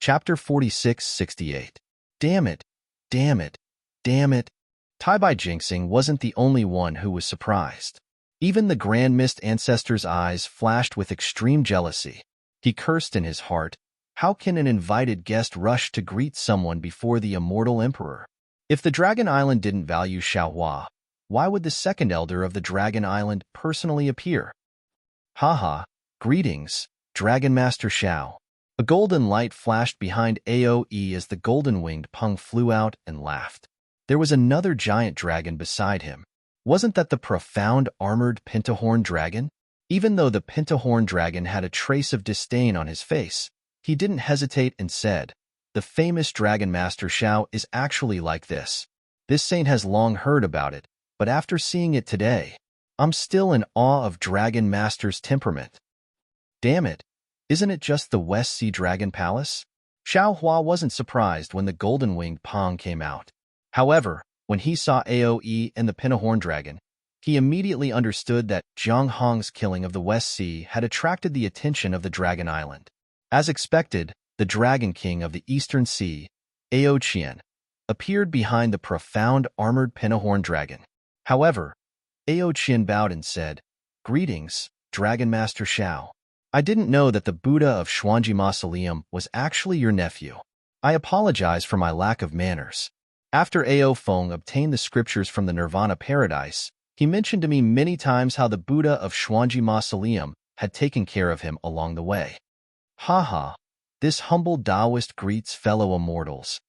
Chapter 46-68. Damn it, damn it, damn it. Tai Jinxing wasn't the only one who was surprised. Even the Grand Mist Ancestor's eyes flashed with extreme jealousy. He cursed in his heart. How can an invited guest rush to greet someone before the immortal emperor? If the Dragon Island didn't value Xiaohua, why would the second elder of the Dragon Island personally appear? Haha, greetings, Dragon Master Xiao. A golden light flashed behind Aoe as the golden-winged Peng flew out and laughed. There was another giant dragon beside him. Wasn't that the profound armored pentahorn dragon? Even though the pentahorn dragon had a trace of disdain on his face, he didn't hesitate and said, "The famous Dragon Master Xiao is actually like this. This saint has long heard about it, but after seeing it today, I'm still in awe of Dragon Master's temperament." Damn it, isn't it just the West Sea Dragon Palace? Xiaohua wasn't surprised when the golden-winged Peng came out. However, when he saw Aoe and the pentahorn dragon, he immediately understood that Zhang Hong's killing of the West Sea had attracted the attention of the Dragon Island. As expected, the Dragon King of the Eastern Sea, Ao Qian, appeared behind the profound armored pentahorn dragon. However, Ao Qian bowed and said, "Greetings, Dragon Master Xiao. I didn't know that the Buddha of Xuanji Mausoleum was actually your nephew. I apologize for my lack of manners. After Ao Feng obtained the scriptures from the Nirvana Paradise, he mentioned to me many times how the Buddha of Xuanji Mausoleum had taken care of him along the way." Haha, this humble Taoist greets fellow immortals.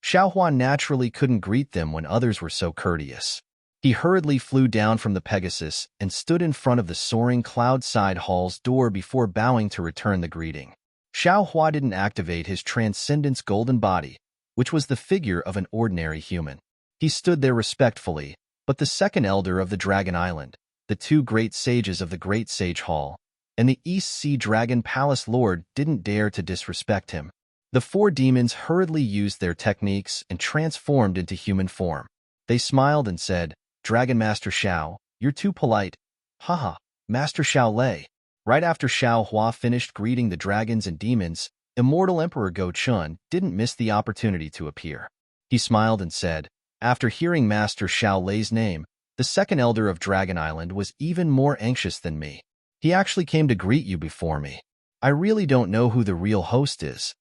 Xiaohua naturally couldn't greet them when others were so courteous. He hurriedly flew down from the Pegasus and stood in front of the soaring cloud-side hall's door before bowing to return the greeting. Xiaohua didn't activate his Transcendence golden body, which was the figure of an ordinary human. He stood there respectfully, but the second elder of the Dragon Island, the two great sages of the Great Sage Hall, and the East Sea Dragon Palace Lord didn't dare to disrespect him. The four demons hurriedly used their techniques and transformed into human form. They smiled and said, "Dragon Master Xiao, you're too polite." Haha, Master Xiao Lei. Right after Xiaohua finished greeting the dragons and demons, Immortal Emperor Go Chun didn't miss the opportunity to appear. He smiled and said, "After hearing Master Xiao Lei's name, the second elder of Dragon Island was even more anxious than me. He actually came to greet you before me. I really don't know who the real host is."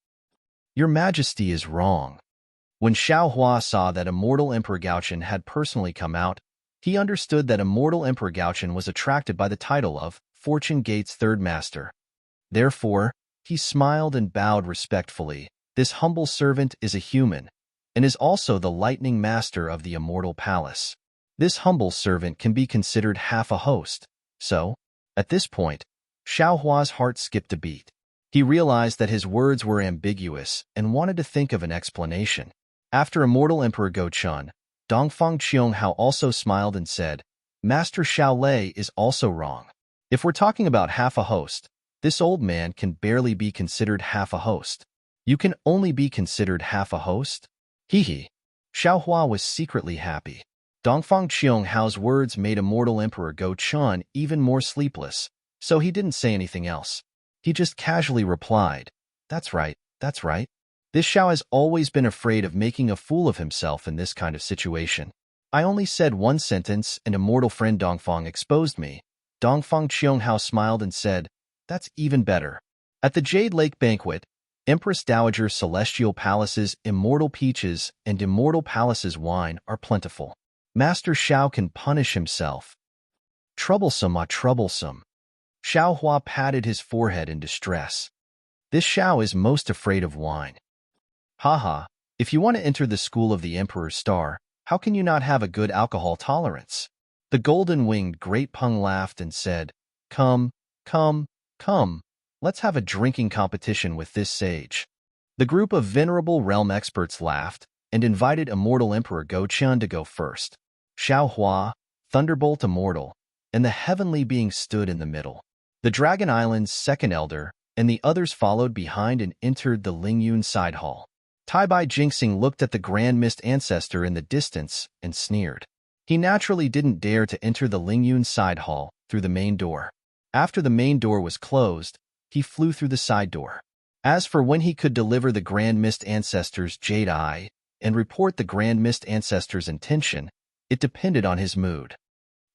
"Your Majesty is wrong." When Xiaohua saw that Immortal Emperor Gaochen had personally come out, he understood that Immortal Emperor Gaochen was attracted by the title of Fortune Gate's Third Master. Therefore, he smiled and bowed respectfully. This humble servant is a human, and is also the Lightning Master of the Immortal Palace. This humble servant can be considered half a host. So, at this point, Xiaohua's heart skipped a beat. He realized that his words were ambiguous and wanted to think of an explanation. After Immortal Emperor Go Chun, Dongfang Qianghao also smiled and said, "Master Xiao Lei is also wrong. If we're talking about half a host, this old man can barely be considered half a host." "You can only be considered half a host?" Hee. Xiaohua was secretly happy. Dongfang Qianghao's words made Immortal Emperor Go Chun even more sleepless, so he didn't say anything else. He just casually replied, That's right. This Xiao has always been afraid of making a fool of himself in this kind of situation. I only said one sentence and immortal friend Dongfang exposed me." Dongfang Qianghao smiled and said, "That's even better." At the Jade Lake Banquet, Empress Dowager Celestial Palace's Immortal Peaches and Immortal Palace's wine are plentiful. Master Xiao can punish himself. Troublesome, troublesome. Xiaohua patted his forehead in distress. This Xiao is most afraid of wine. Haha, if you want to enter the school of the Emperor's Star, how can you not have a good alcohol tolerance? The golden-winged Great Peng laughed and said, Come, let's have a drinking competition with this sage." The group of venerable realm experts laughed and invited Immortal Emperor Go Chun to go first. Xiaohua, Thunderbolt Immortal, and the heavenly being stood in the middle. The Dragon Island's second elder and the others followed behind and entered the Lingyun side hall. Tai Jinxing looked at the Grand Mist Ancestor in the distance and sneered. He naturally didn't dare to enter the Lingyun side hall through the main door. After the main door was closed, he flew through the side door. As for when he could deliver the Grand Mist Ancestor's jade eye and report the Grand Mist Ancestor's intention, it depended on his mood.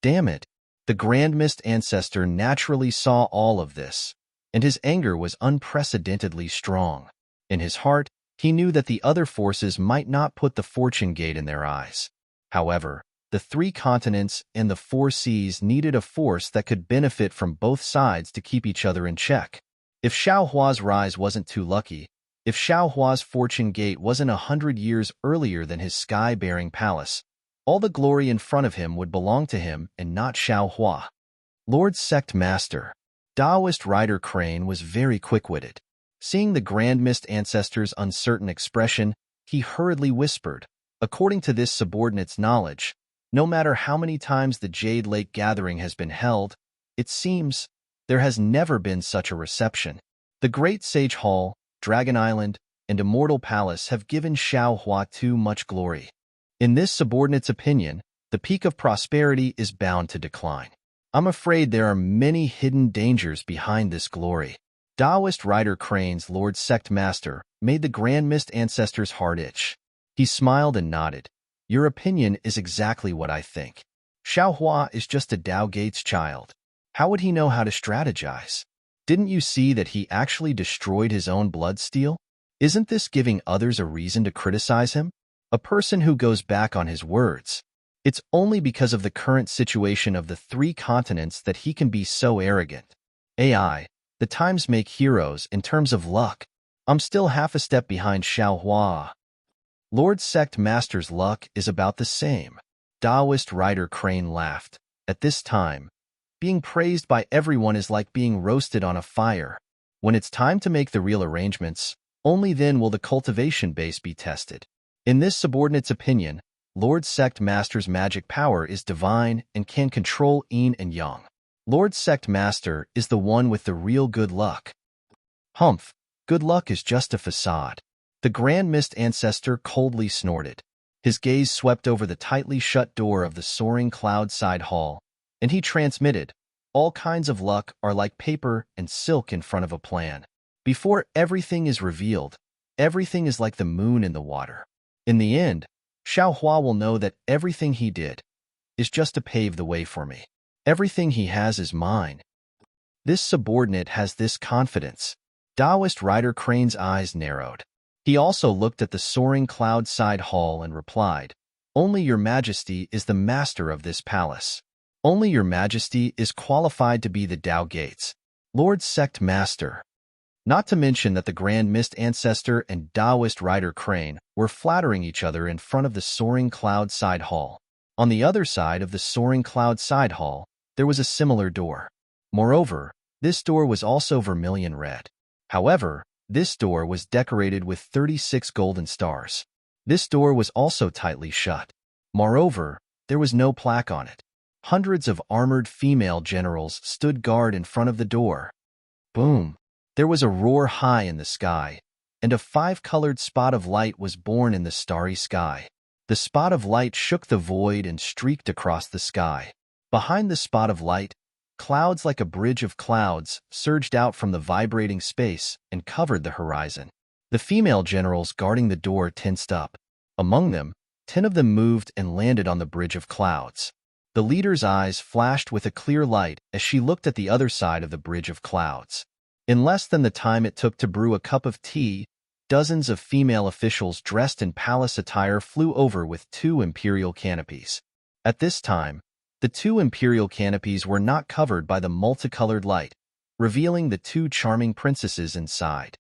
Damn it! The Grand Mist Ancestor naturally saw all of this, and his anger was unprecedentedly strong. In his heart, he knew that the other forces might not put the fortune gate in their eyes. However, the 3 continents and the 4 seas needed a force that could benefit from both sides to keep each other in check. If Xiao Hua's rise wasn't too lucky, if Xiao Hua's fortune gate wasn't 100 years earlier than his sky-bearing palace, all the glory in front of him would belong to him and not Xiao Hua. Lord Sect Master, Taoist Rider Crane was very quick-witted. Seeing the Grand Mist Ancestor's uncertain expression, he hurriedly whispered, according to this subordinate's knowledge, no matter how many times the Jade Lake Gathering has been held, it seems there has never been such a reception. The Great Sage Hall, Dragon Island, and Immortal Palace have given Xiao Hua too much glory. In this subordinate's opinion, the peak of prosperity is bound to decline. I'm afraid there are many hidden dangers behind this glory. Taoist Rider Crane's Lord Sect Master made the Grand Mist Ancestor's heart itch. He smiled and nodded. Your opinion is exactly what I think. Xiao Hua is just a Tao Gates child. How would he know how to strategize? Didn't you see that he actually destroyed his own bloodsteel? Isn't this giving others a reason to criticize him? A person who goes back on his words. It's only because of the current situation of the 3 continents that he can be so arrogant. AI, the times make heroes in terms of luck. I'm still half a step behind Xiao Hua. Lord Sect Master's luck is about the same. Taoist Rider Crane laughed. At this time, being praised by everyone is like being roasted on a fire. When it's time to make the real arrangements, only then will the cultivation base be tested. In this subordinate's opinion, Lord Sect Master's magic power is divine and can control yin and yang. Lord Sect Master is the one with the real good luck. Humph, good luck is just a facade. The Grand Mist Ancestor coldly snorted. His gaze swept over the tightly shut door of the soaring cloud-side hall, and he transmitted, all kinds of luck are like paper and silk in front of a plan. Before everything is revealed, everything is like the moon in the water. In the end, Xiao Hua will know that everything he did is just to pave the way for me. Everything he has is mine. This subordinate has this confidence. Taoist Rider Crane's eyes narrowed. He also looked at the soaring cloud-side hall and replied, Only Your Majesty is the master of this palace. Only Your Majesty is qualified to be the Tao Gates, Lord Sect Master. Not to mention that the Grand Mist Ancestor and Taoist Rider Crane were flattering each other in front of the soaring cloud-side hall. On the other side of the soaring cloud-side hall, there was a similar door. Moreover, this door was also vermilion red. However, this door was decorated with 36 golden stars. This door was also tightly shut. Moreover, there was no plaque on it. Hundreds of armored female generals stood guard in front of the door. Boom! There was a roar high in the sky, and a 5-colored spot of light was born in the starry sky. The spot of light shook the void and streaked across the sky. Behind the spot of light, clouds like a bridge of clouds surged out from the vibrating space and covered the horizon. The female generals guarding the door tensed up. Among them, 10 of them moved and landed on the bridge of clouds. The leader's eyes flashed with a clear light as she looked at the other side of the bridge of clouds. In less than the time it took to brew a cup of tea, dozens of female officials dressed in palace attire flew over with 2 imperial canopies. At this time, the 2 imperial canopies were not covered by the multicolored light, revealing the 2 charming princesses inside.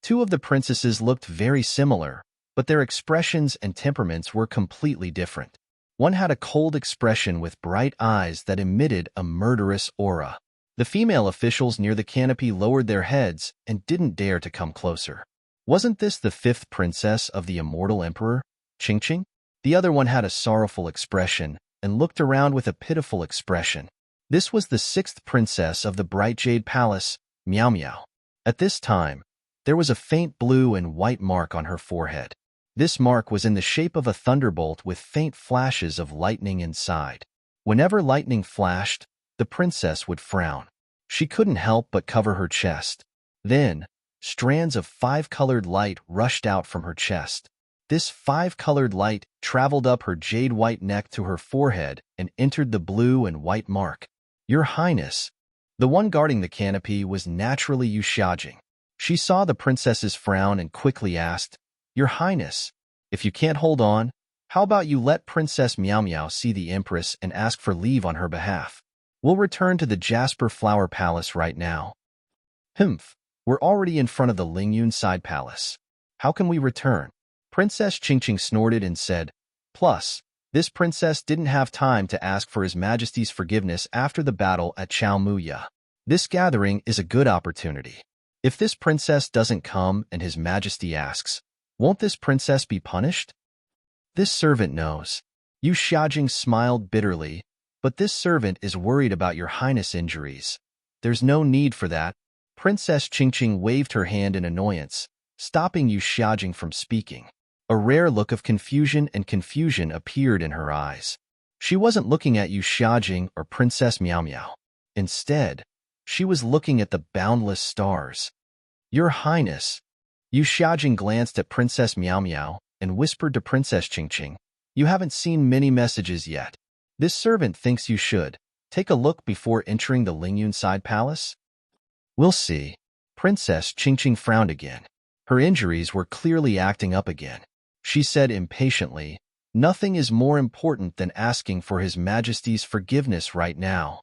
2 of the princesses looked very similar, but their expressions and temperaments were completely different. One had a cold expression with bright eyes that emitted a murderous aura. The female officials near the canopy lowered their heads and didn't dare to come closer. Wasn't this the 5th princess of the immortal emperor, Qingqing? The other one had a sorrowful expression and looked around with a pitiful expression. This was the 6th princess of the Bright Jade Palace, Miao Miao. At this time, there was a faint blue and white mark on her forehead. This mark was in the shape of a thunderbolt with faint flashes of lightning inside. Whenever lightning flashed, the princess would frown. She couldn't help but cover her chest. Then, Strands of five-colored light rushed out from her chest. This five-colored light traveled up her jade-white neck to her forehead and entered the blue and white mark. Your Highness. The one guarding the canopy was naturally Yu Xiaojing. She saw the princess's frown and quickly asked, Your Highness, if you can't hold on, how about you let Princess Miao Miao see the Empress and ask for leave on her behalf? We'll return to the Jasper Flower Palace right now. Humph, we're already in front of the Lingyun Side Palace. How can we return? Princess Qingqing snorted and said, Plus, this princess didn't have time to ask for His Majesty's forgiveness after the battle at Chaomuya. This gathering is a good opportunity. If this princess doesn't come and His Majesty asks, won't this princess be punished? This servant knows. Yu Xiaojing smiled bitterly, but this servant is worried about your highness' injuries. There's no need for that. Princess Qingqing waved her hand in annoyance, stopping Yu Xiaojing from speaking. A rare look of confusion appeared in her eyes. She wasn't looking at Yu Xiaojing or Princess Miao Miao. Instead, she was looking at the boundless stars. Your Highness. Yu Xiaojing glanced at Princess Miao Miao and whispered to Princess Qingqing, You haven't seen many messages yet. This servant thinks you should take a look before entering the Lingyun Side Palace. We'll see. Princess Qingqing frowned again. Her injuries were clearly acting up again. She said impatiently, Nothing is more important than asking for His Majesty's forgiveness right now.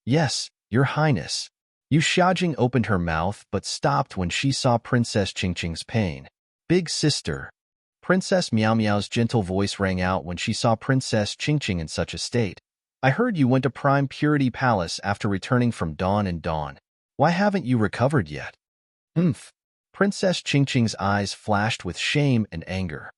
Yes, Your Highness. Yu Xiaojing opened her mouth but stopped when she saw Princess Qingqing's pain. Big sister. Princess Miao Miao's gentle voice rang out when she saw Princess Qingqing in such a state. I heard you went to Prime Purity Palace after returning from Dawn and Dawn. Why haven't you recovered yet? Princess Qingqing's eyes flashed with shame and anger.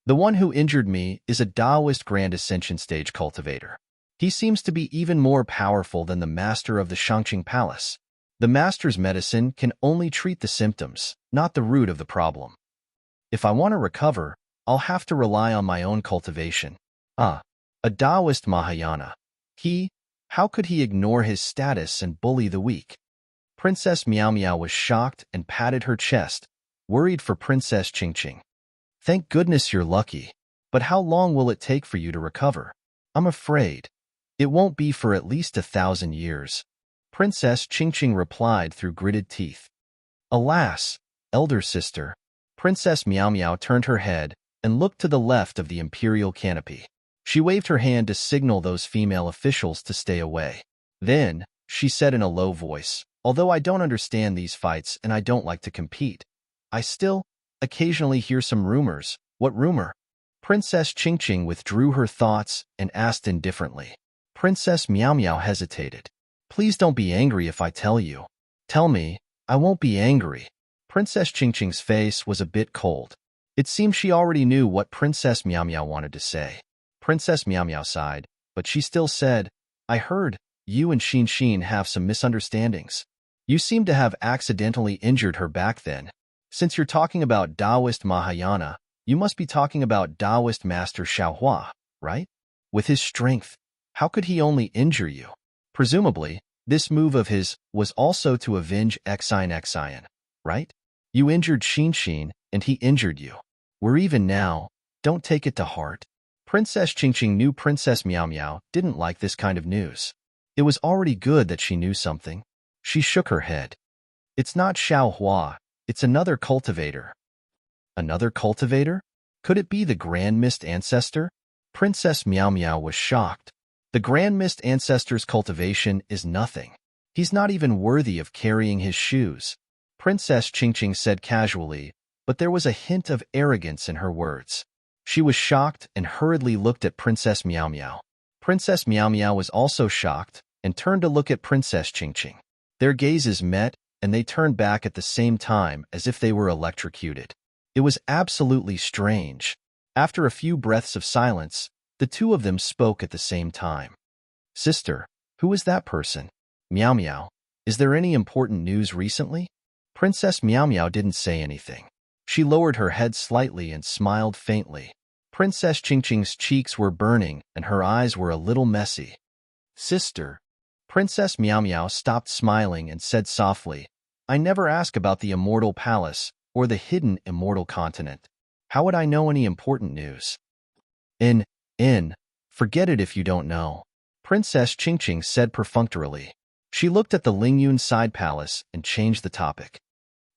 The one who injured me is a Taoist Grand Ascension Stage cultivator. He seems to be even more powerful than the master of the Shangqing Palace. The master's medicine can only treat the symptoms, not the root of the problem. If I want to recover, I'll have to rely on my own cultivation. A Taoist Mahayana. How could he ignore his status and bully the weak? Princess Miao Miao was shocked and patted her chest, worried for Princess Qingqing. Thank goodness you're lucky. But how long will it take for you to recover? I'm afraid it won't be for at least 1,000 years. Princess Qingqing replied through gritted teeth. Alas, elder sister. Princess Miao Miao turned her head and looked to the left of the imperial canopy. She waved her hand to signal those female officials to stay away. Then, she said in a low voice, Although I don't understand these fights and I don't like to compete, I still occasionally hear some rumors. What rumor? Princess Qingqing withdrew her thoughts and asked indifferently. Princess Miao Miao hesitated. Please don't be angry if I tell you. Tell me, I won't be angry. Princess Qingqing's face was a bit cold. It seemed she already knew what Princess Miao Miao wanted to say. Princess Miao Miao sighed, but she still said, I heard you and Xin have some misunderstandings. You seem to have accidentally injured her back then. Since you're talking about Taoist Mahayana, you must be talking about Taoist Master Xiaohua, right? With his strength, how could he only injure you? Presumably, this move of his was also to avenge Xian, right? You injured Xin and he injured you. We're even now. Don't take it to heart. Princess Qingqing knew Princess Miao Miao didn't like this kind of news. It was already good that she knew something. She shook her head. It's not Xiaohua. It's another cultivator. Another cultivator? Could it be the Grand Mist Ancestor? Princess Miao Miao was shocked. The Grand Mist Ancestor's cultivation is nothing. He's not even worthy of carrying his shoes. Princess Qingqing said casually, but there was a hint of arrogance in her words. She was shocked and hurriedly looked at Princess Miao Miao. Princess Miao Miao was also shocked and turned to look at Princess Qingqing. Their gazes met, and they turned back at the same time as if they were electrocuted. It was absolutely strange. After a few breaths of silence, the two of them spoke at the same time. Sister, who is that person? Miao Miao, is there any important news recently? Princess Miao Miao didn't say anything. She lowered her head slightly and smiled faintly. Princess Qingqing's cheeks were burning and her eyes were a little messy. Sister. Princess Miao Miao stopped smiling and said softly, I never ask about the immortal palace or the hidden immortal continent. How would I know any important news? In, forget it if you don't know, Princess Qingqing said perfunctorily. She looked at the Lingyun side palace and changed the topic.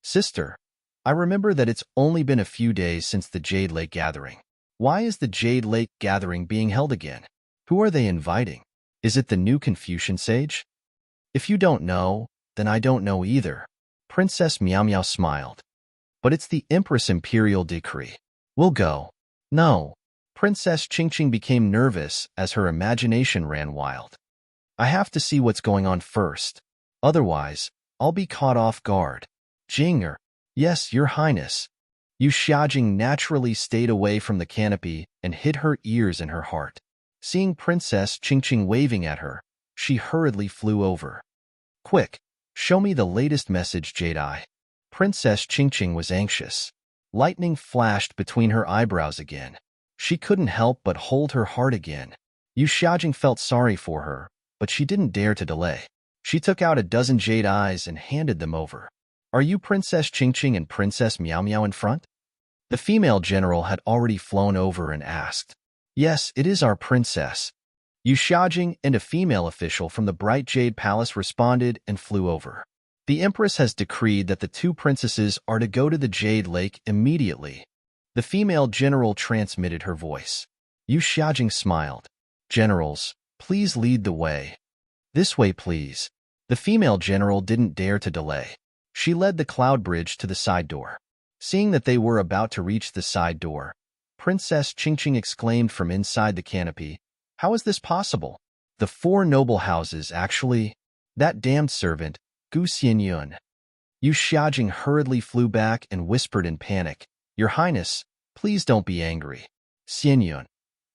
Sister, I remember that it's only been a few days since the Jade Lake Gathering. Why is the Jade Lake Gathering being held again? Who are they inviting? Is it the new Confucian sage? If you don't know, then I don't know either. Princess Miao Miao smiled. But it's the Empress Imperial Decree. We'll go. No. Princess Qingqing became nervous as her imagination ran wild. I have to see what's going on first. Otherwise, I'll be caught off guard. Jinger. Yes, Your Highness. Yu Xiaojing naturally stayed away from the canopy and hid her ears in her heart. Seeing Princess Qingqing waving at her, she hurriedly flew over. Quick, show me the latest message, Jade-Eye. Princess Qingqing was anxious. Lightning flashed between her eyebrows again. She couldn't help but hold her heart again. Yu Xiaojing felt sorry for her, but she didn't dare to delay. She took out a dozen jade eyes and handed them over. Are you Princess Qingqing and Princess Miao Miao in front? The female general had already flown over and asked. Yes, it is our princess. Yu Xiaojing and a female official from the Bright Jade Palace responded and flew over. The Empress has decreed that the two princesses are to go to the Jade Lake immediately. The female general transmitted her voice. Yu Xiaojing smiled. Generals, please lead the way. This way, please. The female general didn't dare to delay. She led the cloud bridge to the side door. Seeing that they were about to reach the side door, Princess Qingqing exclaimed from inside the canopy, How is this possible? The four noble houses, actually. That damned servant, Gu Xianyun. Yu Xiaojing hurriedly flew back and whispered in panic, Your Highness, please don't be angry. Xianyun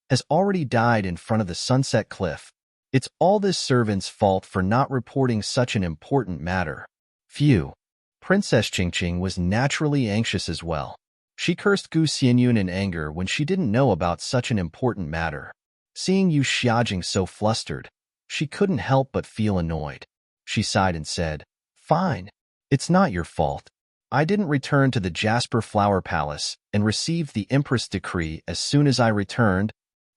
has already died in front of the Sunset Cliff. It's all this servant's fault for not reporting such an important matter. Phew. Princess Qingqing was naturally anxious as well. She cursed Gu Xianyun in anger when she didn't know about such an important matter. Seeing Yu Xiaojing so flustered, she couldn't help but feel annoyed. She sighed and said, Fine. It's not your fault. I didn't return to the Jasper Flower Palace and received the Empress decree as soon as I returned.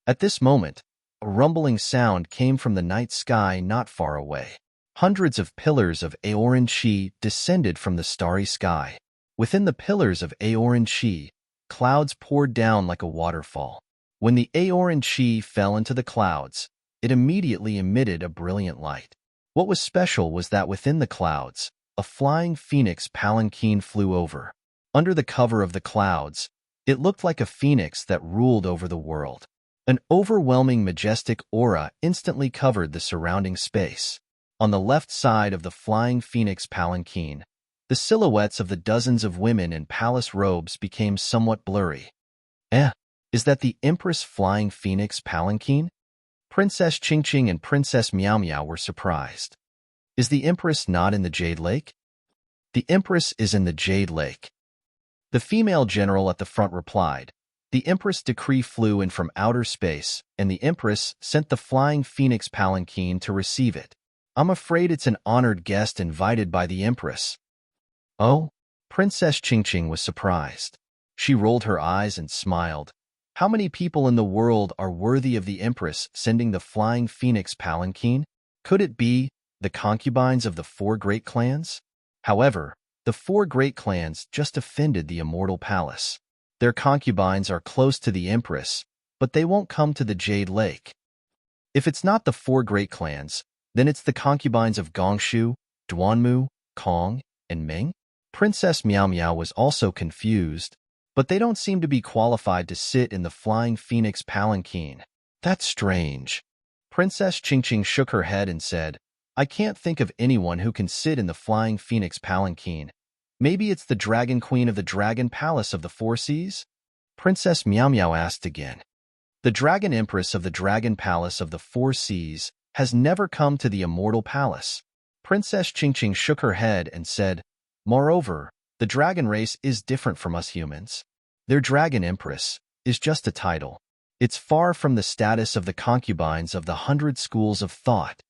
At this moment, a rumbling sound came from the night sky not far away. Hundreds of pillars of Aoran Qi descended from the starry sky. Within the pillars of Aoran Qi, clouds poured down like a waterfall. When the Aoran Qi fell into the clouds, it immediately emitted a brilliant light. What was special was that within the clouds, a flying phoenix palanquin flew over. Under the cover of the clouds, it looked like a phoenix that ruled over the world. An overwhelming majestic aura instantly covered the surrounding space. On the left side of the flying phoenix palanquin, the silhouettes of the dozens of women in palace robes became somewhat blurry. Is that the Empress flying phoenix palanquin? Princess Qingqing and Princess Miao Miao were surprised. Is the Empress not in the Jade Lake? The Empress is in the Jade Lake. The female general at the front replied. The Empress decree flew in from outer space, and the Empress sent the flying phoenix palanquin to receive it. I'm afraid it's an honored guest invited by the Empress. Oh? Princess Qingqing was surprised. She rolled her eyes and smiled. How many people in the world are worthy of the Empress sending the flying phoenix palanquin? Could it be the concubines of the four great clans? However, the four great clans just offended the immortal palace. Their concubines are close to the Empress, but they won't come to the Jade Lake. If it's not the four great clans, then it's the concubines of Gongshu, Duanmu, Kong, and Ming? Princess Miao Miao was also confused, but they don't seem to be qualified to sit in the flying phoenix palanquin. That's strange. Princess Qingqing shook her head and said, I can't think of anyone who can sit in the flying phoenix palanquin. Maybe it's the Dragon Queen of the Dragon Palace of the Four Seas? Princess Miao Miao asked again. The Dragon Empress of the Dragon Palace of the Four Seas has never come to the Immortal Palace. Princess Qingqing shook her head and said, Moreover, the dragon race is different from us humans. Their Dragon Empress is just a title. It's far from the status of the concubines of the 100 schools of thought.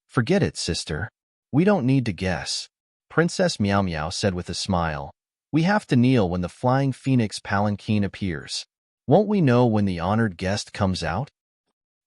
Forget it, sister. We don't need to guess. Princess Meow Meow said with a smile. We have to kneel when the flying phoenix palanquin appears. Won't we know when the honored guest comes out?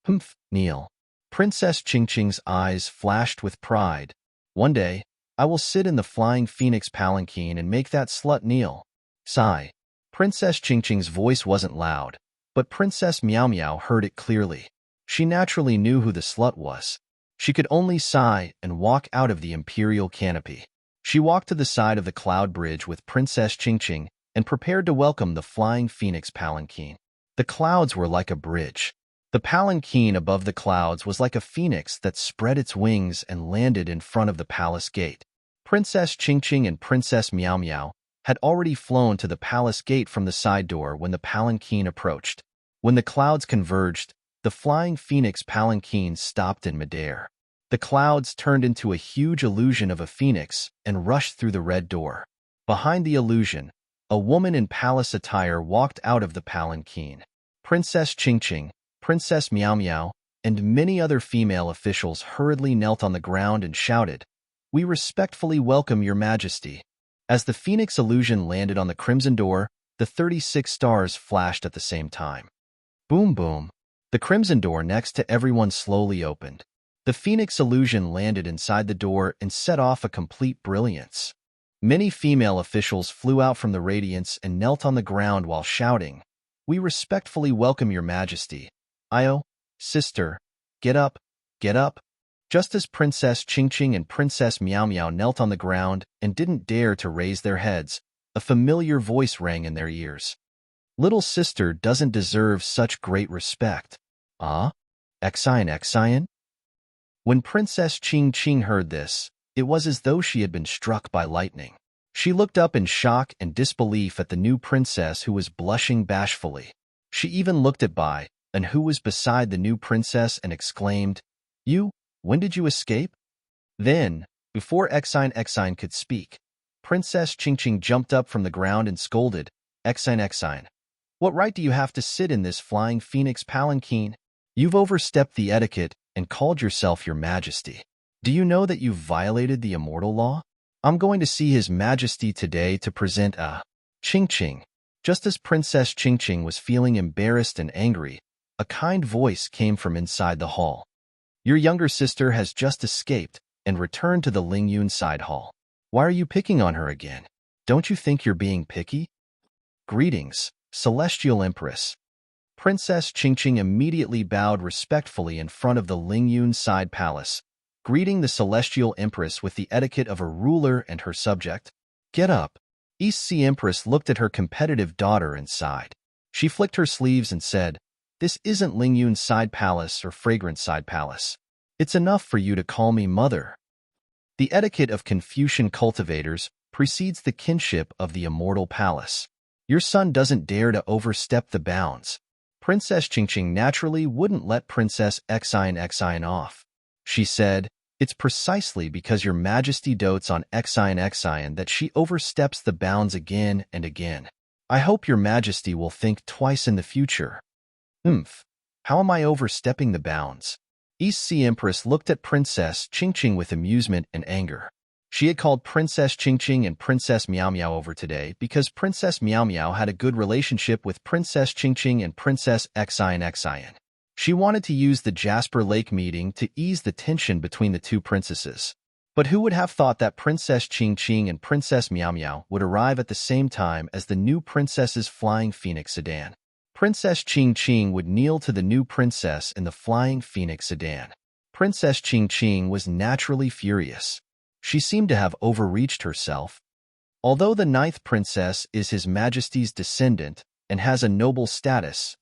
Humph, kneel. Princess Ching Ching's eyes flashed with pride. One day, I will sit in the flying phoenix palanquin and make that slut kneel. Sigh. Princess Ching Ching's voice wasn't loud, but Princess Meow Meow heard it clearly. She naturally knew who the slut was. She could only sigh and walk out of the imperial canopy. She walked to the side of the cloud bridge with Princess Ching Ching and prepared to welcome the flying phoenix palanquin. The clouds were like a bridge. The palanquin above the clouds was like a phoenix that spread its wings and landed in front of the palace gate. Princess Ching Ching and Princess Meow Meow had already flown to the palace gate from the side door when the palanquin approached. When the clouds converged, the flying phoenix palanquin stopped in midair. The clouds turned into a huge illusion of a phoenix and rushed through the red door. Behind the illusion, a woman in palace attire walked out of the palanquin. Princess Ching Ching, Princess Meow Meow, and many other female officials hurriedly knelt on the ground and shouted, "We respectfully welcome your majesty." As the phoenix illusion landed on the crimson door, the 36 stars flashed at the same time. Boom boom. The crimson door next to everyone slowly opened. The phoenix illusion landed inside the door and set off a complete brilliance. Many female officials flew out from the radiance and knelt on the ground while shouting, "We respectfully welcome your majesty. Io, sister, get up, get up." Just as Princess Ching Ching and Princess Meow Meow knelt on the ground and didn't dare to raise their heads, a familiar voice rang in their ears. "Little sister doesn't deserve such great respect." Ah? Exion? When Princess Ching Ching heard this, it was as though she had been struck by lightning. She looked up in shock and disbelief at the new princess who was blushing bashfully. She even looked at Bai, and who was beside the new princess, and exclaimed, "You, when did you escape?" Then, before Exion could speak, Princess Ching Ching jumped up from the ground and scolded, Exion, what right do you have to sit in this flying phoenix palanquin? You've overstepped the etiquette and called yourself your majesty. Do you know that you've violated the immortal law? I'm going to see his majesty today to present a Ching Ching." Just as Princess Ching Ching was feeling embarrassed and angry, a kind voice came from inside the hall. "Your younger sister has just escaped and returned to the Lingyun side hall. Why are you picking on her again? Don't you think you're being picky?" "Greetings, Celestial Empress." Princess Ching Ching immediately bowed respectfully in front of the Lingyun side palace, greeting the Celestial Empress with the etiquette of a ruler and her subject. "Get up." East Sea Empress looked at her competitive daughter and sighed. She flicked her sleeves and said, "This isn't Lingyun side palace or fragrant side palace. It's enough for you to call me mother." The etiquette of Confucian cultivators precedes the kinship of the immortal palace. Your son doesn't dare to overstep the bounds. Princess Ching Ching naturally wouldn't let Princess Exion off. She said, "It's precisely because your majesty dotes on Exion that she oversteps the bounds again and again. I hope your majesty will think twice in the future." How am I overstepping the bounds? East Sea Empress looked at Princess Ching Ching with amusement and anger. She had called Princess Ching Ching and Princess Meow Meow over today because Princess Meow Meow had a good relationship with Princess Ching Ching and Princess Exion. She wanted to use the Jasper Lake meeting to ease the tension between the two princesses. But who would have thought that Princess Ching Ching and Princess Meow Meow would arrive at the same time as the new princess's flying phoenix sedan? Princess Ching Ching would kneel to the new princess in the flying phoenix sedan. Princess Ching Ching was naturally furious. She seemed to have overreached herself. Although the ninth princess is His Majesty's descendant and has a noble status,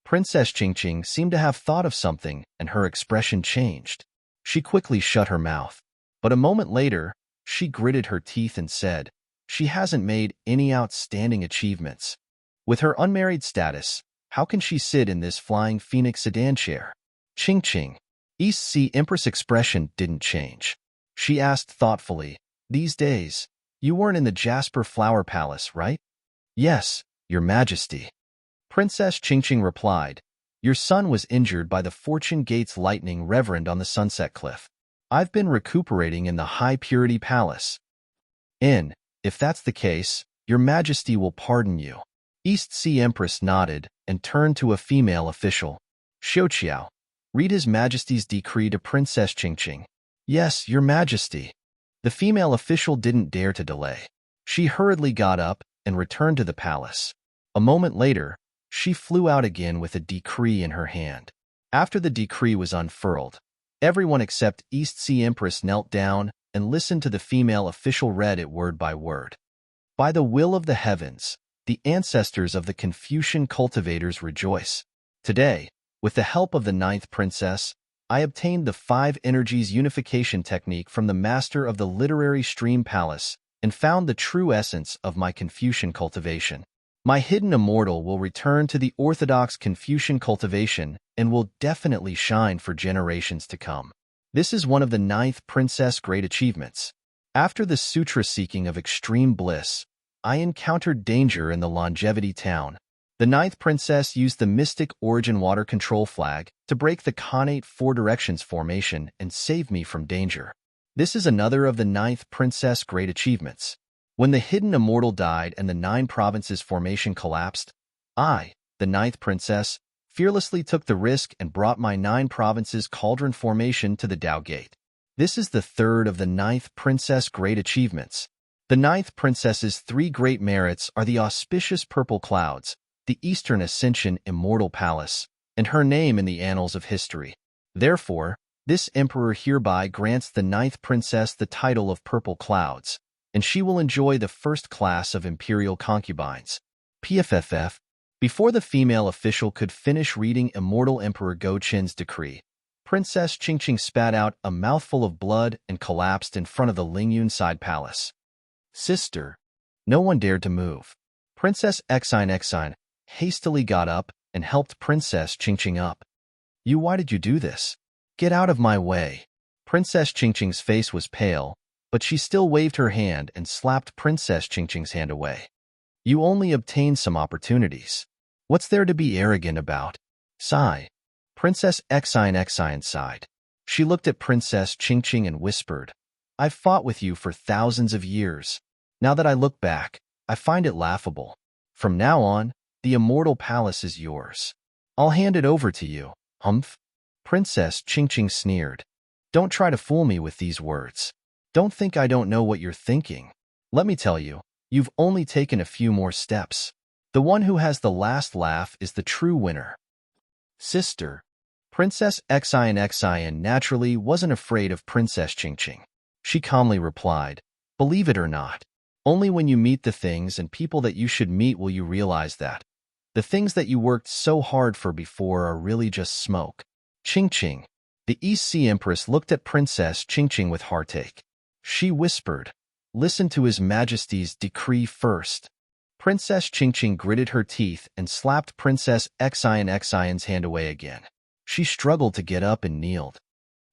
Princess Ching Ching, seemed to have thought of something, and her expression changed. She quickly shut her mouth. But a moment later, she gritted her teeth and said, "She hasn't made any outstanding achievements. With her unmarried status, how can she sit in this flying phoenix sedan chair?" Ching Ching. East Sea Empress' expression didn't change. She asked thoughtfully, "These days, you weren't in the Jasper Flower Palace, right?" "Yes, Your Majesty." Princess Ching Ching replied, "Your son was injured by the Fortune Gates lightning reverend on the Sunset Cliff. I've been recuperating in the High Purity Palace. If that's the case, your majesty will pardon you. East Sea Empress nodded and turned to a female official. Xiao, read His Majesty's decree to Princess Qingqing. Yes, your majesty. The female official didn't dare to delay. She hurriedly got up and returned to the palace. A moment later, she flew out again with a decree in her hand. After the decree was unfurled, everyone except East Sea Empress knelt down and listened to the female official read it word by word. By the will of the heavens, the ancestors of the Confucian cultivators rejoice. Today, with the help of the 9th princess, I obtained the 5 energies unification technique from the master of the literary stream palace and found the true essence of my Confucian cultivation. My hidden immortal will return to the orthodox Confucian cultivation and will definitely shine for generations to come. This is one of the 9th princess' great achievements. After the sutra seeking of extreme bliss, I encountered danger in the longevity town. The 9th princess used the mystic origin water control flag to break the connate 4 directions formation and save me from danger. This is another of the 9th princess' great achievements. When the hidden immortal died and the 9 provinces formation collapsed, I, the 9th princess, fearlessly took the risk and brought my 9 provinces cauldron formation to the Tao Gate. This is the 3rd of the 9th princess' great achievements. The 9th princess's 3 great merits are the auspicious purple clouds, the Eastern Ascension Immortal Palace, and her name in the annals of history. Therefore, this emperor hereby grants the 9th princess the title of Purple Clouds, and she will enjoy the 1st class of imperial concubines. PFFF. Before the female official could finish reading Immortal Emperor Go Qin's decree, Princess Qingqing spat out a mouthful of blood and collapsed in front of the Lingyun side palace. Sister. No one dared to move. Princess Xine hastily got up and helped Princess Qingqing up. Why did you do this? Get out of my way. Princess Qingqing's face was pale, but she still waved her hand and slapped Princess Qingqing's hand away. You only obtained some opportunities. What's there to be arrogant about? Sigh. Princess Xine sighed. She looked at Princess Qingqing and whispered, I've fought with you for thousands of years. Now that I look back, I find it laughable. From now on, the immortal palace is yours. I'll hand it over to you, humph. Princess Qingqing sneered. Don't try to fool me with these words. Don't think I don't know what you're thinking. Let me tell you, you've only taken a few more steps. The one who has the last laugh is the true winner. Sister. Princess Xine naturally wasn't afraid of Princess Qingqing. She calmly replied, Believe it or not, only when you meet the things and people that you should meet will you realize that the things that you worked so hard for before are really just smoke. Qingqing. The East Sea Empress looked at Princess Qingqing with heartache. She whispered, Listen to His Majesty's decree first. Princess Qingqing gritted her teeth and slapped Princess Xine's hand away again. She struggled to get up and kneeled.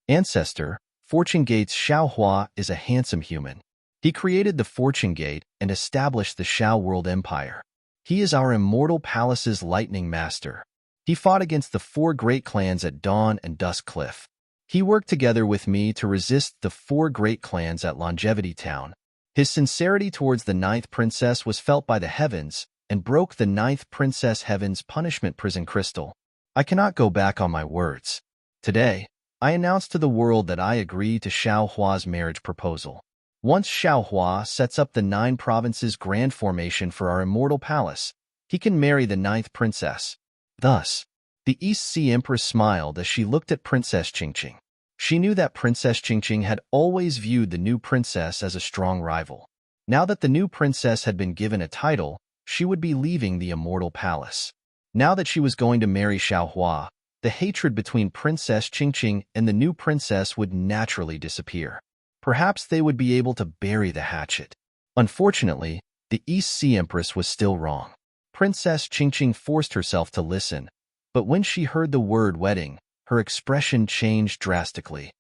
Ancestor, Fortune Gate's Xiao Hua is a handsome human. He created the Fortune Gate and established the Xiao World Empire. He is our immortal palace's lightning master. He fought against the 4 great clans at Dawn and Dusk Cliff. He worked together with me to resist the 4 great clans at Longevity Town. His sincerity towards the 9th princess was felt by the heavens and broke the 9th princess Heaven's punishment prison crystal. I cannot go back on my words. Today, I announce to the world that I agree to Xiao Hua's marriage proposal. Once Xiao Hua sets up the 9 provinces grand formation for our immortal palace, he can marry the 9th princess. Thus, the East Sea Empress smiled as she looked at Princess Qingqing. She knew that Princess Qingqing had always viewed the new princess as a strong rival. Now that the new princess had been given a title, she would be leaving the immortal palace. Now that she was going to marry Xiao Hua, the hatred between Princess Qingqing and the new princess would naturally disappear. Perhaps they would be able to bury the hatchet. Unfortunately, the East Sea Empress was still wrong. Princess Qingqing forced herself to listen, but when she heard the word wedding, her expression changed drastically.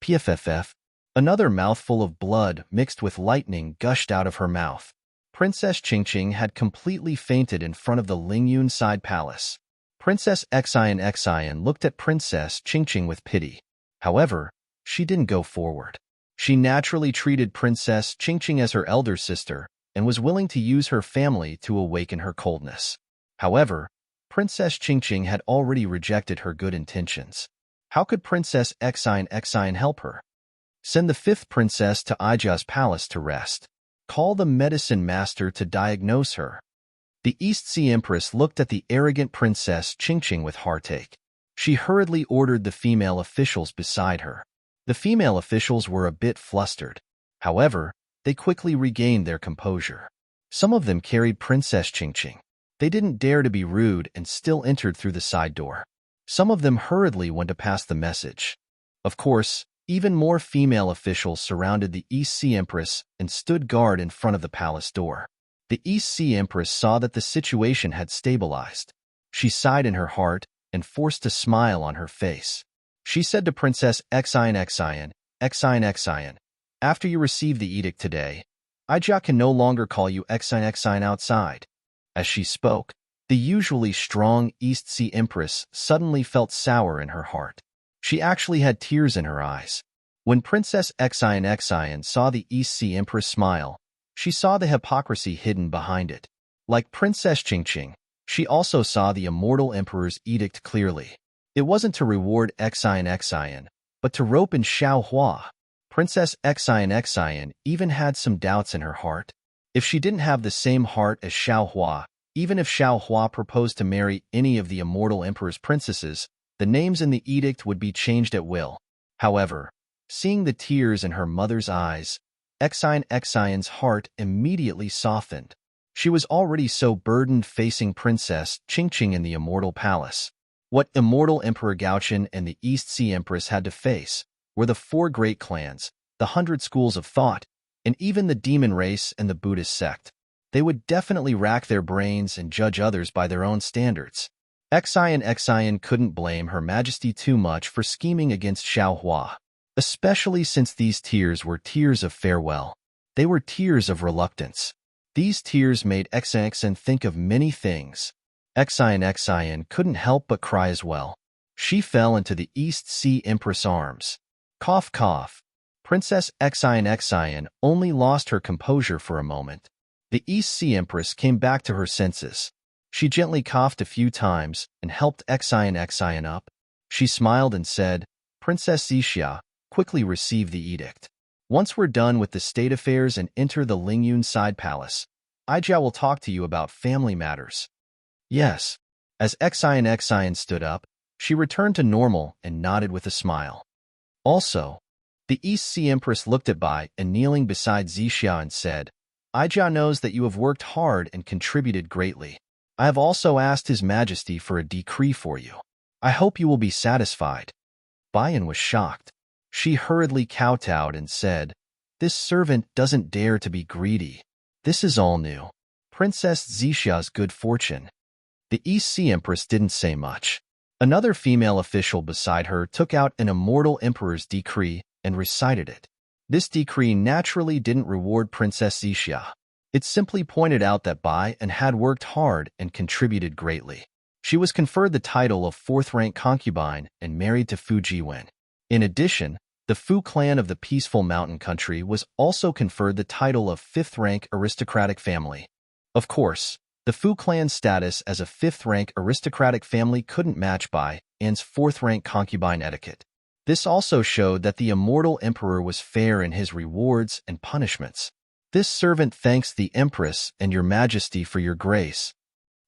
PFFF. Another mouthful of blood mixed with lightning gushed out of her mouth. Princess Qingqing had completely fainted in front of the Lingyun side palace. Princess Xine looked at Princess Qingqing with pity. However, she didn't go forward. She naturally treated Princess Qingqing as her elder sister and was willing to use her family to awaken her coldness. However, Princess Qingqing had already rejected her good intentions. How could Princess Xine help her? Send the fifth princess to Ija's palace to rest. Call the medicine master to diagnose her. The East Sea Empress looked at the arrogant Princess Qingqing with heartache. She hurriedly ordered the female officials beside her. The female officials were a bit flustered. However, they quickly regained their composure. Some of them carried Princess Qingqing. They didn't dare to be rude and still entered through the side door. Some of them hurriedly went to pass the message. Of course, even more female officials surrounded the East Sea Empress and stood guard in front of the palace door. The East Sea Empress saw that the situation had stabilized. She sighed in her heart and forced a smile on her face. She said to Princess Xine, after you receive the edict today, Ija can no longer call you Xine outside. As she spoke, the usually strong East Sea Empress suddenly felt sour in her heart. She actually had tears in her eyes. When Princess Xine saw the East Sea Empress smile, she saw the hypocrisy hidden behind it. Like Princess Qingqing, she also saw the immortal emperor's edict clearly. It wasn't to reward Xine, but to rope in Xiao Hua. Princess Xine even had some doubts in her heart. If she didn't have the same heart as Xiao Hua, even if Xiao Hua proposed to marry any of the immortal emperor's princesses, the names in the edict would be changed at will. However, seeing the tears in her mother's eyes, Xine's heart immediately softened. She was already so burdened facing Princess Qingqing in the immortal palace. What immortal Emperor Gaochen and the East Sea Empress had to face were the 4 great clans, the 100 schools of thought, and even the demon race and the Buddhist sect. They would definitely rack their brains and judge others by their own standards. Xine couldn't blame Her Majesty too much for scheming against Xiao Hua, especially since these tears were tears of farewell. They were tears of reluctance. These tears made Xine think of many things. Xine couldn't help but cry as well. She fell into the East Sea Empress' arms. Cough, cough. Princess Xine only lost her composure for a moment. The East Sea Empress came back to her senses. She gently coughed a few times and helped Xine up. She smiled and said, Princess Xixia, quickly receive the edict. Once we're done with the state affairs and enter the Lingyun side palace, Ija will talk to you about family matters. Yes. As Xine stood up, she returned to normal and nodded with a smile. Also, the East Sea Empress looked at Bai and kneeling beside Xixia and said, Ija knows that you have worked hard and contributed greatly. I have also asked His Majesty for a decree for you. I hope you will be satisfied. Baiyan was shocked. She hurriedly kowtowed and said, This servant doesn't dare to be greedy. This is all new. Princess Xixia's good fortune. The East Sea Empress didn't say much. Another female official beside her took out an immortal emperor's decree and recited it. This decree naturally didn't reward Princess Xixia. It simply pointed out that Baiyan had worked hard and contributed greatly. She was conferred the title of 4th-rank concubine and married to Fu Jiwen. In addition, the Fu clan of the peaceful mountain country was also conferred the title of 5th-rank aristocratic family. Of course, the Fu clan's status as a 5th-rank aristocratic family couldn't match Baiyan's 4th-rank concubine etiquette. This also showed that the immortal emperor was fair in his rewards and punishments. This servant thanks the Empress and your Majesty for your grace.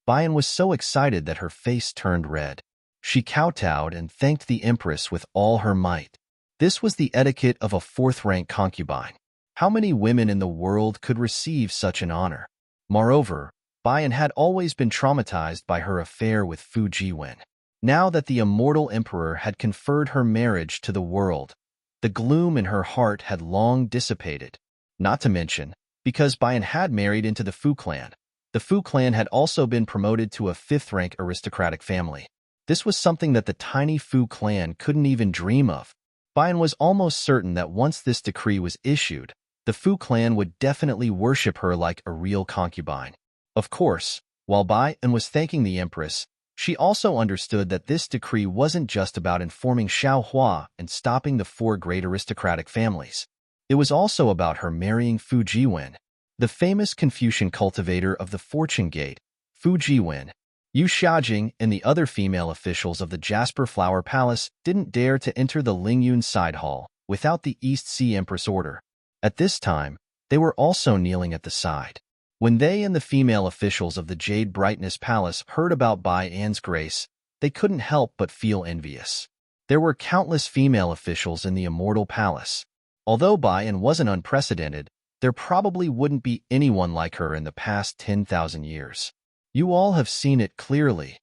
Baiyan was so excited that her face turned red. She kowtowed and thanked the Empress with all her might. This was the etiquette of a 4th-rank concubine. How many women in the world could receive such an honor? Moreover, Baiyan had always been traumatized by her affair with Fu Jiwen. Now that the immortal emperor had conferred her marriage to the world, the gloom in her heart had long dissipated. Not to mention, because Baiyan had married into the Fu clan, the Fu clan had also been promoted to a 5th-rank aristocratic family. This was something that the tiny Fu clan couldn't even dream of. Baiyan was almost certain that once this decree was issued, the Fu clan would definitely worship her like a real concubine. Of course, while Baiyan was thanking the Empress, she also understood that this decree wasn't just about informing Xiao Hua and stopping the 4 great aristocratic families. It was also about her marrying Fu Jiwen, the famous Confucian cultivator of the Fortune Gate. Fu Jiwen, Yu Xiaojing, and the other female officials of the Jasper Flower Palace didn't dare to enter the Lingyun side hall without the East Sea Empress order. At this time, they were also kneeling at the side. When they and the female officials of the Jade Brightness Palace heard about Bai An's grace, they couldn't help but feel envious. There were countless female officials in the Immortal Palace. Although Bai An wasn't unprecedented, there probably wouldn't be anyone like her in the past 10,000 years. You all have seen it clearly.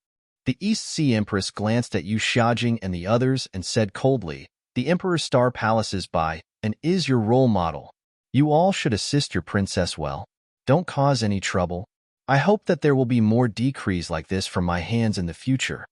The East Sea Empress glanced at Yu Xiaojing and the others and said coldly, "The Emperor's Star Palace is Bai An is your role model. You all should assist your princess well. Don't cause any trouble. I hope that there will be more decrees like this from my hands in the future."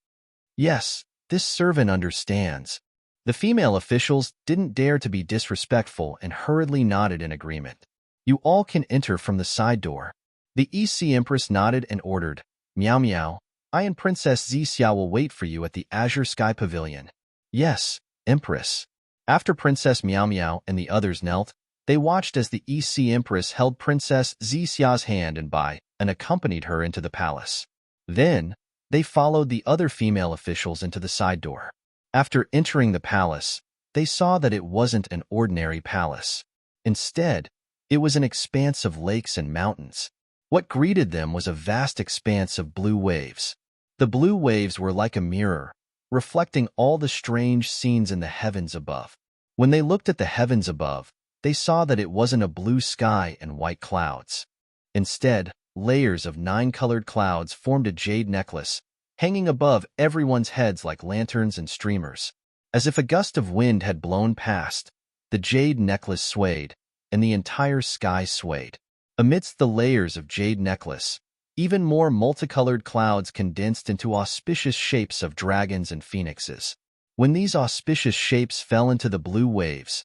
Yes, this servant understands. The female officials didn't dare to be disrespectful and hurriedly nodded in agreement. You all can enter from the side door. The East Sea Empress nodded and ordered, "Meow meow, I and Princess Zixia will wait for you at the Azure Sky Pavilion." "Yes, Empress." After Princess Meow Meow and the others knelt, they watched as the East Sea Empress held Princess Zixia's hand and Bai and accompanied her into the palace. Then, they followed the other female officials into the side door. After entering the palace, they saw that it wasn't an ordinary palace. Instead, it was an expanse of lakes and mountains. What greeted them was a vast expanse of blue waves. The blue waves were like a mirror, reflecting all the strange scenes in the heavens above. When they looked at the heavens above, they saw that it wasn't a blue sky and white clouds. Instead, layers of 9-colored clouds formed a jade necklace, hanging above everyone's heads like lanterns and streamers. As if a gust of wind had blown past, the jade necklace swayed, and the entire sky swayed. Amidst the layers of jade necklace, even more multicolored clouds condensed into auspicious shapes of dragons and phoenixes. When these auspicious shapes fell into the blue waves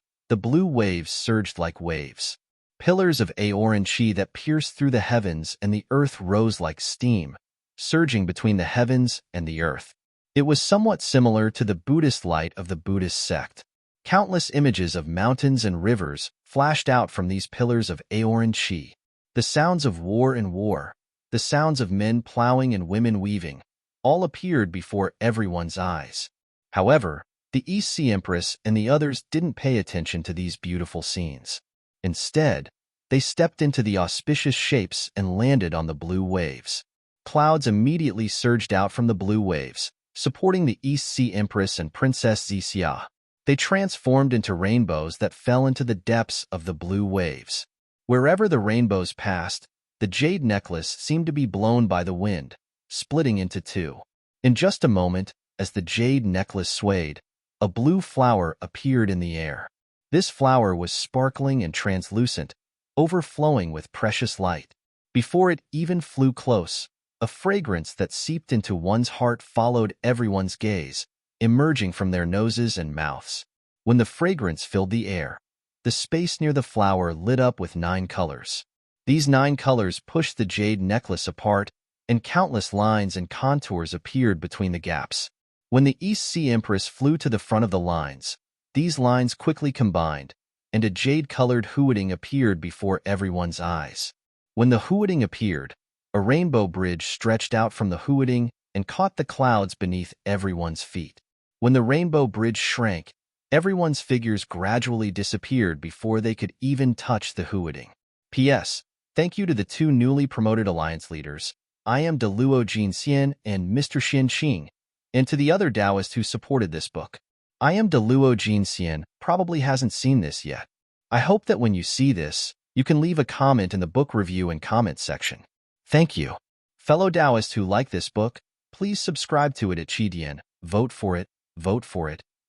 surged like waves. Pillars of aoran chi that pierced through the heavens and the earth rose like steam, surging between the heavens and the earth. It was somewhat similar to the Buddhist light of the Buddhist sect. Countless images of mountains and rivers flashed out from these pillars of aoran chi. The sounds of war and war, the sounds of men plowing and women weaving, all appeared before everyone's eyes. However, the East Sea Empress and the others didn't pay attention to these beautiful scenes. Instead, they stepped into the auspicious shapes and landed on the blue waves. Clouds immediately surged out from the blue waves, supporting the East Sea Empress and Princess Zixia. They transformed into rainbows that fell into the depths of the blue waves. Wherever the rainbows passed, the jade necklace seemed to be blown by the wind, splitting into two. In just a moment, as the jade necklace swayed, a blue flower appeared in the air. This flower was sparkling and translucent, overflowing with precious light. Before it even flew close, a fragrance that seeped into one's heart followed everyone's gaze, emerging from their noses and mouths. When the fragrance filled the air, the space near the flower lit up with 9 colors. These 9 colors pushed the jade necklace apart, and countless lines and contours appeared between the gaps. When the East Sea Empress flew to the front of the lines, these lines quickly combined, and a jade-colored hooting appeared before everyone's eyes. When the hooting appeared, a rainbow bridge stretched out from the hooting and caught the clouds beneath everyone's feet. When the rainbow bridge shrank, everyone's figures gradually disappeared before they could even touch the hooting. P.S. Thank you to the 2 newly promoted alliance leaders. I am Deluo Jinxian and Mr. Xin Qing, and to the other Taoist who supported this book. I am Deluo Jinxian probably hasn't seen this yet. I hope that when you see this, you can leave a comment in the book review and comment section. Thank you. Fellow Taoists who like this book, please subscribe to it at Qidian, vote for it,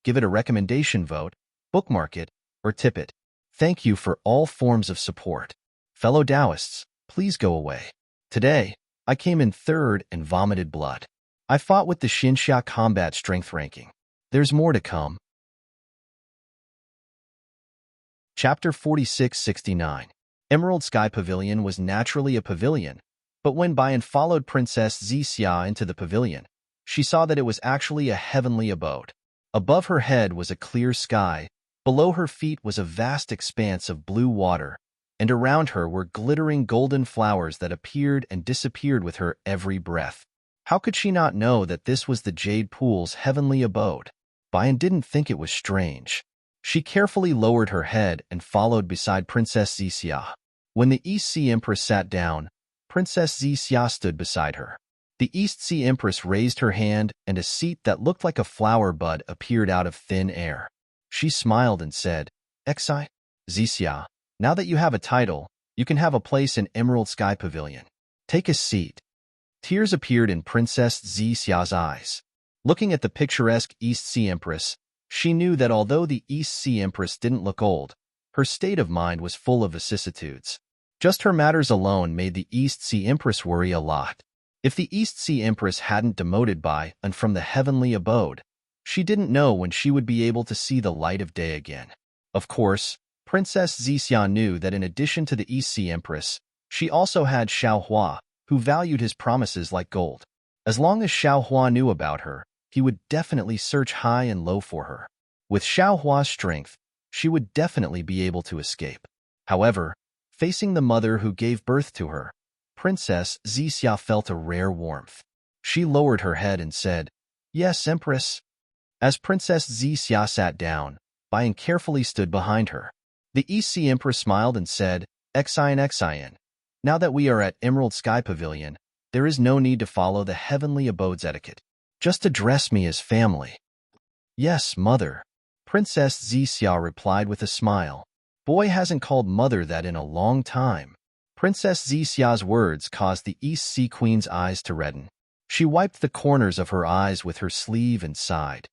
give it a recommendation vote, bookmark it, or tip it. Thank you for all forms of support. Fellow Taoists, please go away. Today, I came in 3rd and vomited blood. I fought with the Xinxia combat strength ranking. There's more to come. Chapter 4669. Emerald Sky Pavilion was naturally a pavilion, but when Bayan followed Princess Zixia into the pavilion, she saw that it was actually a heavenly abode. Above her head was a clear sky, Below her feet was a vast expanse of blue water, and around her were glittering golden flowers that appeared and disappeared with her every breath. How could she not know that this was the Jade Pool's heavenly abode? Bayan didn't think it was strange. She carefully lowered her head and followed beside Princess Zixia. When the East Sea Empress sat down, Princess Zixia stood beside her. The East Sea Empress raised her hand, and a seat that looked like a flower bud appeared out of thin air. She smiled and said, "Exi, Zixia, now that you have a title, you can have a place in Emerald Sky Pavilion. Take a seat." Tears appeared in Princess Zixia's eyes. Looking at the picturesque East Sea Empress, she knew that although the East Sea Empress didn't look old, her state of mind was full of vicissitudes. Just her matters alone made the East Sea Empress worry a lot. If the East Sea Empress hadn't demoted by and from the heavenly abode, she didn't know when she would be able to see the light of day again. Of course, Princess Zixia knew that in addition to the East Sea Empress, she also had Xiaohua, who valued his promises like gold. As long as Xiaohua knew about her, he would definitely search high and low for her. With Xiaohua's strength, she would definitely be able to escape. However, facing the mother who gave birth to her, Princess Zixia felt a rare warmth. She lowered her head and said, "Yes, Empress." As Princess Zixia sat down, Bayan carefully stood behind her. The East Sea Empress smiled and said, "Exian, Exian, now that we are at Emerald Sky Pavilion, there is no need to follow the heavenly abode's etiquette. Just address me as family." "Yes, mother," Princess Zixia replied with a smile. Boy hasn't called mother that in a long time. Princess Zixia's words caused the East Sea Queen's eyes to redden. She wiped the corners of her eyes with her sleeve and sighed.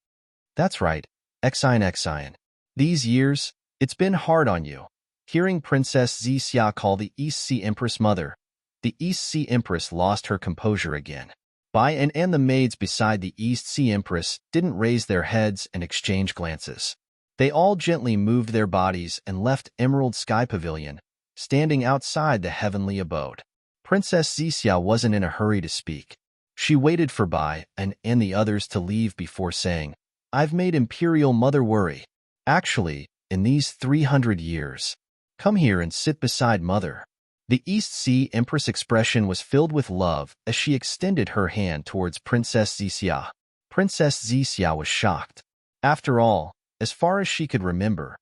"That's right, Exian, Exian. These years, it's been hard on you." Hearing Princess Zixia call the East Sea Empress mother, the East Sea Empress lost her composure again. Bayan and the maids beside the East Sea Empress didn't raise their heads and exchange glances. They all gently moved their bodies and left Emerald Sky Pavilion, standing outside the heavenly abode. Princess Zixia wasn't in a hurry to speak. She waited for Bayan and the others to leave before saying, "I've made Imperial Mother worry. Actually, in these 300 years. Come here and sit beside Mother." The East Sea Empress' expression was filled with love as she extended her hand towards Princess Zixia. Princess Zixia was shocked. After all, as far as she could remember,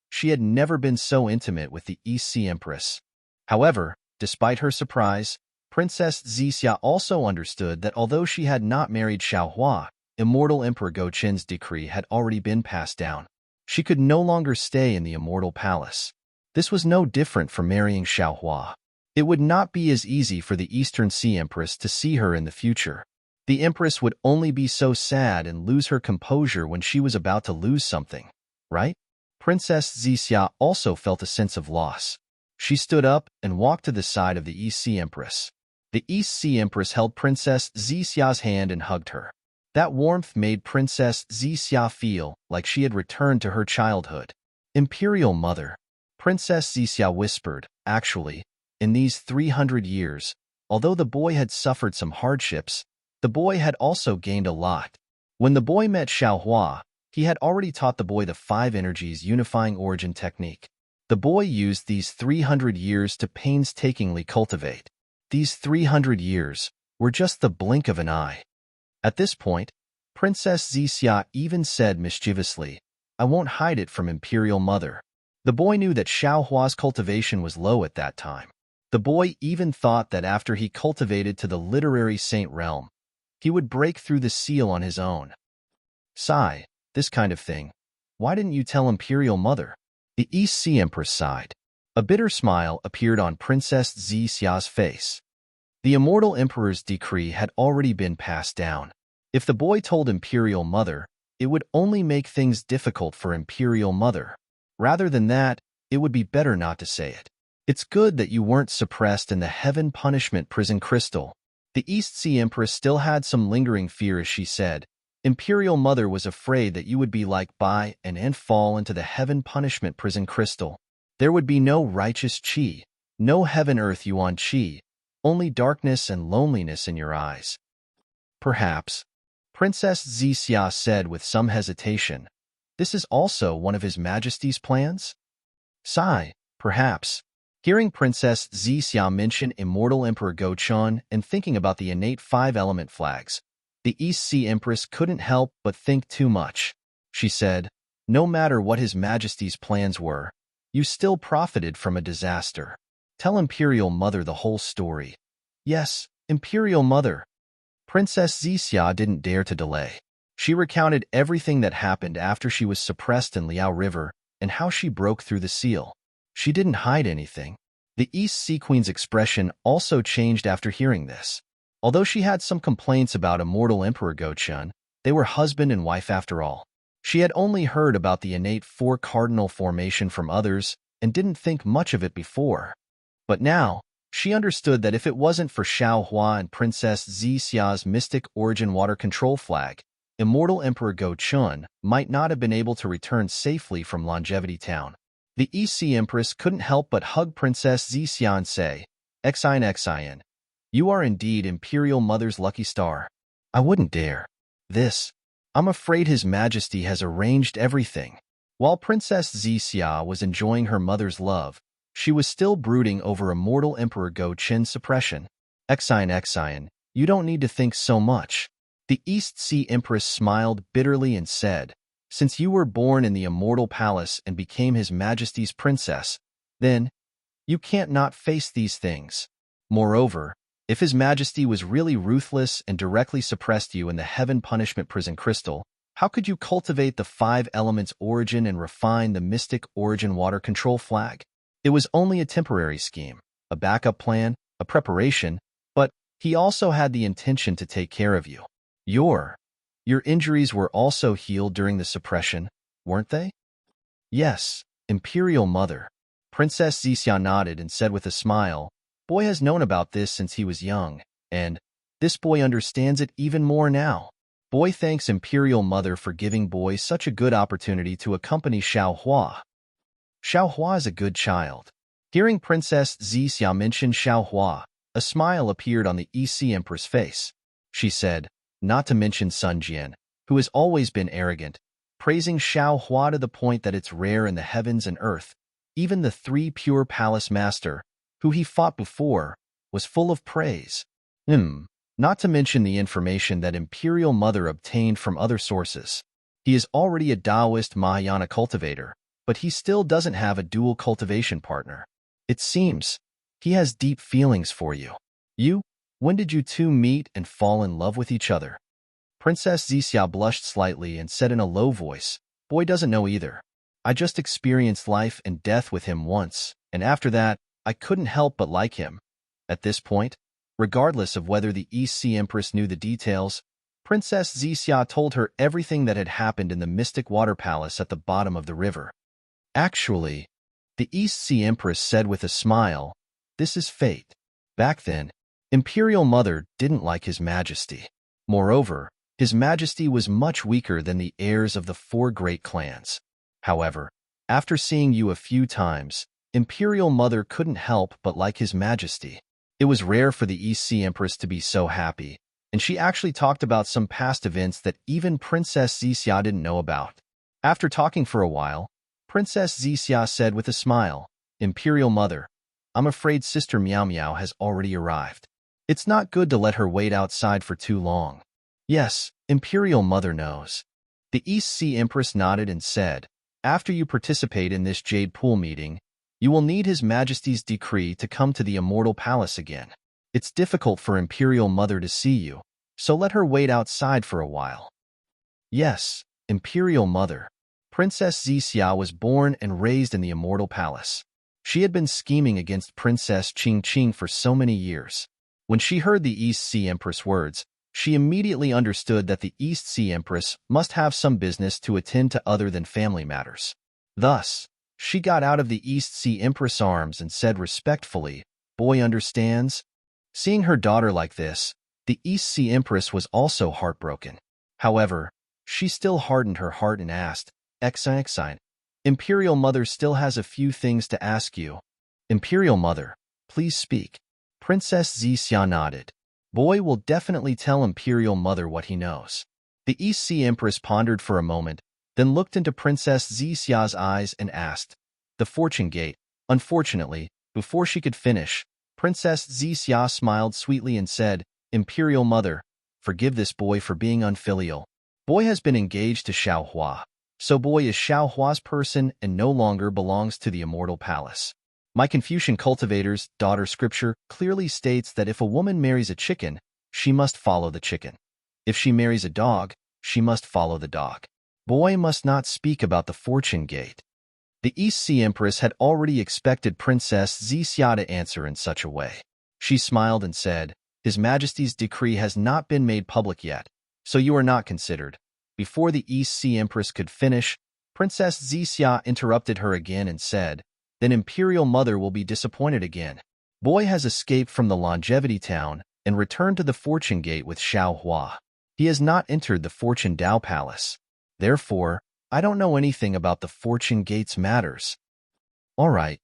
she had never been so intimate with the East Sea Empress. However, despite her surprise, Princess Zixia also understood that although she had not married Xiaohua, Immortal Emperor Goqin's decree had already been passed down. She could no longer stay in the Immortal Palace. This was no different from marrying Xiaohua. It would not be as easy for the Eastern Sea Empress to see her in the future. The Empress would only be so sad and lose her composure when she was about to lose something, right? Princess Zixia also felt a sense of loss. She stood up and walked to the side of the East Sea Empress. The East Sea Empress held Princess Zixia's hand and hugged her. That warmth made Princess Zixia feel like she had returned to her childhood. "Imperial Mother," Princess Zixia whispered, "actually, in these 300 years, although the boy had suffered some hardships, the boy had also gained a lot. When the boy met Xiaohua, he had already taught the boy the 5 energies unifying origin technique. The boy used these 300 years to painstakingly cultivate. These 300 years were just the blink of an eye." At this point, Princess Zixia even said mischievously, "I won't hide it from Imperial Mother." The boy knew that Xiaohua's cultivation was low at that time. The boy even thought that after he cultivated to the literary saint realm, he would break through the seal on his own. "Sigh, this kind of thing. Why didn't you tell Imperial Mother?" The East Sea Empress sighed. A bitter smile appeared on Princess Zixia's face. The Immortal Emperor's decree had already been passed down. If the boy told Imperial Mother, it would only make things difficult for Imperial Mother. Rather than that, it would be better not to say it. "It's good that you weren't suppressed in the Heaven Punishment Prison Crystal." The East Sea Empress still had some lingering fear as she said, "Imperial Mother was afraid that you would be like Bai and fall into the Heaven Punishment Prison Crystal. There would be no righteous chi, no Heaven-Earth Yuan chi, only darkness and loneliness in your eyes." "Perhaps," Princess Zixia said with some hesitation. This is also one of His Majesty's plans? Sigh, perhaps. Hearing Princess Zixia mention immortal Emperor Go-chun and thinking about the innate five-element flags, the East Sea Empress couldn't help but think too much. She said, "No matter what His Majesty's plans were, you still profited from a disaster. Tell Imperial Mother the whole story." "Yes, Imperial Mother." Princess Zixia didn't dare to delay. She recounted everything that happened after she was suppressed in Liao River and how she broke through the seal. She didn't hide anything. The East Sea Queen's expression also changed after hearing this. Although she had some complaints about immortal Emperor Go-chun, they were husband and wife after all. She had only heard about the innate four cardinal formation from others and didn't think much of it before. But now, she understood that if it wasn't for Xiao Hua and Princess Zixia's mystic origin water control flag, immortal Emperor Go-chun might not have been able to return safely from Longevity Town. The East Sea Empress couldn't help but hug Princess Zixia and say, "Xian Xian, you are indeed Imperial Mother's lucky star." "I wouldn't dare. I'm afraid His Majesty has arranged everything." While Princess Zixia was enjoying her mother's love, she was still brooding over immortal Emperor Go-chun's suppression. Xian, you don't need to think so much." The East Sea Empress smiled bitterly and said, "Since you were born in the Immortal Palace and became His Majesty's princess, then you can't not face these things. Moreover, if His Majesty was really ruthless and directly suppressed you in the Heaven Punishment Prison Crystal, how could you cultivate the five elements origin and refine the mystic origin water control flag? It was only a temporary scheme, a backup plan, a preparation, but He also had the intention to take care of you. Your injuries were also healed during the suppression, weren't they?" "Yes, Imperial Mother." Princess Zixia nodded and said with a smile, "Boy has known about this since he was young, and this boy understands it even more now. Boy thanks Imperial Mother for giving Boy such a good opportunity to accompany Xiao Hua." "Xiao Hua is a good child." Hearing Princess Zixia mention Xiao Hua, a smile appeared on the East Sea Empress' face. She said, "Not to mention Sun Jian, who has always been arrogant, praising Xiao Hua to the point that it's rare in the heavens and earth. Even the three pure palace master, who he fought before, was full of praise. Not to mention the information that Imperial Mother obtained from other sources. He is already a Taoist Mahayana cultivator, but he still doesn't have a dual cultivation partner. It seems he has deep feelings for you. When did you two meet and fall in love with each other?" Princess Zixia blushed slightly and said in a low voice, "Boy doesn't know either. I just experienced life and death with him once, and after that, I couldn't help but like him." At this point, regardless of whether the East Sea Empress knew the details, Princess Zixia told her everything that had happened in the Mystic Water Palace at the bottom of the river. "Actually," the East Sea Empress said with a smile, "this is fate. Back then, Imperial Mother didn't like His Majesty. Moreover, His Majesty was much weaker than the heirs of the four great clans. However, after seeing you a few times, Imperial Mother couldn't help but like His Majesty. It was rare for the East Sea Empress to be so happy, and she actually talked about some past events that even Princess Zixia didn't know about. After talking for a while, Princess Zixia said with a smile, "Imperial Mother, I'm afraid Sister Miao Miao has already arrived. It's not good to let her wait outside for too long." "Yes, Imperial Mother knows." The East Sea Empress nodded and said, "After you participate in this Jade Pool meeting, you will need His Majesty's decree to come to the Immortal Palace again. It's difficult for Imperial Mother to see you, so let her wait outside for a while." "Yes, Imperial Mother." Princess Zixia was born and raised in the Immortal Palace. She had been scheming against Princess Qing for so many years. When she heard the East Sea Empress' words, she immediately understood that the East Sea Empress must have some business to attend to other than family matters. Thus, she got out of the East Sea Empress' arms and said respectfully, "Boy understands." Seeing her daughter like this, the East Sea Empress was also heartbroken. However, she still hardened her heart and asked, "Exine, Imperial Mother still has a few things to ask you." "Imperial Mother, please speak." Princess Zixia nodded. Boy will definitely tell Imperial Mother what he knows. The East Sea Empress pondered for a moment, then looked into Princess Xia's eyes and asked, "The fortune gate." Unfortunately, before she could finish, Princess Xia smiled sweetly and said, "Imperial Mother, forgive this boy for being unfilial. Boy has been engaged to Xiao Hua, so boy is Xiao Hua's person and no longer belongs to the immortal palace. My Confucian cultivator's daughter scripture clearly states that if a woman marries a chicken, she must follow the chicken. If she marries a dog, she must follow the dog. Boy must not speak about the fortune gate." The East Sea Empress had already expected Princess Xia to answer in such a way. She smiled and said, "His Majesty's decree has not been made public yet, so you are not considered." Before the East Sea Empress could finish, Princess Xia interrupted her again and said, "Then Imperial Mother will be disappointed again. Boy has escaped from the Longevity Town and returned to the Fortune Gate with Xiao Hua. He has not entered the Fortune Dao Palace. Therefore, I don't know anything about the Fortune Gate's matters." All right.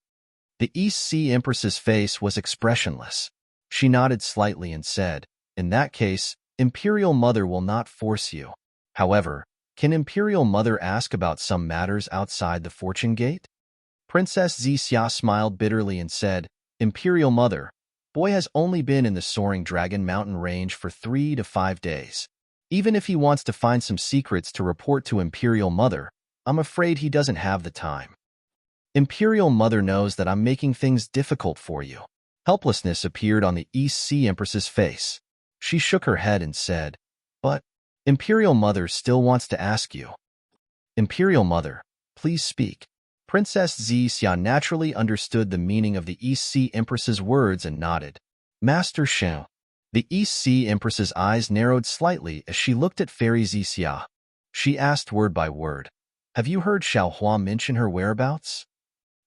The East Sea Empress's face was expressionless. She nodded slightly and said, "In that case, Imperial Mother will not force you. However, can Imperial Mother ask about some matters outside the Fortune Gate?" Princess Xia smiled bitterly and said, "Imperial Mother, boy has only been in the Soaring Dragon Mountain range for 3 to 5 days. Even if he wants to find some secrets to report to Imperial Mother, I'm afraid he doesn't have the time. Imperial Mother knows that I'm making things difficult for you." Helplessness appeared on the East Sea Empress's face. She shook her head and said, "But Imperial Mother still wants to ask you." "Imperial Mother, please speak." Princess Xia naturally understood the meaning of the East Sea Empress's words and nodded. "Master Shen." The East Sea Empress's eyes narrowed slightly as she looked at Fairy Xia. She asked word by word, "Have you heard Xiao Hua mention her whereabouts?"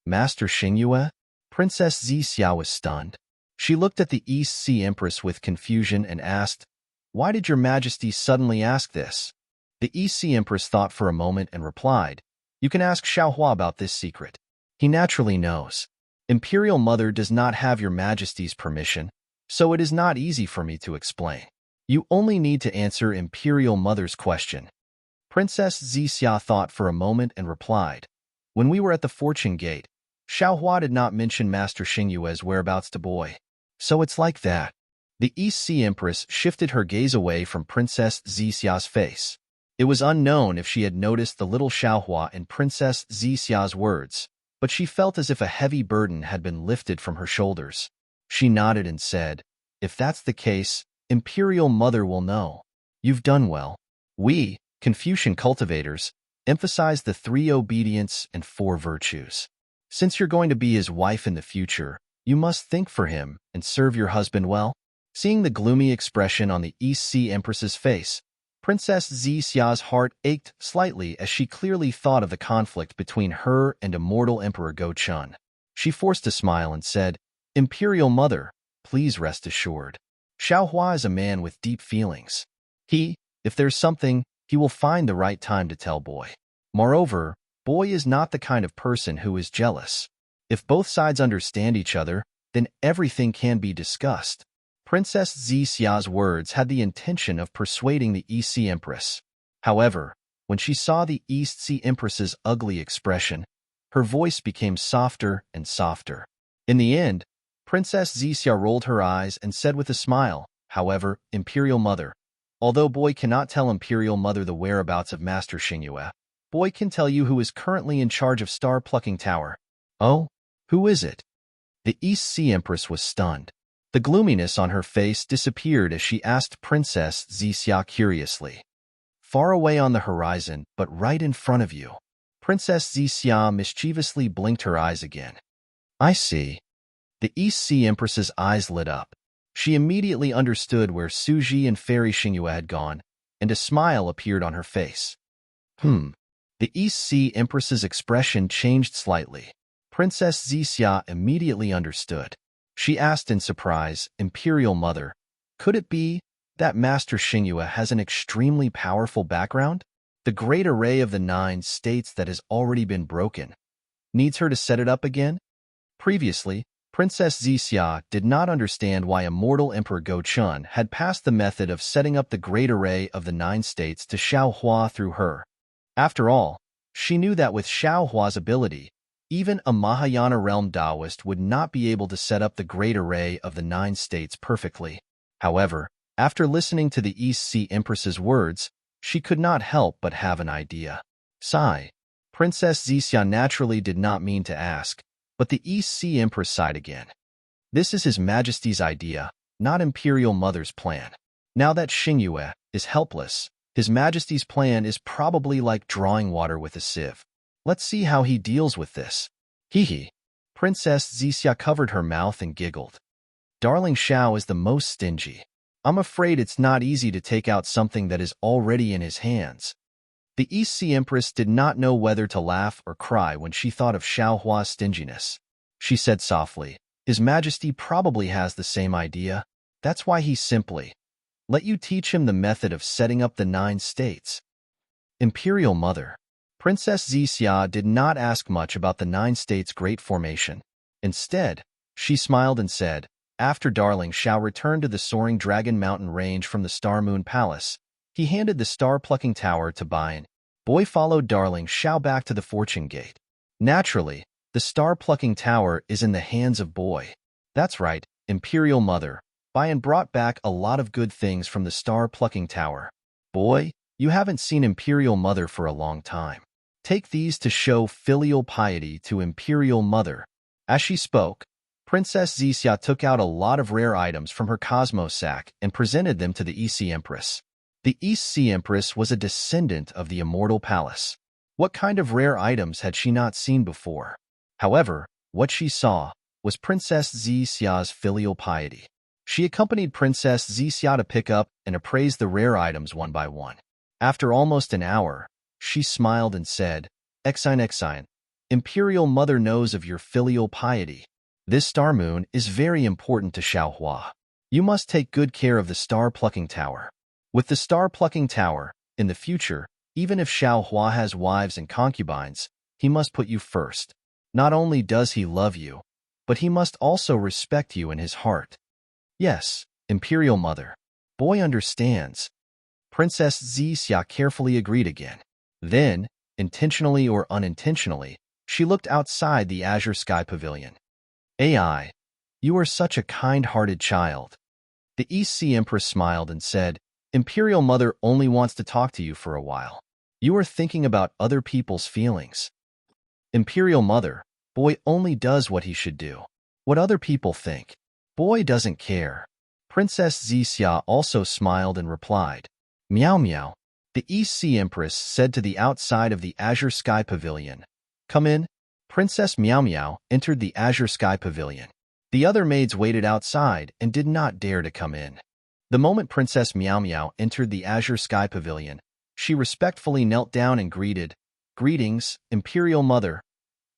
"Master Xingyue?" Princess Xia was stunned. She looked at the East Sea Empress with confusion and asked, "Why did your Majesty suddenly ask this?" The East Sea Empress thought for a moment and replied, "You can ask Xiao Hua about this secret. He naturally knows. Imperial Mother does not have your Majesty's permission, so it is not easy for me to explain. You only need to answer Imperial Mother's question." Princess Xia thought for a moment and replied, "When we were at the Fortune Gate, Xiao Hua did not mention Master Xingyue's whereabouts to boy. So it's like that." The East Sea Empress shifted her gaze away from Princess Xia's face. It was unknown if she had noticed the little Xiao Hua in Princess Xia's words, but she felt as if a heavy burden had been lifted from her shoulders. She nodded and said, "If that's the case, Imperial Mother will know. You've done well. We, Confucian cultivators, emphasize the 3 obedience and 4 virtues. Since you're going to be his wife in the future, you must think for him and serve your husband well." Seeing the gloomy expression on the East Sea Empress's face, Princess Xia's heart ached slightly as she clearly thought of the conflict between her and immortal Emperor Go Chun. She forced a smile and said, "Imperial Mother, please rest assured. Xiao Hua is a man with deep feelings. If there's something, he will find the right time to tell boy. Moreover, boy is not the kind of person who is jealous. If both sides understand each other, then everything can be discussed." Princess Xia's words had the intention of persuading the East Sea Empress. However, when she saw the East Sea Empress's ugly expression, her voice became softer and softer. In the end, Princess Xia rolled her eyes and said with a smile, "However, Imperial Mother, although boy cannot tell Imperial Mother the whereabouts of Master Xingyue, boy can tell you who is currently in charge of Star Plucking Tower." "Oh, who is it?" The East Sea Empress was stunned. The gloominess on her face disappeared as she asked Princess Xia curiously. "Far away on the horizon, but right in front of you." Princess Xia mischievously blinked her eyes again. "I see." The East Sea Empress's eyes lit up. She immediately understood where Suji and Fairy Xingyue had gone, and a smile appeared on her face. The East Sea Empress's expression changed slightly. Princess Xia immediately understood. She asked in surprise, "Imperial Mother, could it be that Master Xingyue has an extremely powerful background? The great array of the 9 states that has already been broken needs her to set it up again?" Previously, Princess Xia did not understand why immortal Emperor Go Chun had passed the method of setting up the great array of the 9 states to Xiao Hua through her. After all, she knew that with Xiao Hua's ability, even a Mahayana realm Taoist would not be able to set up the great array of the 9 states perfectly. However, after listening to the East Sea Empress's words, she could not help but have an idea. Sigh. Princess Xixia naturally did not mean to ask, but the East Sea Empress sighed again. This is His Majesty's idea, not Imperial Mother's plan. Now that Xingyue is helpless, His Majesty's plan is probably like drawing water with a sieve. Let's see how he deals with this. Hee hee. Princess Xixia covered her mouth and giggled. Darling Xiao is the most stingy. I'm afraid it's not easy to take out something that is already in his hands. The East Sea Empress did not know whether to laugh or cry when she thought of Xiao Hua's stinginess. She said softly, His Majesty probably has the same idea. That's why he simply let you teach him the method of setting up the 9 states. Imperial Mother. Princess Xixia did not ask much about the 9 states' great formation. Instead, she smiled and said, after Darling Xiao returned to the soaring Dragon Mountain range from the Star Moon Palace, he handed the star-plucking tower to Bayan. Boy followed Darling Xiao back to the Fortune Gate. Naturally, the star-plucking tower is in the hands of Boy. That's right, Imperial Mother. Bayan brought back a lot of good things from the star-plucking tower. Boy, you haven't seen Imperial Mother for a long time. Take these to show filial piety to Imperial Mother. As she spoke, Princess Xixia took out a lot of rare items from her Cosmos sack and presented them to the East Sea Empress. The East Sea Empress was a descendant of the Immortal Palace. What kind of rare items had she not seen before? However, what she saw was Princess Xixia's filial piety. She accompanied Princess Xixia to pick up and appraise the rare items one by one. After almost an hour, she smiled and said, Exine, Imperial Mother knows of your filial piety. This star moon is very important to Xiao Hua. You must take good care of the star-plucking tower. With the star-plucking tower, in the future, even if Xiao Hua has wives and concubines, he must put you first. Not only does he love you, but he must also respect you in his heart. Yes, Imperial Mother. Boy understands. Princess Xixia carefully agreed again. Then, intentionally or unintentionally, she looked outside the Azure Sky Pavilion. AI, you are such a kind-hearted child. The East Sea Empress smiled and said, Imperial Mother only wants to talk to you for a while. You are thinking about other people's feelings. Imperial Mother, Boy only does what he should do. What other people think. Boy doesn't care. Princess Xixia also smiled and replied, Meow meow. The East Sea Empress said to the outside of the Azure Sky Pavilion, Come in. Princess Meow Meow entered the Azure Sky Pavilion. The other maids waited outside and did not dare to come in. The moment Princess Meow Meow entered the Azure Sky Pavilion, she respectfully knelt down and greeted, Greetings, Imperial Mother.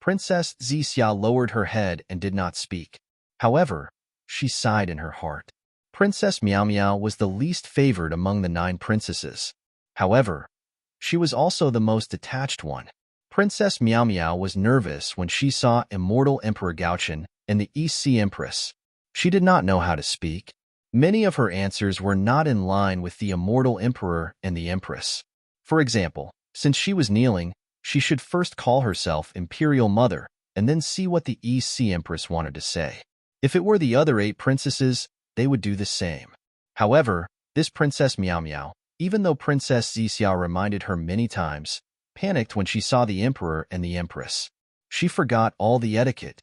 Princess Xixia lowered her head and did not speak. However, she sighed in her heart. Princess Meow Meow was the least favored among the 9 princesses. However, she was also the most attached one. Princess Meow Meow was nervous when she saw Immortal Emperor Gaochen and the East Sea Empress. She did not know how to speak. Many of her answers were not in line with the Immortal Emperor and the Empress. For example, since she was kneeling, she should first call herself Imperial Mother and then see what the East Sea Empress wanted to say. If it were the other 8 princesses, they would do the same. However, this Princess Meow Meow, even though Princess Xixia reminded her many times, panicked when she saw the Emperor and the Empress. She forgot all the etiquette.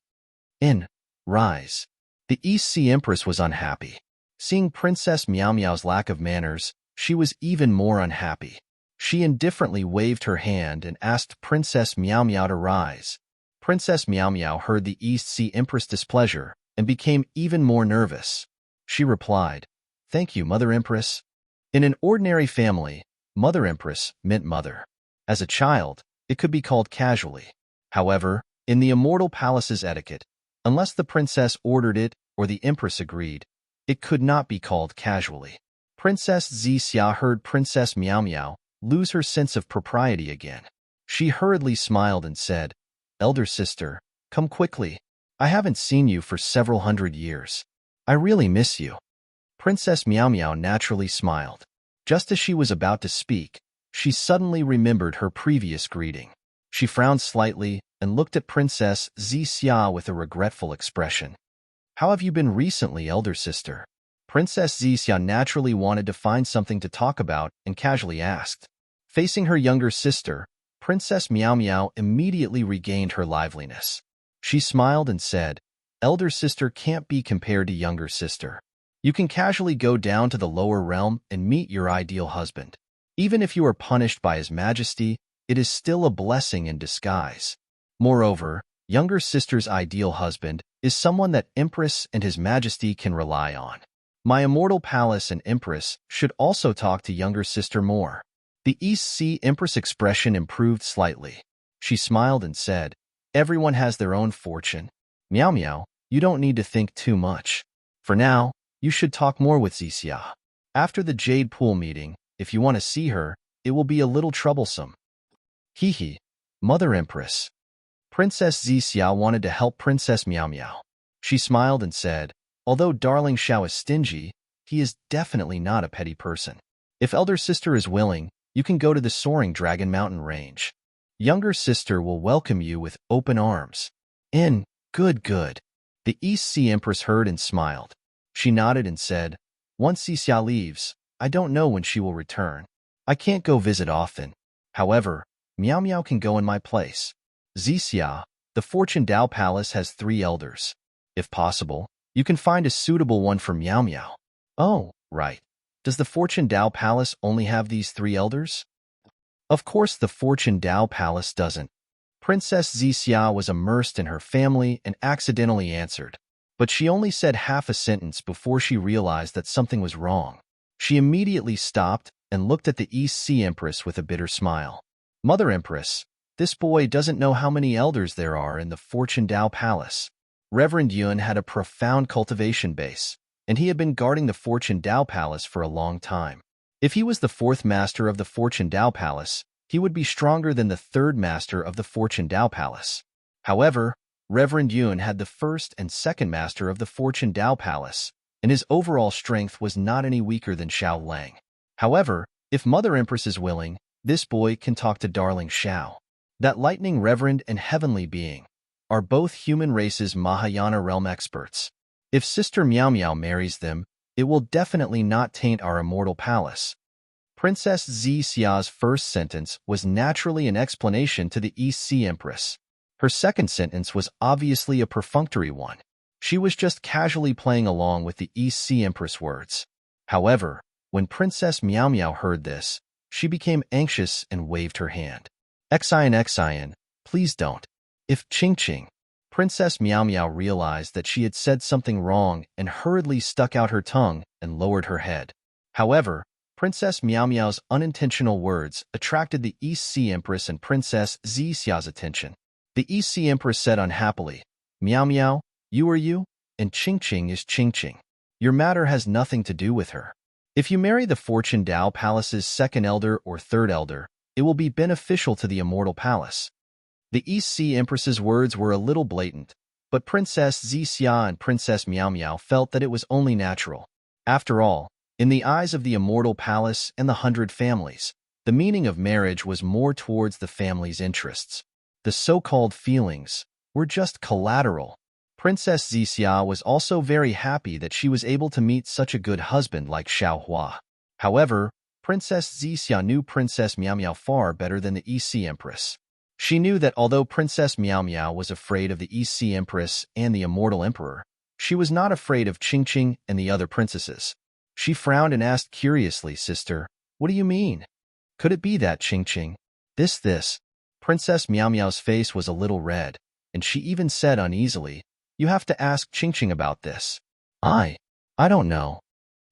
Rise. The East Sea Empress was unhappy. Seeing Princess Meow Meow's lack of manners, she was even more unhappy. She indifferently waved her hand and asked Princess Meow Meow to rise. Princess Meow Meow heard the East Sea Empress' displeasure and became even more nervous. She replied, Thank you, Mother Empress. In an ordinary family, Mother Empress meant mother. As a child, it could be called casually. However, in the Immortal Palace's etiquette, unless the princess ordered it or the Empress agreed, it could not be called casually. Princess Xixia heard Princess Meow Meow lose her sense of propriety again. She hurriedly smiled and said, Elder sister, come quickly. I haven't seen you for several hundred years. I really miss you. Princess Meow Meow naturally smiled. Just as she was about to speak, She suddenly remembered her previous greeting. She frowned slightly and looked at Princess Zixia with a regretful expression. How have you been recently, elder sister? Princess Zixia naturally wanted to find something to talk about and casually asked. Facing her younger sister, Princess Meow Meow immediately regained her liveliness. She smiled and said, elder sister can't be compared to younger sister. You can casually go down to the lower realm and meet your ideal husband. Even if you are punished by His Majesty, it is still a blessing in disguise. Moreover, younger sister's ideal husband is someone that Empress and His Majesty can rely on. My immortal palace and Empress should also talk to younger sister more. The East Sea Empress expression improved slightly. She smiled and said, everyone has their own fortune. Meow Meow, you don't need to think too much. For now, you should talk more with Zixia. After the Jade Pool meeting, if you want to see her, it will be a little troublesome. Hee hee, Mother Empress. Princess Zixia wanted to help Princess Meow Meow. She smiled and said, although Darling Xiao is stingy, he is definitely not a petty person. If elder sister is willing, you can go to the soaring Dragon Mountain range. Younger sister will welcome you with open arms. Good. The East Sea Empress heard and smiled. She nodded and said, once Zixia leaves, I don't know when she will return. I can't go visit often. However, Meow Meow can go in my place. Zixia, the Fortune Dao Palace has 3 elders. If possible, you can find a suitable one for Meow Meow. Oh, right. Does the Fortune Dao Palace only have these 3 elders? Of course the Fortune Dao Palace doesn't. Princess Zixia was immersed in her family and accidentally answered. But she only said half a sentence before she realized that something was wrong. She immediately stopped and looked at the East Sea Empress with a bitter smile. Mother Empress, this boy doesn't know how many elders there are in the Fortune Dao Palace. Reverend Yun had a profound cultivation base, and he had been guarding the Fortune Dao Palace for a long time. If he was the 4th master of the Fortune Dao Palace, he would be stronger than the 3rd master of the Fortune Dao Palace. However, Reverend Yun had the 1st and 2nd master of the Fortune Dao Palace, and his overall strength was not any weaker than Xiao Lang. However, if Mother Empress is willing, this boy can talk to Darling Xiao. That lightning reverend and heavenly being are both human race's Mahayana realm experts. If Sister Meow Meow marries them, it will definitely not taint our immortal palace. Princess Zixia's first sentence was naturally an explanation to the East Sea Empress. Her second sentence was obviously a perfunctory one. She was just casually playing along with the East Sea Empress words. However, when Princess Meow Meow heard this, she became anxious and waved her hand. Xian, please don't. If Ching. Princess Meow Meow realized that she had said something wrong and hurriedly stuck out her tongue and lowered her head. However, Princess Meow Meow's unintentional words attracted the East Sea Empress and Princess Zixia's attention. The East Sea Empress said unhappily, Meow Meow, you are you, and Ching is Ching. Your matter has nothing to do with her. If you marry the Fortune Dao Palace's 2nd elder or 3rd elder, it will be beneficial to the immortal palace. The East Sea Empress's words were a little blatant, but Princess Zixia and Princess Meow Meow felt that it was only natural. After all, in the eyes of the immortal palace and the 100 families, the meaning of marriage was more towards the family's interests. The so-called feelings were just collateral. Princess Zixia was also very happy that she was able to meet such a good husband like Xiao Hua. However, Princess Zixia knew Princess Meow Meow far better than the East Sea Empress. She knew that although Princess Meow Meow was afraid of the East Sea Empress and the Immortal Emperor, she was not afraid of Ching and the other princesses. She frowned and asked curiously, Sister, what do you mean? Could it be that Ching? This? Princess Meow Meow's face was a little red, and she even said uneasily, You have to ask Ching about this. I don't know.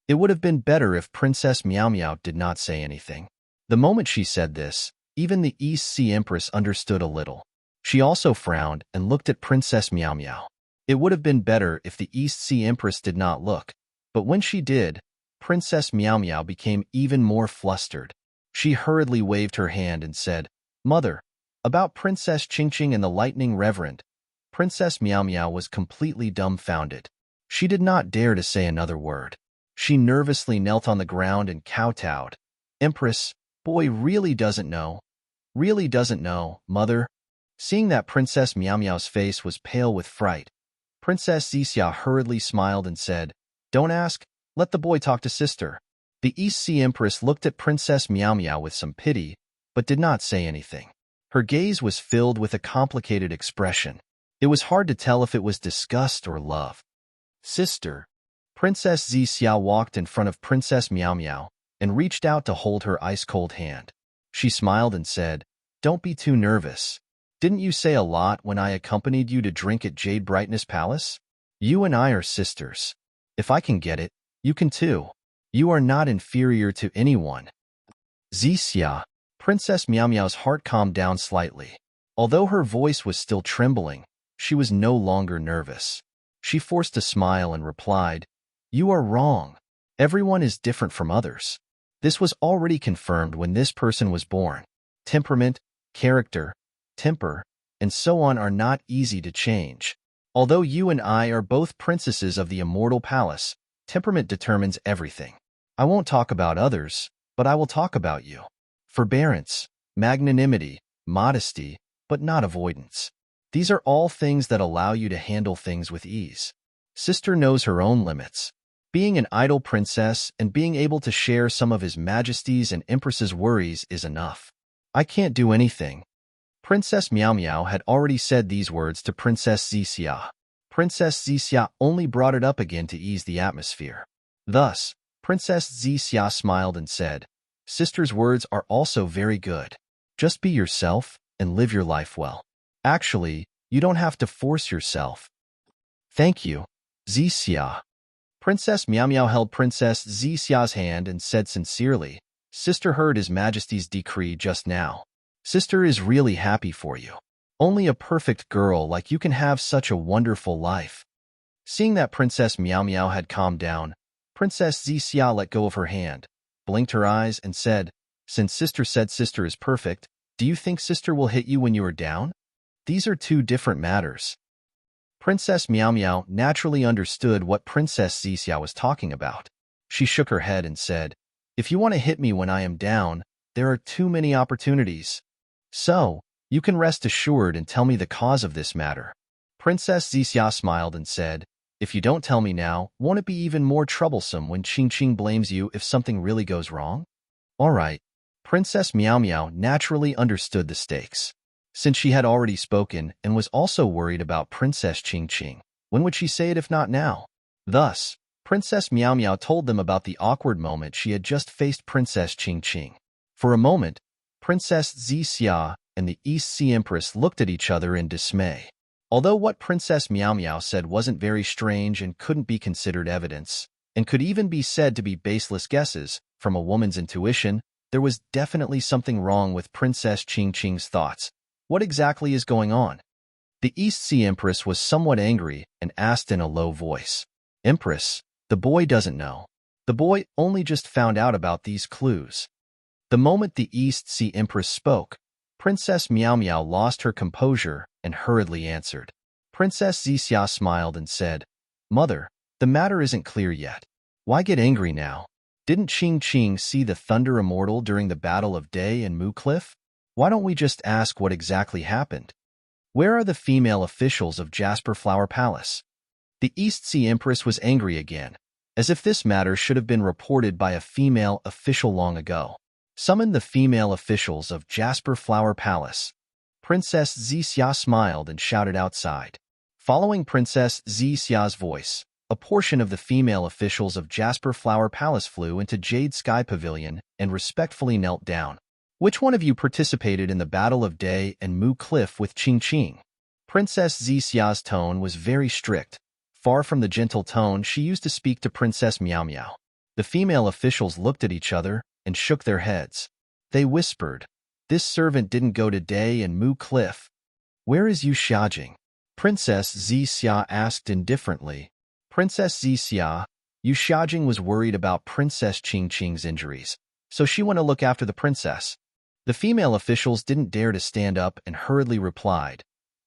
It would have been better if Princess Meow Meow did not say anything. The moment she said this, even the East Sea Empress understood a little. She also frowned and looked at Princess Meow Meow. It would have been better if the East Sea Empress did not look, but when she did, Princess Meow Meow became even more flustered. She hurriedly waved her hand and said, Mother, about Princess Ching and the Lightning Reverend. Princess Meow Meow was completely dumbfounded. She did not dare to say another word. She nervously knelt on the ground and kowtowed. Empress, Boy really doesn't know. Really doesn't know, mother. Seeing that Princess Meow Meow's face was pale with fright, Princess Xixia hurriedly smiled and said, "Don't ask, let the boy talk to sister." The East Sea Empress looked at Princess Meow Meow with some pity, but did not say anything. Her gaze was filled with a complicated expression. It was hard to tell if it was disgust or love. "Sister." Princess Xixia walked in front of Princess Meow Meow and reached out to hold her ice-cold hand. She smiled and said, "Don't be too nervous. Didn't you say a lot when I accompanied you to drink at Jade Brightness Palace? You and I are sisters. If I can get it, you can too. You are not inferior to anyone." Xixia. Princess Meow Meow's heart calmed down slightly. Although her voice was still trembling, she was no longer nervous. She forced a smile and replied, "You are wrong. Everyone is different from others. This was already confirmed when this person was born. Temperament, character, temper, and so on are not easy to change. Although you and I are both princesses of the immortal palace, temperament determines everything. I won't talk about others, but I will talk about you. Forbearance, magnanimity, modesty, but not avoidance. These are all things that allow you to handle things with ease. Sister knows her own limits. Being an idle princess and being able to share some of His Majesty's and Empress's worries is enough. I can't do anything." Princess Meow Meow had already said these words to Princess Xixia. Princess Xixia only brought it up again to ease the atmosphere. Thus, Princess Xixia smiled and said, "Sister's words are also very good. Just be yourself and live your life well. Actually, you don't have to force yourself." "Thank you, Xixia." Princess Meow Meow held Princess Xixia's hand and said sincerely, "Sister heard His Majesty's decree just now. Sister is really happy for you. Only a perfect girl like you can have such a wonderful life." Seeing that Princess Meow Meow had calmed down, Princess Xixia let go of her hand, blinked her eyes, and said, "Since Sister said Sister is perfect, do you think Sister will hit you when you are down? These are two different matters." Princess Meow Meow naturally understood what Princess Xixia was talking about. She shook her head and said, "If you want to hit me when I am down, there are too many opportunities. So, you can rest assured and tell me the cause of this matter." Princess Xixia smiled and said, "If you don't tell me now, won't it be even more troublesome when Ching Ching blames you if something really goes wrong?" "All right." Princess Meow Meow naturally understood the stakes. Since she had already spoken and was also worried about Princess Ching Ching, when would she say it if not now? Thus, Princess Meow Meow told them about the awkward moment she had just faced Princess Ching Ching. For a moment, Princess Xixia and the East Sea Empress looked at each other in dismay. Although what Princess Meow Meow said wasn't very strange and couldn't be considered evidence, and could even be said to be baseless guesses from a woman's intuition, there was definitely something wrong with Princess Ching Ching's thoughts. What exactly is going on? The East Sea Empress was somewhat angry and asked in a low voice, "Empress, the boy doesn't know. The boy only just found out about these clues." The moment the East Sea Empress spoke, Princess Meow Meow lost her composure and hurriedly answered. Princess Xixia smiled and said, "Mother, the matter isn't clear yet. Why get angry now? Didn't Ching Ching see the Thunder Immortal during the Battle of Day and Moo Cliff? Why don't we just ask what exactly happened? Where are the female officials of Jasper Flower Palace?" The East Sea Empress was angry again, as if this matter should have been reported by a female official long ago. "Summon the female officials of Jasper Flower Palace." Princess Xixia smiled and shouted outside. Following Princess Xixia's voice, a portion of the female officials of Jasper Flower Palace flew into Jade Sky Pavilion and respectfully knelt down. "Which one of you participated in the Battle of Day and Moo Cliff with Ching Ching?" Princess Xixia's tone was very strict, far from the gentle tone she used to speak to Princess Meow Meow. The female officials looked at each other and shook their heads. They whispered, "This servant didn't go to Day and Moo Cliff. Where is Yu Xiaojing?" Princess Xixia asked indifferently. Princess Xixia, Yu Xiaojing was worried about Princess Ching Ching's injuries, so she went to look after the princess. The female officials didn't dare to stand up and hurriedly replied,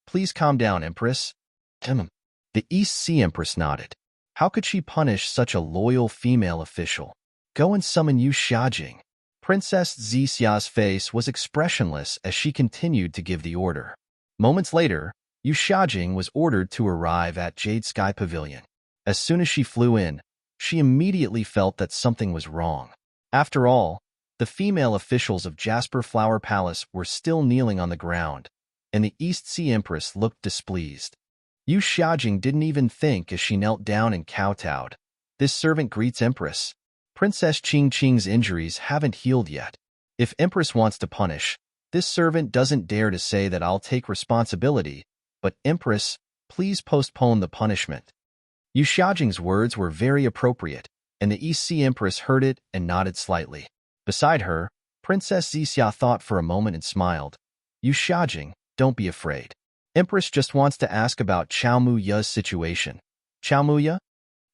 "Please calm down, Empress." The East Sea Empress nodded. How could she punish such a loyal female official? "Go and summon Yu Xiaojing." Princess Zixia's face was expressionless as she continued to give the order. Moments later, Yu Xiaojing was ordered to arrive at Jade Sky Pavilion. As soon as she flew in, she immediately felt that something was wrong. After all, the female officials of Jasper Flower Palace were still kneeling on the ground, and the East Sea Empress looked displeased. Yu Xiaojing didn't even think as she knelt down and kowtowed. This servant greets Empress. Princess Qingqing's injuries haven't healed yet. If Empress wants to punish, this servant doesn't dare to say that I'll take responsibility, but Empress, please postpone the punishment. Yu Xiaojing's words were very appropriate, and the East Sea Empress heard it and nodded slightly. Beside her, Princess Zixia thought for a moment and smiled. Yu Xiaojing, don't be afraid. Empress just wants to ask about Chao Muya's situation. Chao Muya?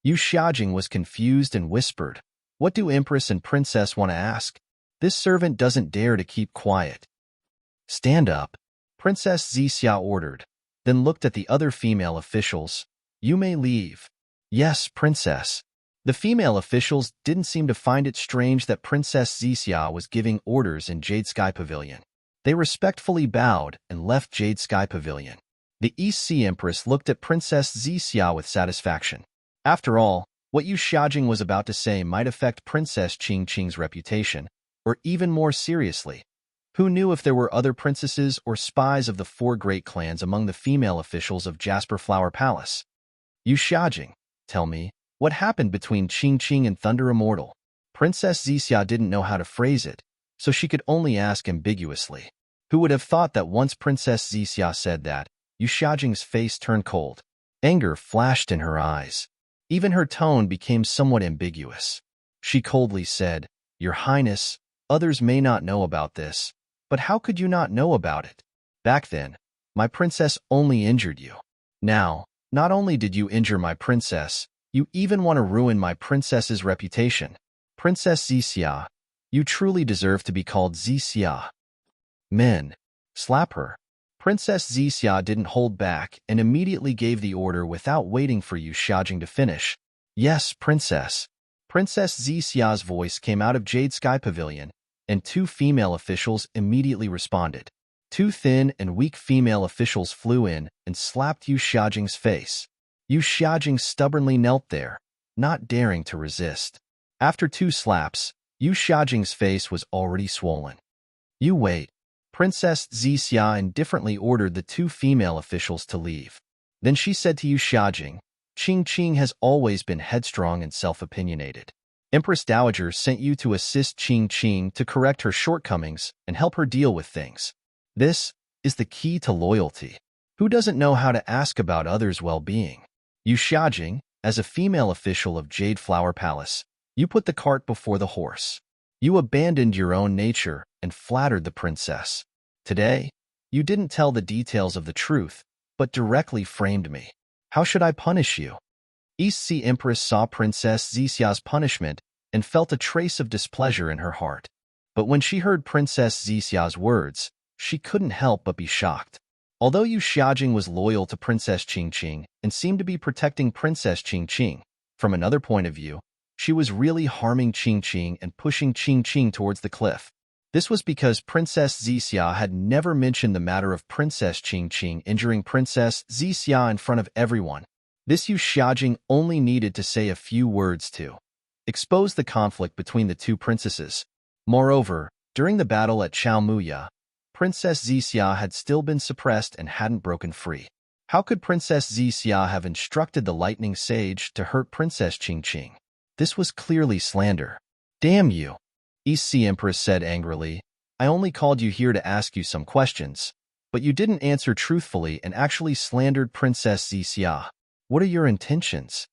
Yu Xiaojing was confused and whispered, what do Empress and Princess want to ask? This servant doesn't dare to keep quiet. Stand up, Princess Zixia ordered, then looked at the other female officials. You may leave. Yes, Princess. The female officials didn't seem to find it strange that Princess Zixia was giving orders in Jade Sky Pavilion. They respectfully bowed and left Jade Sky Pavilion. The East Sea Empress looked at Princess Zixia with satisfaction. After all, what Yu Xiaojing was about to say might affect Princess Qingqing's reputation, or even more seriously. Who knew if there were other princesses or spies of the four great clans among the female officials of Jasper Flower Palace? Yu Xiaojing, tell me, what happened between Qingqing and Thunder Immortal? Princess Zixia didn't know how to phrase it, so she could only ask ambiguously. Who would have thought that once Princess Zixia said that, Yu Xiaojing's face turned cold. Anger flashed in her eyes. Even her tone became somewhat ambiguous. She coldly said, Your Highness, others may not know about this, but how could you not know about it? Back then, my princess only injured you. Now, not only did you injure my princess, you even want to ruin my princess's reputation. Princess Zixia, you truly deserve to be called Zixia. Men, slap her. Princess Zixia didn't hold back and immediately gave the order without waiting for Yu Xiaojing to finish. Yes, Princess. Princess Zixia's voice came out of Jade Sky Pavilion, and two female officials immediately responded. Two thin and weak female officials flew in and slapped Yu Xiaojing's face. Yu Xiaojing stubbornly knelt there, not daring to resist. After two slaps, Yu Xiaojing's face was already swollen. You wait. Princess Zixia indifferently ordered the two female officials to leave. Then she said to Yu Xiaojing, Qingqing has always been headstrong and self-opinionated. Empress Dowager sent you to assist Qingqing to correct her shortcomings and help her deal with things. This is the key to loyalty. Who doesn't know how to ask about others' well-being? Yu Xiaojing, as a female official of Jade Flower Palace, you put the cart before the horse. You abandoned your own nature and flattered the princess. Today, you didn't tell the details of the truth, but directly framed me. How should I punish you? East Sea Empress saw Princess Zixia's punishment and felt a trace of displeasure in her heart. But when she heard Princess Zixia's words, she couldn't help but be shocked. Although Yu Xiaojing was loyal to Princess Qingqing and seemed to be protecting Princess Qingqing, from another point of view, she was really harming Qingqing and pushing Qingqing towards the cliff. This was because Princess Zixia had never mentioned the matter of Princess Qingqing injuring Princess Zixia in front of everyone. This Yu Xiaojing only needed to say a few words to expose the conflict between the two princesses. Moreover, during the battle at Chao Muya, Princess Zixia had still been suppressed and hadn't broken free. How could Princess Zixia have instructed the Lightning Sage to hurt Princess Qingqing? This was clearly slander. Damn you! East Sea Empress said angrily, I only called you here to ask you some questions, but you didn't answer truthfully and actually slandered Princess Zixia. What are your intentions?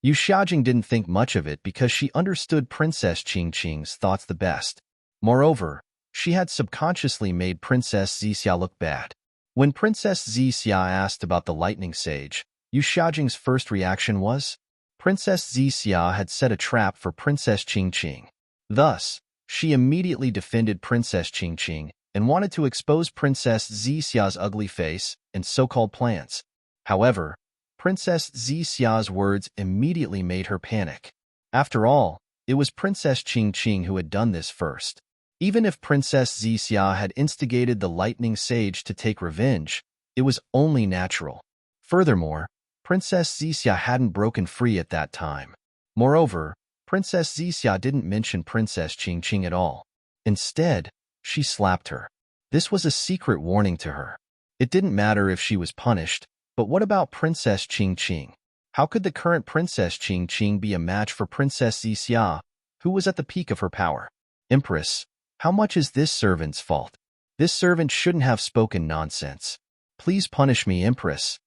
Yu Xiaojing didn't think much of it because she understood Princess Qingqing's thoughts the best. Moreover, she had subconsciously made Princess Zixia look bad. When Princess Zixia asked about the Lightning Sage, Yu Xiaojing's first reaction was, Princess Zixia had set a trap for Princess Qingqing. Thus, she immediately defended Princess Qingqing and wanted to expose Princess Zixia's ugly face and so-called plans. However, Princess Zixia's words immediately made her panic. After all, it was Princess Qingqing who had done this first. Even if Princess Xixia had instigated the lightning sage to take revenge, it was only natural. Furthermore, Princess Xixia hadn't broken free at that time. Moreover, Princess Xixia didn't mention Princess Qingqing at all. Instead, she slapped her. This was a secret warning to her. It didn't matter if she was punished, but what about Princess Qingqing? How could the current Princess Qingqing be a match for Princess Xixia, who was at the peak of her power? Empress, how much is this servant's fault? This servant shouldn't have spoken nonsense. Please punish me, Empress.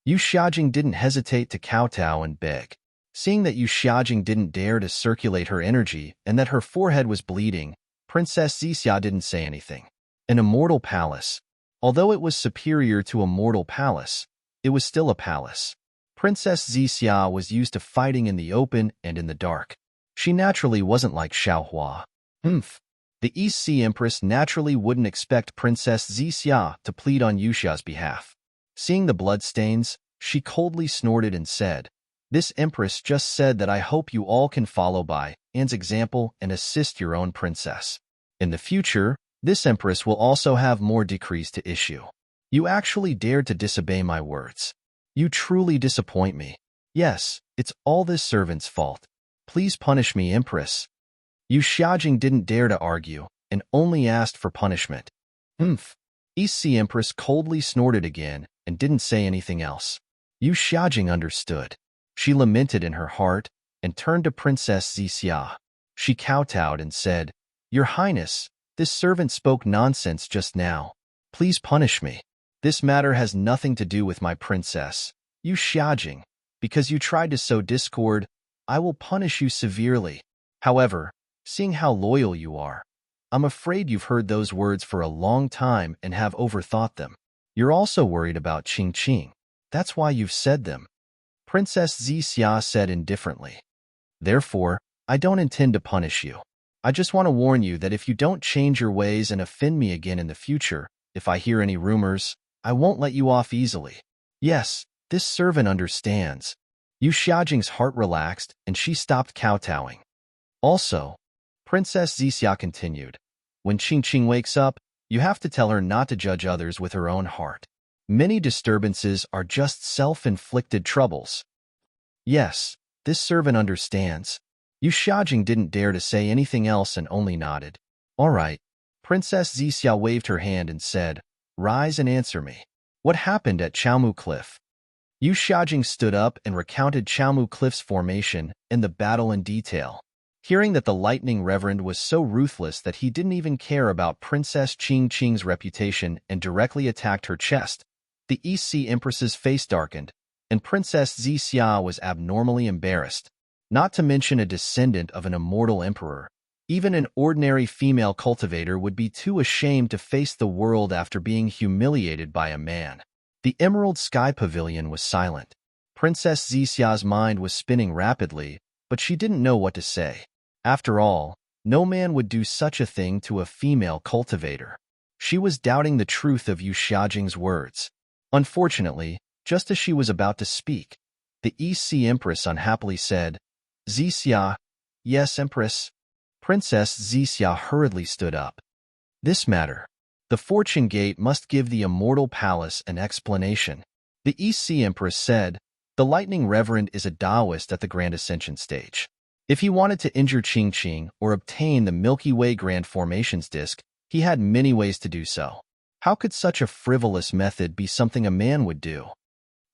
Yu Xiaojing didn't hesitate to kowtow and beg. Seeing that Yu Xiaojing didn't dare to circulate her energy and that her forehead was bleeding, Princess Xixia didn't say anything. An immortal palace. Although it was superior to a mortal palace, it was still a palace. Princess Xixia was used to fighting in the open and in the dark. She naturally wasn't like Xiaohua. The East Sea Empress naturally wouldn't expect Princess Xixia to plead on Yuxia's behalf. Seeing the bloodstains, she coldly snorted and said, "This Empress just said that I hope you all can follow by Anne's example and assist your own princess. In the future, this Empress will also have more decrees to issue. You actually dared to disobey my words. You truly disappoint me. Yes, it's all this servant's fault. Please punish me, Empress." Yu Xiaojing didn't dare to argue and only asked for punishment. East Sea Empress coldly snorted again and didn't say anything else. Yu Xiaojing understood. She lamented in her heart and turned to Princess Xixia. She kowtowed and said, "Your Highness, this servant spoke nonsense just now. Please punish me. This matter has nothing to do with my princess, Yu Xiaojing. Because you tried to sow discord, I will punish you severely. However, seeing how loyal you are, I'm afraid you've heard those words for a long time and have overthought them. You're also worried about Qingqing. That's why you've said them." Princess Xixia said indifferently. "Therefore, I don't intend to punish you. I just want to warn you that if you don't change your ways and offend me again in the future, if I hear any rumors, I won't let you off easily." Yes, this servant understands. Yu Xiaojing's heart relaxed and she stopped kowtowing. Also, Princess Xixia continued, "When Qingqing wakes up, you have to tell her not to judge others with her own heart. Many disturbances are just self-inflicted troubles." Yes, this servant understands. Yu Xiaojing didn't dare to say anything else and only nodded. "All right." Princess Xixia waved her hand and said, "Rise and answer me. What happened at Chaomu Cliff?" Yu Xiaojing stood up and recounted Chaomu Cliff's formation and the battle in detail. Hearing that the Lightning Reverend was so ruthless that he didn't even care about Princess Qingqing's reputation and directly attacked her chest, the East Sea Empress's face darkened, and Princess Xixia was abnormally embarrassed. Not to mention a descendant of an immortal emperor, even an ordinary female cultivator would be too ashamed to face the world after being humiliated by a man. The Emerald Sky Pavilion was silent. Princess Xixia's mind was spinning rapidly, but she didn't know what to say. After all, no man would do such a thing to a female cultivator. She was doubting the truth of Yu Xiaojing's words. Unfortunately, just as she was about to speak, the East Sea Empress unhappily said, "Xixia." "Yes, Empress." Princess Xixia hurriedly stood up. "This matter. The Fortune Gate must give the Immortal Palace an explanation." The East Sea Empress said, "The Lightning Reverend is a Taoist at the Grand Ascension stage. If he wanted to injure Qingqing or obtain the Milky Way Grand Formations Disk, he had many ways to do so. How could such a frivolous method be something a man would do?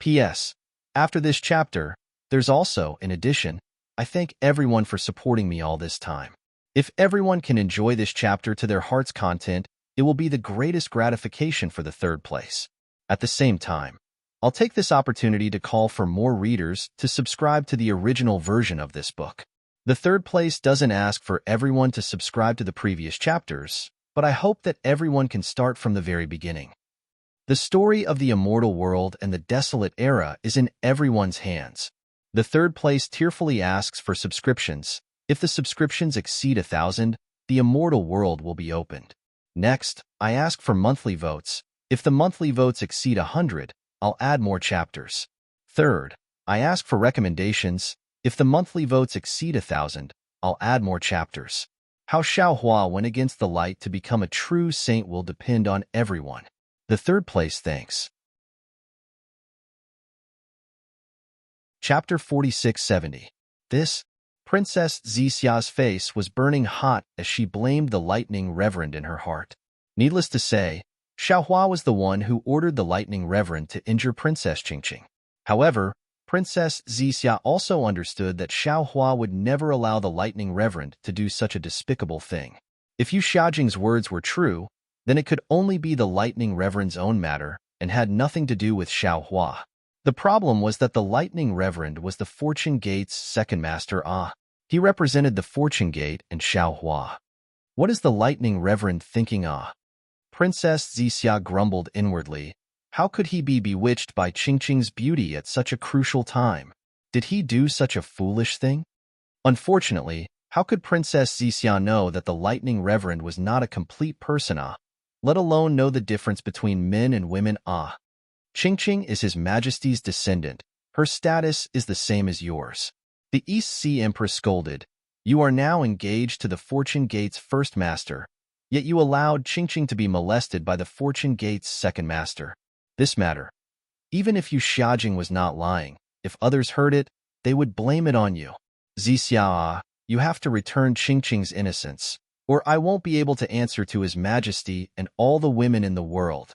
P.S. After this chapter, there's also, in addition, I thank everyone for supporting me all this time. If everyone can enjoy this chapter to their heart's content, it will be the greatest gratification for the third place. At the same time, I'll take this opportunity to call for more readers to subscribe to the original version of this book. The third place doesn't ask for everyone to subscribe to the previous chapters, but I hope that everyone can start from the very beginning. The story of the immortal world and the desolate era is in everyone's hands. The third place tearfully asks for subscriptions. If the subscriptions exceed 1,000, the immortal world will be opened. Next, I ask for monthly votes. If the monthly votes exceed 100, I'll add more chapters. Third, I ask for recommendations. If the monthly votes exceed 1,000, I'll add more chapters. How Xiaohua went against the light to become a true saint will depend on everyone. The third place thanks. Chapter 4670. This, Princess Zixia's face was burning hot as she blamed the lightning reverend in her heart. Needless to say, Xiaohua was the one who ordered the lightning reverend to injure Princess Qingqing. However, Princess Zixia also understood that Xiaohua would never allow the lightning reverend to do such a despicable thing. If Yu Xiaojing's words were true, then it could only be the lightning reverend's own matter and had nothing to do with Xiaohua. The problem was that the lightning reverend was the Fortune Gate's second master. He represented the Fortune Gate and Xiaohua. What is the lightning reverend thinking? Princess Zixia grumbled inwardly. How could he be bewitched by Qingqing's beauty at such a crucial time? Did he do such a foolish thing? Unfortunately, how could Princess Zixia know that the lightning reverend was not a complete person, let alone know the difference between men and women? Qingqing is His Majesty's descendant. Her status is the same as yours. The East Sea Empress scolded. You are now engaged to the Fortune Gate's first master, yet you allowed Qingqing to be molested by the Fortune Gate's second master. This matter. Even if Yu Xiaojing was not lying, if others heard it, they would blame it on you. Zixia, you have to return Qingqing's innocence, or I won't be able to answer to His Majesty and all the women in the world.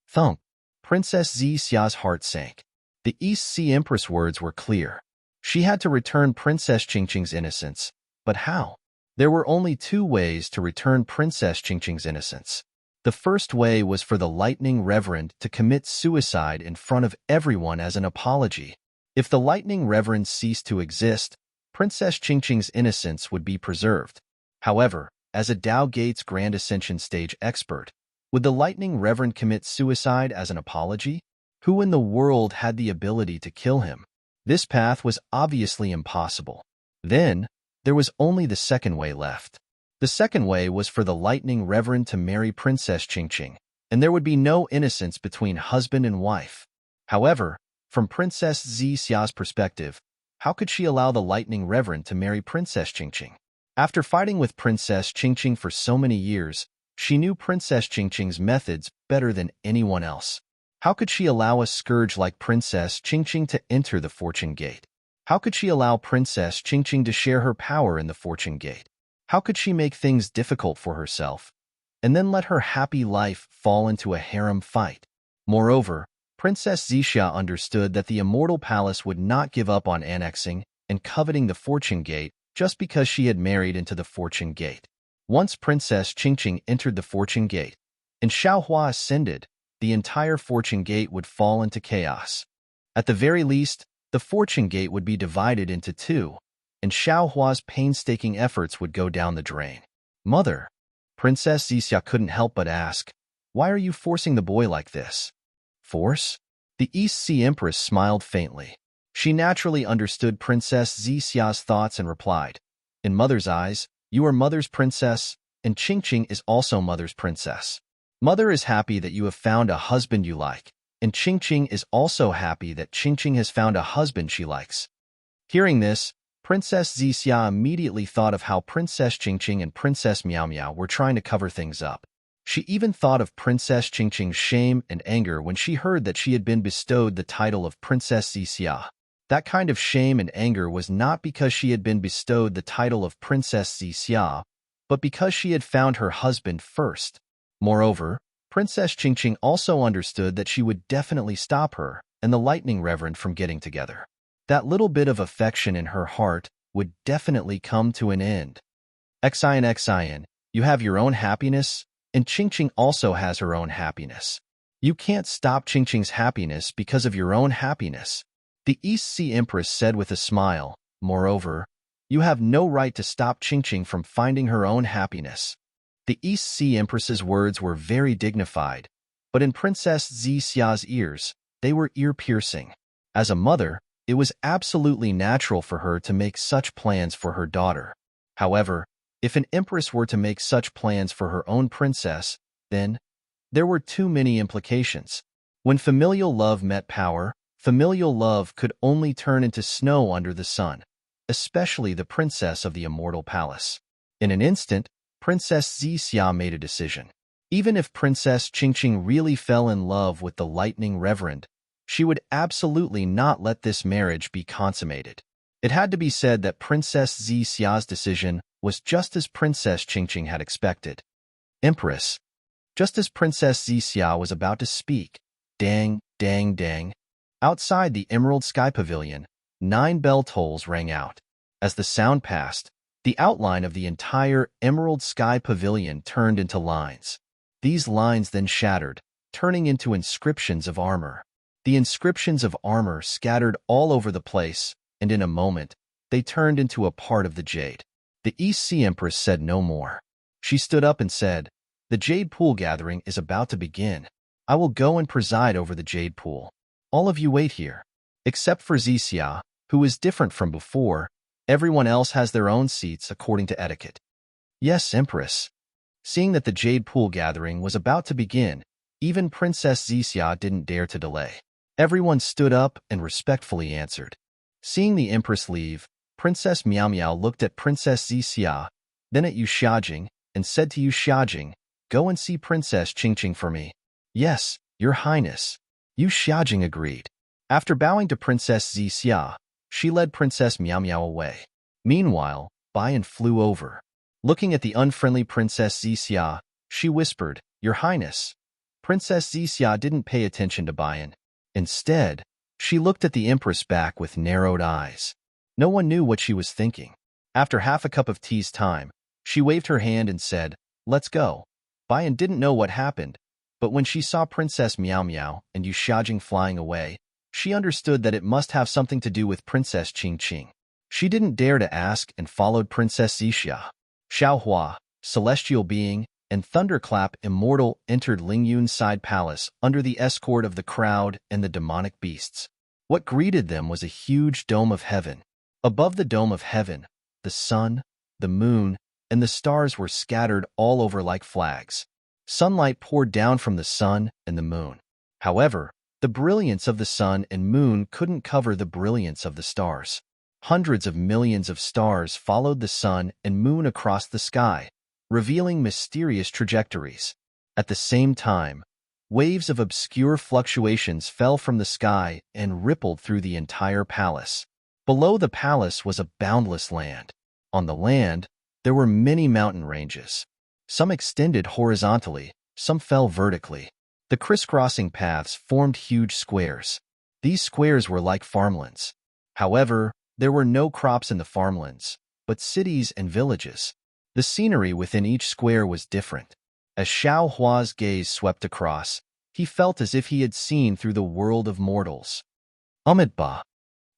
Thunk. Princess Zixia's heart sank. The East Sea Empress words were clear. She had to return Princess Qingqing's innocence. But how? There were only two ways to return Princess Qingqing's innocence. The first way was for the lightning reverend to commit suicide in front of everyone as an apology. If the lightning reverend ceased to exist, Princess Qingqing's innocence would be preserved. However, as a Dao Gates Grand Ascension stage expert, would the lightning reverend commit suicide as an apology? Who in the world had the ability to kill him? This path was obviously impossible. Then, there was only the second way left. The second way was for the lightning reverend to marry Princess Qingqing, and there would be no innocence between husband and wife. However, from Princess Zixia's perspective, how could she allow the lightning reverend to marry Princess Qingqing? After fighting with Princess Qingqing for so many years, she knew Princess Qingqing's methods better than anyone else. How could she allow a scourge like Princess Qingqing to enter the Fortune Gate? How could she allow Princess Qingqing to share her power in the Fortune Gate? How could she make things difficult for herself, and then let her happy life fall into a harem fight? Moreover, Princess Zixia understood that the Immortal Palace would not give up on annexing and coveting the Fortune Gate just because she had married into the Fortune Gate. Once Princess Qingqing entered the Fortune Gate, and Xiaohua ascended, the entire Fortune Gate would fall into chaos. At the very least, the Fortune Gate would be divided into two, and Xiaohua's painstaking efforts would go down the drain. Mother, Princess Zixia couldn't help but ask, why are you forcing the boy like this? Force? The East Sea Empress smiled faintly. She naturally understood Princess Zixia's thoughts and replied, in Mother's eyes, you are Mother's princess, and Qingqing is also Mother's princess. Mother is happy that you have found a husband you like, and Qingqing is also happy that Qingqing has found a husband she likes. Hearing this, Princess Zixia immediately thought of how Princess Qingqing and Princess Miao Miao were trying to cover things up. She even thought of Princess Qingqing's shame and anger when she heard that she had been bestowed the title of Princess Zixia. That kind of shame and anger was not because she had been bestowed the title of Princess Zixia, but because she had found her husband first. Moreover, Princess Qingqing also understood that she would definitely stop her and the Lightning Reverend from getting together. That little bit of affection in her heart would definitely come to an end. Xian, you have your own happiness, and Qingqing also has her own happiness. You can't stop Qingqing's happiness because of your own happiness, the East Sea Empress said with a smile. Moreover, you have no right to stop Qingqing from finding her own happiness. The East Sea Empress's words were very dignified, but in Princess Zixia's ears, they were ear-piercing. As a mother, it was absolutely natural for her to make such plans for her daughter. However, if an empress were to make such plans for her own princess, then there were too many implications. When familial love met power, familial love could only turn into snow under the sun, especially the princess of the Immortal Palace. In an instant, Princess Zixia made a decision. Even if Princess Qingqing really fell in love with the lightning reverend, she would absolutely not let this marriage be consummated. It had to be said that Princess Zixia's decision was just as Princess Qingqing had expected. Empress. Just as Princess Zixia was about to speak, dang, dang, dang, outside the Emerald Sky Pavilion, 9 bell tolls rang out. As the sound passed, the outline of the entire Emerald Sky Pavilion turned into lines. These lines then shattered, turning into inscriptions of armor. The inscriptions of armor scattered all over the place, and in a moment, they turned into a part of the jade. The East Sea Empress said no more. She stood up and said, "The Jade Pool gathering is about to begin. I will go and preside over the Jade Pool. All of you wait here." Except for Zixia, who is different from before, everyone else has their own seats according to etiquette. Yes, Empress. Seeing that the Jade Pool gathering was about to begin, even Princess Zixia didn't dare to delay. Everyone stood up and respectfully answered. Seeing the Empress leave, Princess Miao Miao looked at Princess Zixia, then at Yu Xiaojing, and said to Yu Xiaojing, "Go and see Princess Qingqing for me." "Yes, Your Highness." Yu Xiaojing agreed. After bowing to Princess Zixia, she led Princess Miao Miao away. Meanwhile, Bian flew over. Looking at the unfriendly Princess Zixia, she whispered, "Your Highness." Princess Zixia didn't pay attention to Bian. Instead, she looked at the Empress back with narrowed eyes. No one knew what she was thinking. After half a cup of tea's time, she waved her hand and said, "Let's go." Bian didn't know what happened, but when she saw Princess Miao Miao and Yu Xiaojing flying away, she understood that it must have something to do with Princess Qingqing. She didn't dare to ask and followed Princess Zixia. Xiaohua, celestial being, and Thunderclap Immortal entered Lingyun's side palace under the escort of the crowd and the demonic beasts. What greeted them was a huge dome of heaven. Above the dome of heaven, the sun, the moon, and the stars were scattered all over like flags. Sunlight poured down from the sun and the moon. However, the brilliance of the sun and moon couldn't cover the brilliance of the stars. Hundreds of millions of stars followed the sun and moon across the sky, revealing mysterious trajectories. At the same time, waves of obscure fluctuations fell from the sky and rippled through the entire palace. Below the palace was a boundless land. On the land, there were many mountain ranges. Some extended horizontally, some fell vertically. The crisscrossing paths formed huge squares. These squares were like farmlands. However, there were no crops in the farmlands, but cities and villages. The scenery within each square was different. As Xiao Hua's gaze swept across, he felt as if he had seen through the world of mortals. Amitabha.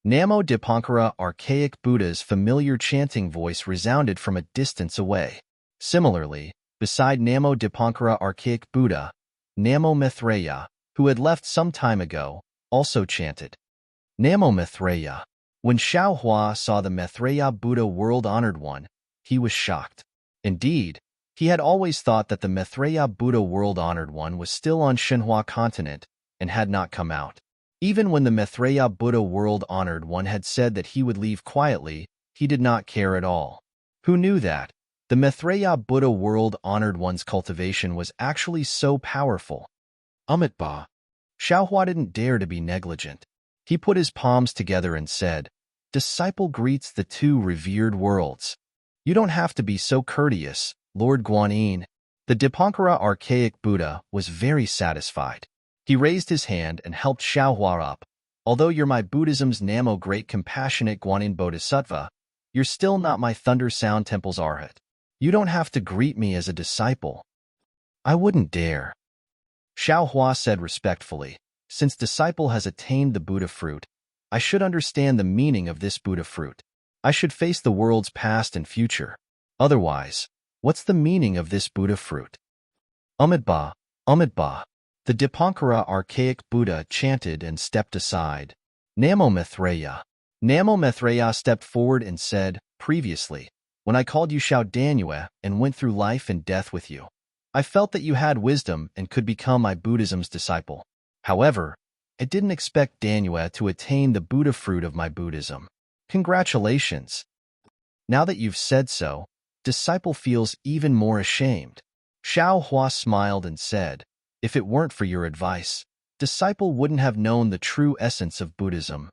Namo Dipankara archaic Buddha's familiar chanting voice resounded from a distance away. Similarly, beside Namo Dipankara archaic Buddha, Namo Maitreya, who had left some time ago, also chanted. Namo Maitreya. When Xiao Hua saw the Maitreya Buddha world-honored one, he was shocked. Indeed, he had always thought that the Maitreya Buddha world-honored one was still on Shenhua continent and had not come out. Even when the Maitreya Buddha world-honored one had said that he would leave quietly, he did not care at all. Who knew that? The Maitreya Buddha world-honored one's cultivation was actually so powerful. Amitabha. Xiaohua didn't dare to be negligent. He put his palms together and said, "Disciple greets the two revered worlds." "You don't have to be so courteous, Lord Guanyin." The Dipankara archaic Buddha was very satisfied. He raised his hand and helped Xiaohua up. "Although you're my Buddhism's Namo great compassionate Guanyin Bodhisattva, you're still not my Thunder Sound Temple's Arhat. You don't have to greet me as a disciple." "I wouldn't dare," Xiaohua said respectfully. "Since disciple has attained the Buddha fruit, I should understand the meaning of this Buddha fruit. I should face the world's past and future. Otherwise, what's the meaning of this Buddha fruit?" Amitabha, Amitabha. The Dipankara archaic Buddha chanted and stepped aside. Namo Maitreya. Namo Maitreya stepped forward and said, "Previously, when I called you Xiao Danue and went through life and death with you, I felt that you had wisdom and could become my Buddhism's disciple. However, I didn't expect Danue to attain the Buddha fruit of my Buddhism. Congratulations. Now that you've said so, disciple feels even more ashamed. Xiao Hua smiled and said, if it weren't for your advice, disciple wouldn't have known the true essence of Buddhism.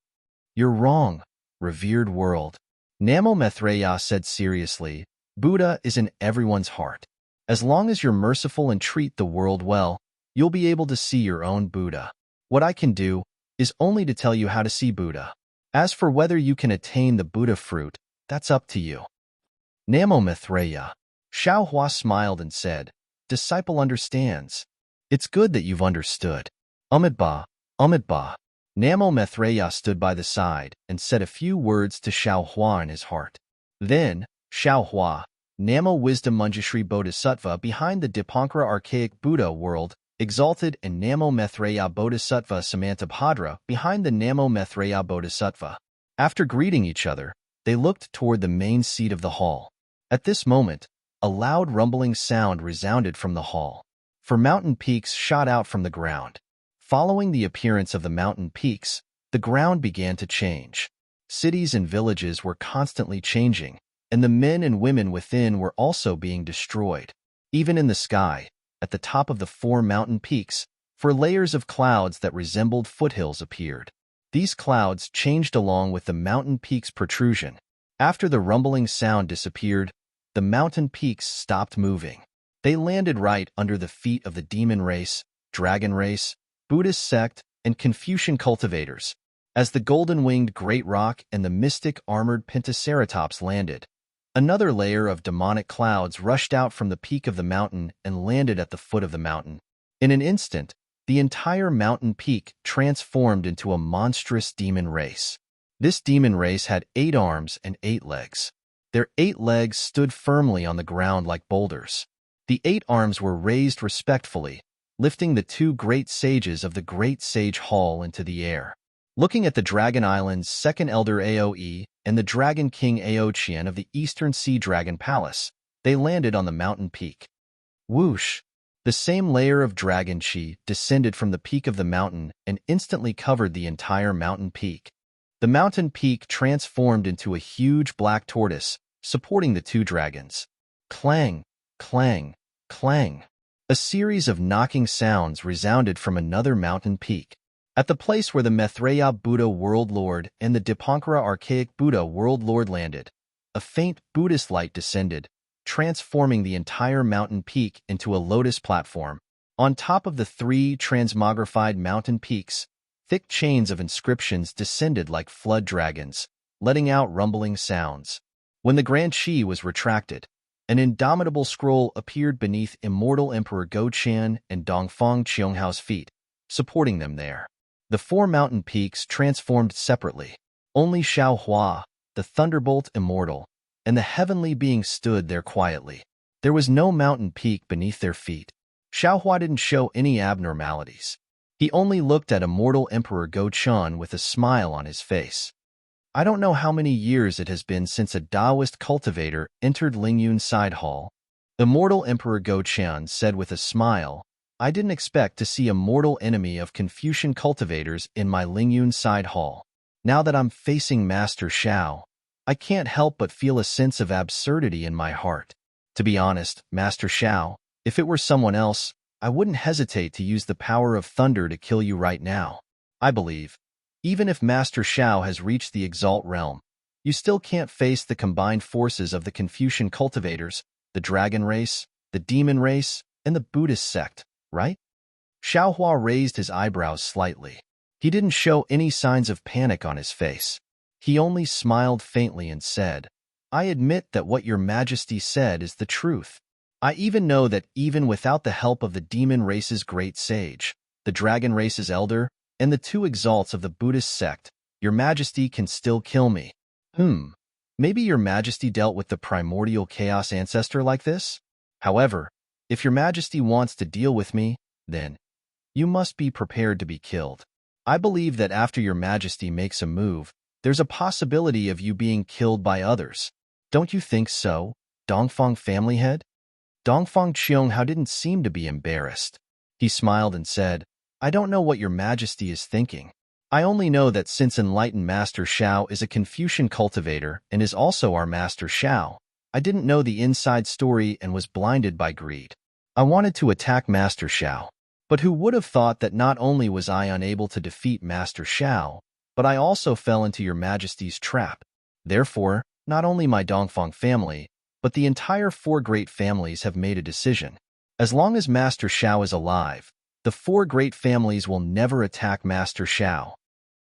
You're wrong, revered world. Namo Maitreya said seriously, Buddha is in everyone's heart. As long as you're merciful and treat the world well, you'll be able to see your own Buddha. What I can do is only to tell you how to see Buddha. As for whether you can attain the Buddha fruit, that's up to you. Namo Maitreya. Xiao Hua smiled and said, disciple understands. It's good that you've understood. Amitabha, Amitabha. Namo Maitreya stood by the side and said a few words to Xiao Hua in his heart. Then, Xiao Hua, Namo Wisdom Manjushri Bodhisattva behind the Dipankara archaic Buddha world, exalted, and Namo Maitreya Bodhisattva Samantabhadra behind the Namo Maitreya Bodhisattva. After greeting each other, they looked toward the main seat of the hall. At this moment, a loud rumbling sound resounded from the hall. For mountain peaks shot out from the ground. Following the appearance of the mountain peaks, the ground began to change. Cities and villages were constantly changing, and the men and women within were also being destroyed. Even in the sky, at the top of the 4 mountain peaks, 4 layers of clouds that resembled foothills appeared. These clouds changed along with the mountain peaks' protrusion. After the rumbling sound disappeared, the mountain peaks stopped moving. They landed right under the feet of the demon race, dragon race, Buddhist sect, and Confucian cultivators. As the golden-winged great rock and the mystic armored pentaceratops landed, another layer of demonic clouds rushed out from the peak of the mountain and landed at the foot of the mountain. In an instant, the entire mountain peak transformed into a monstrous demon race. This demon race had 8 arms and 8 legs. Their 8 legs stood firmly on the ground like boulders. The 8 arms were raised respectfully, lifting the 2 great sages of the Great Sage Hall into the air. Looking at the Dragon Island's second elder Aoe and the Dragon King Aoqian of the Eastern Sea Dragon Palace, they landed on the mountain peak. Whoosh! The same layer of dragon chi descended from the peak of the mountain and instantly covered the entire mountain peak. The mountain peak transformed into a huge black tortoise, supporting the 2 dragons. Clang, clang, clang. A series of knocking sounds resounded from another mountain peak. At the place where the Maitreya Buddha World Lord and the Dipankara Archaic Buddha World Lord landed, a faint Buddhist light descended, transforming the entire mountain peak into a lotus platform. On top of the 3 transmogrified mountain peaks, thick chains of inscriptions descended like flood dragons, letting out rumbling sounds. When the Grand Chi was retracted, an indomitable scroll appeared beneath Immortal Emperor Go Chan and Dongfang Qionghao's feet, supporting them there. The 4 mountain peaks transformed separately. Only Xiao Hua, the Thunderbolt Immortal, and the heavenly being stood there quietly. There was no mountain peak beneath their feet. Xiao Hua didn't show any abnormalities. He only looked at Immortal Emperor Go Chan with a smile on his face. I don't know how many years it has been since a Taoist cultivator entered Lingyun Side Hall. Immortal Emperor Go Chan said with a smile, I didn't expect to see a mortal enemy of Confucian cultivators in my Lingyun Side Hall. Now that I'm facing Master Xiao, I can't help but feel a sense of absurdity in my heart. To be honest, Master Xiao, if it were someone else, I wouldn't hesitate to use the power of thunder to kill you right now. I believe, even if Master Xiao has reached the Exalt realm, you still can't face the combined forces of the Confucian cultivators, the dragon race, the demon race, and the Buddhist sect, right? Xiao Hua raised his eyebrows slightly. He didn't show any signs of panic on his face. He only smiled faintly and said, I admit that what your majesty said is the truth. I even know that even without the help of the demon race's great sage, the dragon race's elder, and the 2 exalts of the Buddhist sect, your majesty can still kill me. Maybe your majesty dealt with the primordial chaos ancestor like this? However, if your majesty wants to deal with me, then you must be prepared to be killed. I believe that after your majesty makes a move, there's a possibility of you being killed by others. Don't you think so, Dongfang family head? Dongfang Qianghao didn't seem to be embarrassed. He smiled and said, I don't know what your majesty is thinking. I only know that since enlightened Master Xiao is a Confucian cultivator and is also our Master Xiao, I didn't know the inside story and was blinded by greed. I wanted to attack Master Xiao. But who would have thought that not only was I unable to defeat Master Xiao, but I also fell into your Majesty's trap. Therefore, not only my Dongfang family, but the entire four great families have made a decision. As long as Master Xiao is alive, the four great families will never attack Master Xiao.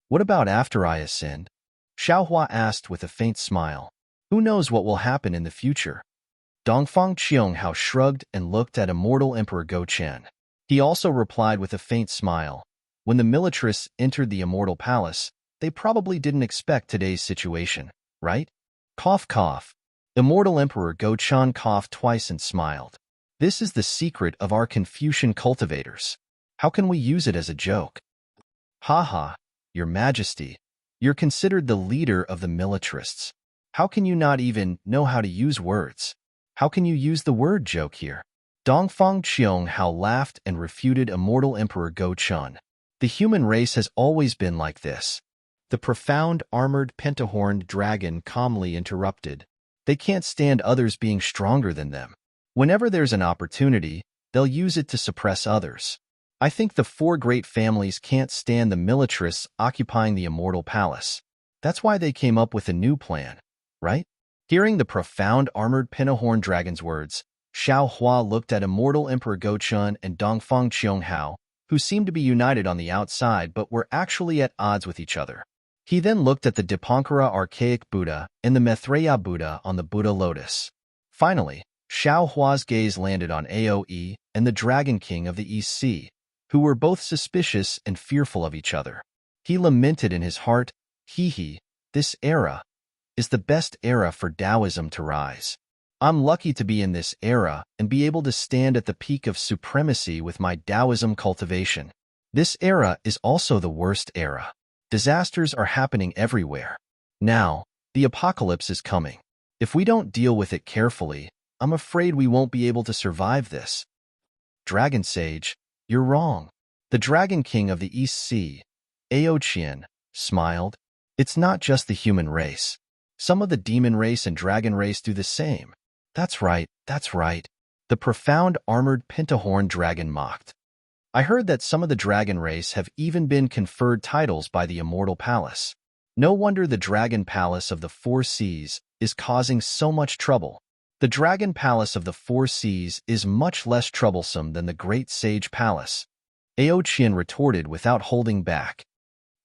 What about after I ascend? Xiaohua asked with a faint smile. Who knows what will happen in the future? Dongfang Qianghao shrugged and looked at immortal Emperor Go Chen. He also replied with a faint smile. When the militarists entered the immortal palace, they probably didn't expect today's situation, right? Cough, cough. Immortal Emperor Go Chen coughed twice and smiled. This is the secret of our Confucian cultivators. How can we use it as a joke? Ha ha, Your Majesty. You're considered the leader of the militarists. How can you not even know how to use words? How can you use the word joke here? Dongfang Qianghao laughed and refuted immortal Emperor Go Chen. The human race has always been like this. The profound armored pentahorned dragon calmly interrupted. They can't stand others being stronger than them. Whenever there's an opportunity, they'll use it to suppress others. I think the four great families can't stand the militarists occupying the immortal palace. That's why they came up with a new plan, right? Hearing the profound armored pentahorned dragon's words, Xiao Hua looked at immortal Emperor Go Chen and Dongfang Qianghao, who seemed to be united on the outside but were actually at odds with each other. He then looked at the Dipankara archaic Buddha and the Maitreya Buddha on the Buddha lotus. Finally, Xiao Hua's gaze landed on Aoe and the Dragon King of the East Sea, who were both suspicious and fearful of each other. He lamented in his heart, "Hee, this era is the best era for Taoism to rise. I'm lucky to be in this era and be able to stand at the peak of supremacy with my Taoism cultivation. This era is also the worst era. Disasters are happening everywhere. Now, the apocalypse is coming. If we don't deal with it carefully, I'm afraid we won't be able to survive this." Dragon Sage, you're wrong. The Dragon King of the East Sea, Aoqian, smiled. It's not just the human race. Some of the demon race and dragon race do the same. That's right, that's right. The profound armored pentahorn dragon mocked. I heard that some of the dragon race have even been conferred titles by the immortal palace. No wonder the dragon palace of the four seas is causing so much trouble. The dragon palace of the four seas is much less troublesome than the great sage palace. Aoqian retorted without holding back.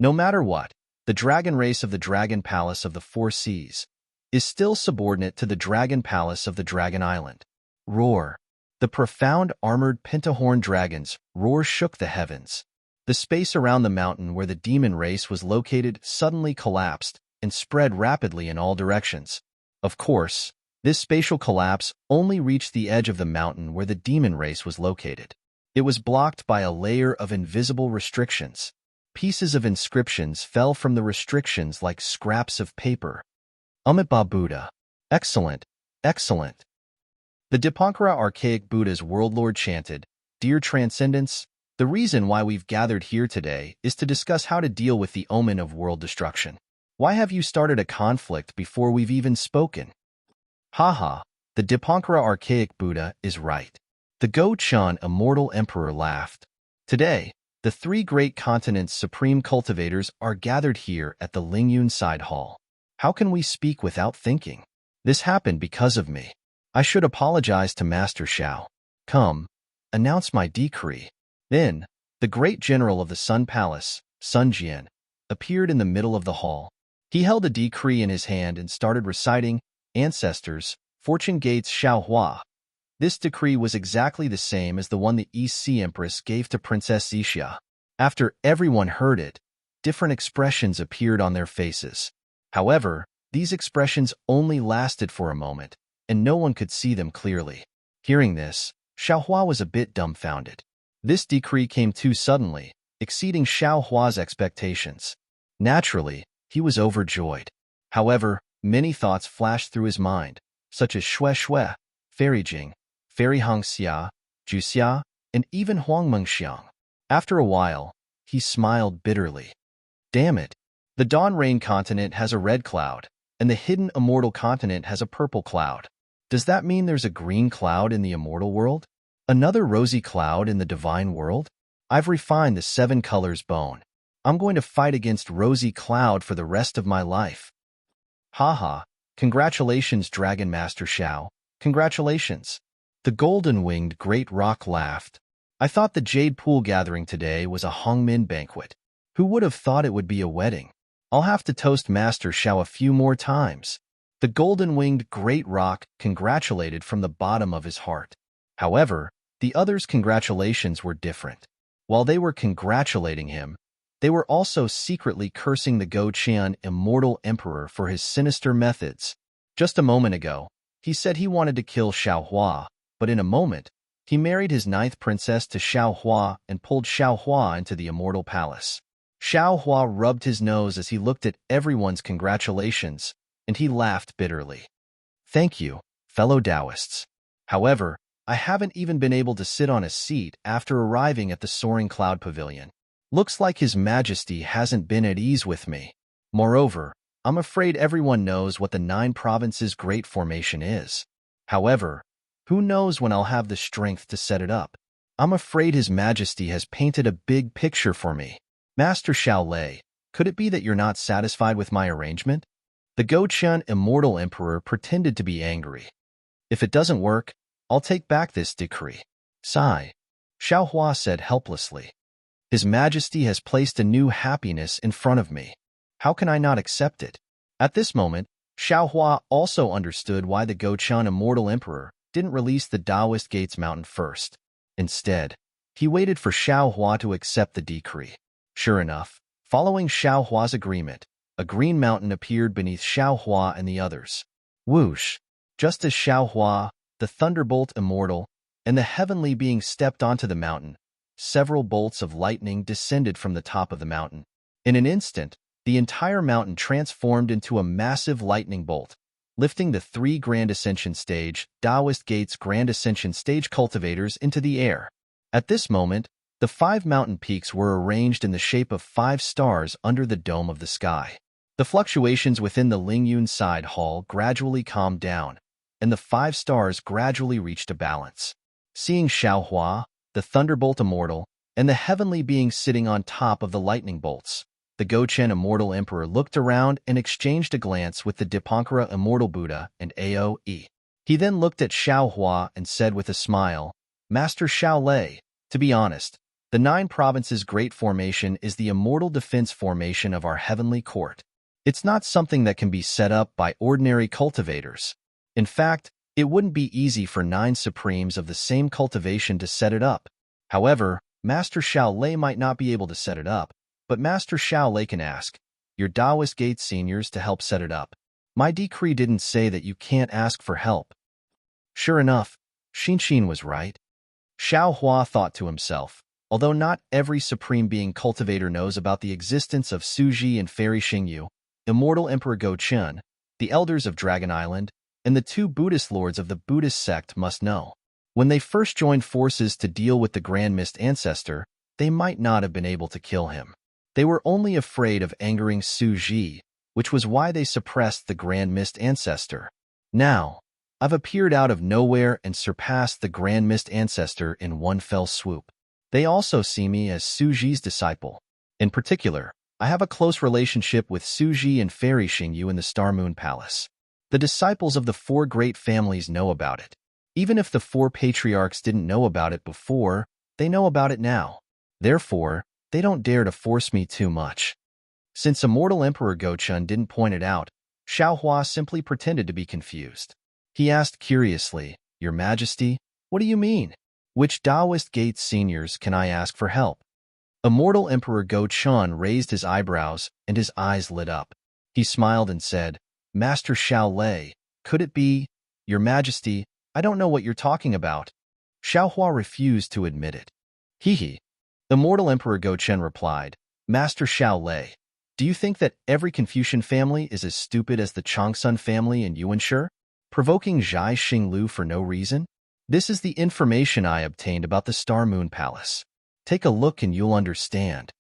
No matter what, the dragon race of the dragon palace of the four seas is still subordinate to the dragon palace of the dragon island. Roar. The profound armored pentahorn dragon's roar shook the heavens. The space around the mountain where the demon race was located suddenly collapsed and spread rapidly in all directions. Of course, this spatial collapse only reached the edge of the mountain where the demon race was located. It was blocked by a layer of invisible restrictions. Pieces of inscriptions fell from the restrictions like scraps of paper. Amitabha Buddha. Excellent, excellent. The Dipankara archaic Buddha's world lord chanted, "Dear Transcendence, the reason why we've gathered here today is to discuss how to deal with the omen of world destruction. Why have you started a conflict before we've even spoken?" Haha, the Dipankara archaic Buddha is right. The Go Chen immortal emperor laughed. Today, the three great continents' supreme cultivators are gathered here at the Lingyun Side Hall. How can we speak without thinking? This happened because of me. I should apologize to Master Xiao. Come, announce my decree. Then, the great general of the Sun Palace, Sun Jian, appeared in the middle of the hall. He held a decree in his hand and started reciting, "Ancestors, Fortune Gates Xiao Hua." This decree was exactly the same as the one the East Sea Empress gave to Princess Xixia. After everyone heard it, different expressions appeared on their faces. However, these expressions only lasted for a moment, and no one could see them clearly. Hearing this, Xiao Hua was a bit dumbfounded. This decree came too suddenly, exceeding Xiao Hua's expectations. Naturally, he was overjoyed. However, many thoughts flashed through his mind, such as Shui Shui, Fairy Jing, Fairy Hong Xia, Ju Xia, and even Huang Mengxiang. After a while, he smiled bitterly. Damn it! The Dawn Rain continent has a red cloud, and the hidden immortal continent has a purple cloud. Does that mean there's a green cloud in the immortal world? Another rosy cloud in the divine world? I've refined the 7 colors bone. I'm going to fight against rosy cloud for the rest of my life. Haha, congratulations, Dragon Master Xiao. Congratulations. The golden-winged great rock laughed. I thought the Jade Pool gathering today was a Hongmin banquet. Who would have thought it would be a wedding? I'll have to toast Master Xiao a few more times. The golden-winged great rock congratulated from the bottom of his heart. However, the others' congratulations were different. While they were congratulating him, they were also secretly cursing the Go Qian immortal emperor for his sinister methods. Just a moment ago, he said he wanted to kill Xiao Hua, but in a moment, he married his 9th princess to Xiao Hua and pulled Xiao Hua into the immortal palace. Xiao Hua rubbed his nose as he looked at everyone's congratulations, and he laughed bitterly. Thank you, fellow Taoists. However, I haven't even been able to sit on a seat after arriving at the Soaring Cloud Pavilion. Looks like His Majesty hasn't been at ease with me. Moreover, I'm afraid everyone knows what the 9 provinces Great Formation is. However, who knows when I'll have the strength to set it up? I'm afraid His Majesty has painted a big picture for me. Master Xiao Lei, could it be that you're not satisfied with my arrangement? The Go Qian Immortal Emperor pretended to be angry. If it doesn't work, I'll take back this decree. Sigh. Xiao Hua said helplessly. His Majesty has placed a new happiness in front of me. How can I not accept it? At this moment, Xiao Hua also understood why the Go Qian Immortal Emperor didn't release the Taoist Gates Mountain first. Instead, he waited for Xiao Hua to accept the decree. Sure enough, following Xiao Hua's agreement, a green mountain appeared beneath Xiao Hua and the others. Whoosh! Just as Xiao Hua, the Thunderbolt Immortal, and the heavenly being stepped onto the mountain, several bolts of lightning descended from the top of the mountain. In an instant, the entire mountain transformed into a massive lightning bolt, lifting the 3 Grand Ascension Stage, Taoist Gates Grand Ascension Stage cultivators into the air. At this moment, the 5 mountain peaks were arranged in the shape of 5 stars under the dome of the sky. The fluctuations within the Lingyun side hall gradually calmed down, and the 5 stars gradually reached a balance. Seeing Xiao Hua, the Thunderbolt Immortal, and the heavenly being sitting on top of the lightning bolts, the Go Qian Immortal Emperor looked around and exchanged a glance with the Dipankara Immortal Buddha and Aoe. He then looked at Xiao Hua and said with a smile, Master Xiao Lei, to be honest, the 9 provinces Great Formation is the immortal defense formation of our heavenly court. It's not something that can be set up by ordinary cultivators. In fact, it wouldn't be easy for 9 supremes of the same cultivation to set it up. However, Master Xiao Lei might not be able to set it up, but Master Xiao Lei can ask your Taoist Gate seniors to help set it up. My decree didn't say that you can't ask for help. Sure enough, Xinxin was right. Xiao Hua thought to himself, although not every supreme being cultivator knows about the existence of Suji and Fairy Xingyu, Immortal Emperor Go Qian, the elders of Dragon Island, and the 2 Buddhist lords of the Buddhist sect must know. When they first joined forces to deal with the Grand Mist Ancestor, they might not have been able to kill him. They were only afraid of angering Su Ji, which was why they suppressed the Grand Mist Ancestor. Now, I've appeared out of nowhere and surpassed the Grand Mist Ancestor in one fell swoop. They also see me as Su Ji's disciple. In particular, I have a close relationship with Su Ji and Fairy Xingyu in the Star Moon Palace. The disciples of the 4 great families know about it. Even if the 4 patriarchs didn't know about it before, they know about it now. Therefore, they don't dare to force me too much. Since Immortal Emperor Gochun didn't point it out, Xiao Hua simply pretended to be confused. He asked curiously, Your Majesty, what do you mean? Which Taoist Gate seniors can I ask for help? Immortal Emperor Gochun raised his eyebrows and his eyes lit up. He smiled and said, Master Xiao Lei, could it be? Your Majesty, I don't know what you're talking about. Xiao Hua refused to admit it. Hee. Immortal Emperor Gochen replied, Master Xiao Lei, do you think that every Confucian family is as stupid as the Changsun family in Yuanshe, provoking Zhai Xinglu for no reason? This is the information I obtained about the Star Moon Palace. Take a look and you'll understand.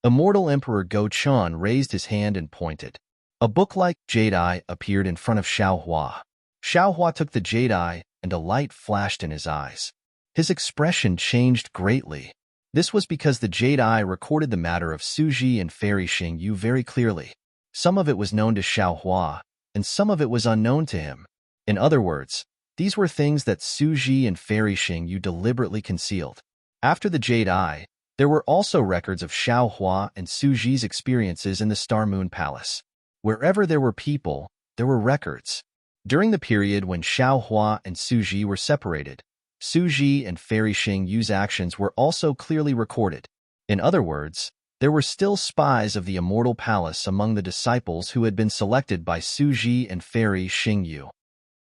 Immortal Emperor Gochun raised his hand and pointed. A book like Jade Eye appeared in front of Xiao Hua. Xiao Hua took the jade eye, and a light flashed in his eyes. His expression changed greatly. This was because the jade eye recorded the matter of Suji and Fairy Xingyu very clearly. Some of it was known to Xiao Hua, and some of it was unknown to him. In other words, these were things that Suji and Fairy Xingyu deliberately concealed. After the jade eye, there were also records of Xiao Hua and Suji's experiences in the Star Moon Palace. Wherever there were people, there were records. During the period when Xiao Hua and Suji were separated, Suji and Fairy Xingyu's actions were also clearly recorded. In other words, there were still spies of the Immortal Palace among the disciples who had been selected by Suji and Fairy Xingyu.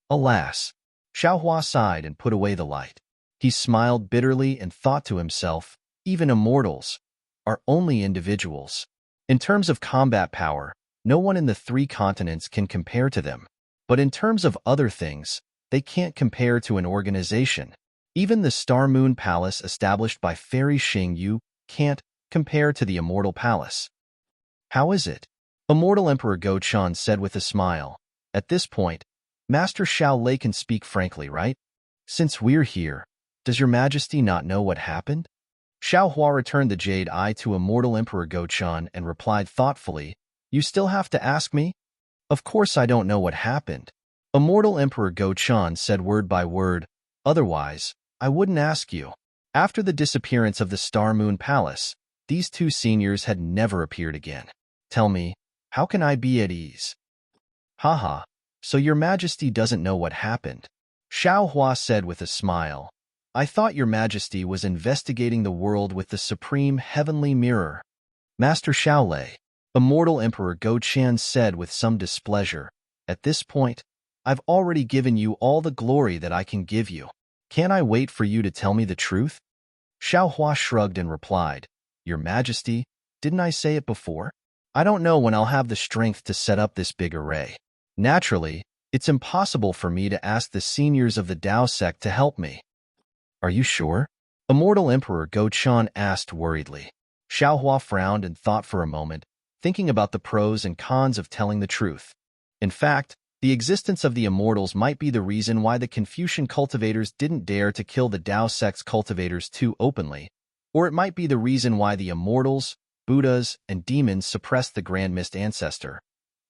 Alas! Xiao Hua sighed and put away the light. He smiled bitterly and thought to himself, even immortals are only individuals. In terms of combat power, no one in the 3 continents can compare to them. But in terms of other things, they can't compare to an organization. Even the Star Moon Palace established by Fairy Xingyu can't compare to the Immortal Palace. How is it? Immortal Emperor Go-chan said with a smile. At this point, Master Xiao Lei can speak frankly, right? Since we're here, does your Majesty not know what happened? Xiao Hua returned the jade eye to Immortal Emperor Go-chan and replied thoughtfully, You still have to ask me? Of course I don't know what happened. Immortal Emperor Go-chan said word by word, Otherwise, I wouldn't ask you. After the disappearance of the Star Moon Palace, these 2 seniors had never appeared again. Tell me, how can I be at ease? Haha, so your Majesty doesn't know what happened. Xiao Hua said with a smile, I thought your Majesty was investigating the world with the supreme heavenly mirror. Master Xiao Lei, Immortal Emperor Go-chan said with some displeasure, At this point, I've already given you all the glory that I can give you. Can't I wait for you to tell me the truth? Xiao Hua shrugged and replied, Your Majesty, didn't I say it before? I don't know when I'll have the strength to set up this big array. Naturally, it's impossible for me to ask the seniors of the Dao sect to help me. Are you sure? Immortal Emperor Go-chan asked worriedly. Xiao Hua frowned and thought for a moment, thinking about the pros and cons of telling the truth. In fact, the existence of the immortals might be the reason why the Confucian cultivators didn't dare to kill the Dao sect's cultivators too openly, or it might be the reason why the immortals, Buddhas, and demons suppressed the Grand Mist Ancestor,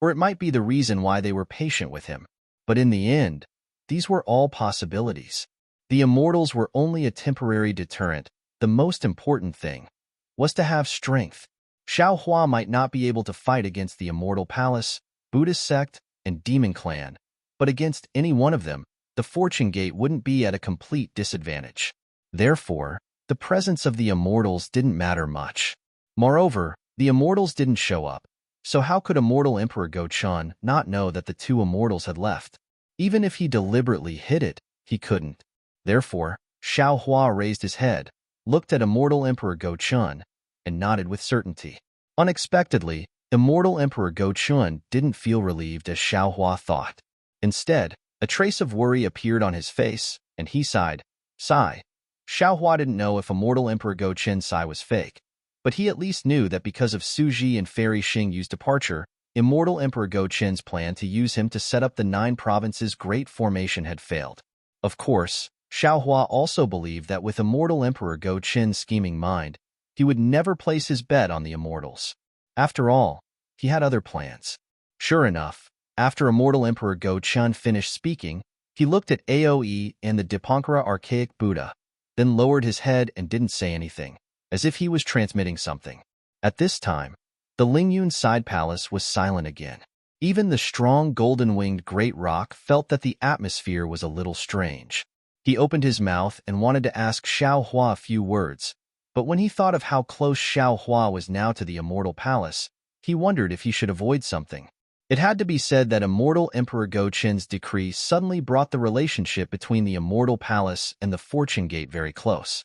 or it might be the reason why they were patient with him. But in the end, these were all possibilities. The immortals were only a temporary deterrent. The most important thing was to have strength. Xiao Hua might not be able to fight against the Immortal Palace, Buddhist sect, and Demon Clan, but against any one of them, the Fortune Gate wouldn't be at a complete disadvantage. Therefore, the presence of the immortals didn't matter much. Moreover, the immortals didn't show up, so how could Immortal Emperor Go-chan not know that the 2 immortals had left? Even if he deliberately hid it, he couldn't. Therefore, Xiao Hua raised his head, looked at Immortal Emperor Go-chan, and nodded with certainty. Unexpectedly, Immortal Emperor Go-chan didn't feel relieved as Xiao Hua thought. Instead, a trace of worry appeared on his face, and he sighed. Sigh. Xiao Hua didn't know if Immortal Emperor Go-chen's sigh was fake, but he at least knew that because of Suji and Fairy Xingyu's departure, Immortal Emperor Go-chen's plan to use him to set up the 9 provinces' great formation had failed. Of course, Xiao Hua also believed that with Immortal Emperor Go-chen's scheming mind, he would never place his bet on the immortals. After all, he had other plans. Sure enough, after Immortal Emperor Go-chan finished speaking, he looked at Aoe and the Dipankara Archaic Buddha, then lowered his head and didn't say anything, as if he was transmitting something. At this time, the Lingyun side palace was silent again. Even the strong golden-winged great rock felt that the atmosphere was a little strange. He opened his mouth and wanted to ask Xiao Hua a few words, but when he thought of how close Xiao Hua was now to the Immortal Palace, he wondered if he should avoid something. It had to be said that Immortal Emperor Go-chen's decree suddenly brought the relationship between the Immortal Palace and the Fortune Gate very close.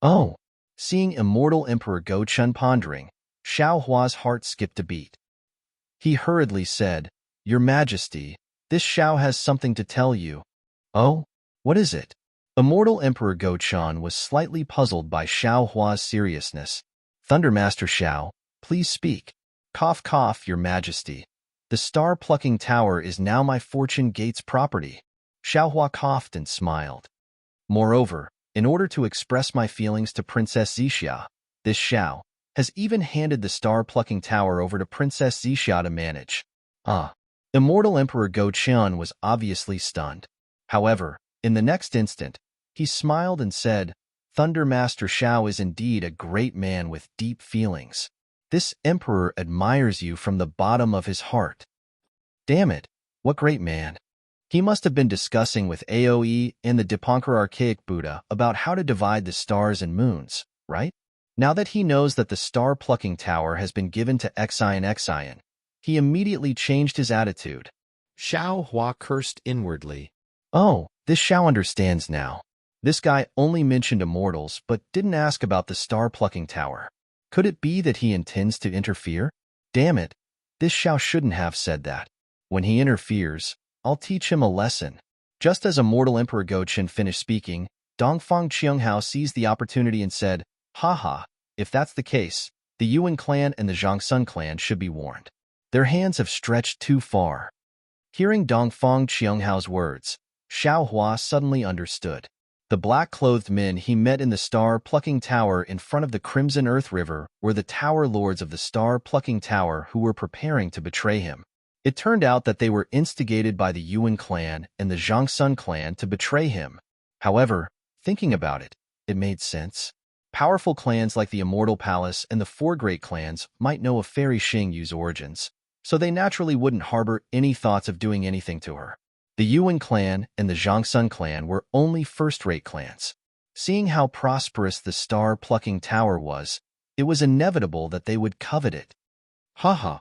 Oh! Seeing Immortal Emperor Go-chen pondering, Xiao Hua's heart skipped a beat. He hurriedly said, Your Majesty, this Xiao has something to tell you. Oh? What is it? Immortal Emperor Go-chan was slightly puzzled by Xiao Hua's seriousness. Thundermaster Xiao, please speak. Cough cough, Your Majesty. The star-plucking tower is now my Fortune Gate's property. Xiaohua coughed and smiled. Moreover, in order to express my feelings to Princess Zixia, this Xiao has even handed the star-plucking tower over to Princess Zixia to manage. Immortal Emperor Go Qian was obviously stunned. However, in the next instant, he smiled and said, Thunder Master Xiao is indeed a great man with deep feelings. This emperor admires you from the bottom of his heart. Damn it, what great man. He must have been discussing with Aoe and the Dipankar Archaic Buddha about how to divide the stars and moons, right? Now that he knows that the star-plucking tower has been given to Xian, he immediately changed his attitude. Xiao Hua cursed inwardly. Oh, this Xiao understands now. This guy only mentioned immortals but didn't ask about the star-plucking tower. Could it be that he intends to interfere? Damn it, this Xiao shouldn't have said that. When he interferes, I'll teach him a lesson. Just as Immortal Emperor Gochen finished speaking, Dongfang Qianghao seized the opportunity and said, Haha, if that's the case, the Yuan clan and the Zhangsun clan should be warned. Their hands have stretched too far. Hearing Dongfang Qianghao's words, Xiao Hua suddenly understood. The black-clothed men he met in the star-plucking tower in front of the Crimson Earth River were the tower lords of the star-plucking tower who were preparing to betray him. It turned out that they were instigated by the Yuan clan and the Zhangsun clan to betray him. However, thinking about it, it made sense. Powerful clans like the Immortal Palace and the Four Great Clans might know of Fairy Xingyu's origins, so they naturally wouldn't harbor any thoughts of doing anything to her. The Yuan clan and the Zhangsun clan were only first-rate clans. Seeing how prosperous the star-plucking tower was, it was inevitable that they would covet it. Haha.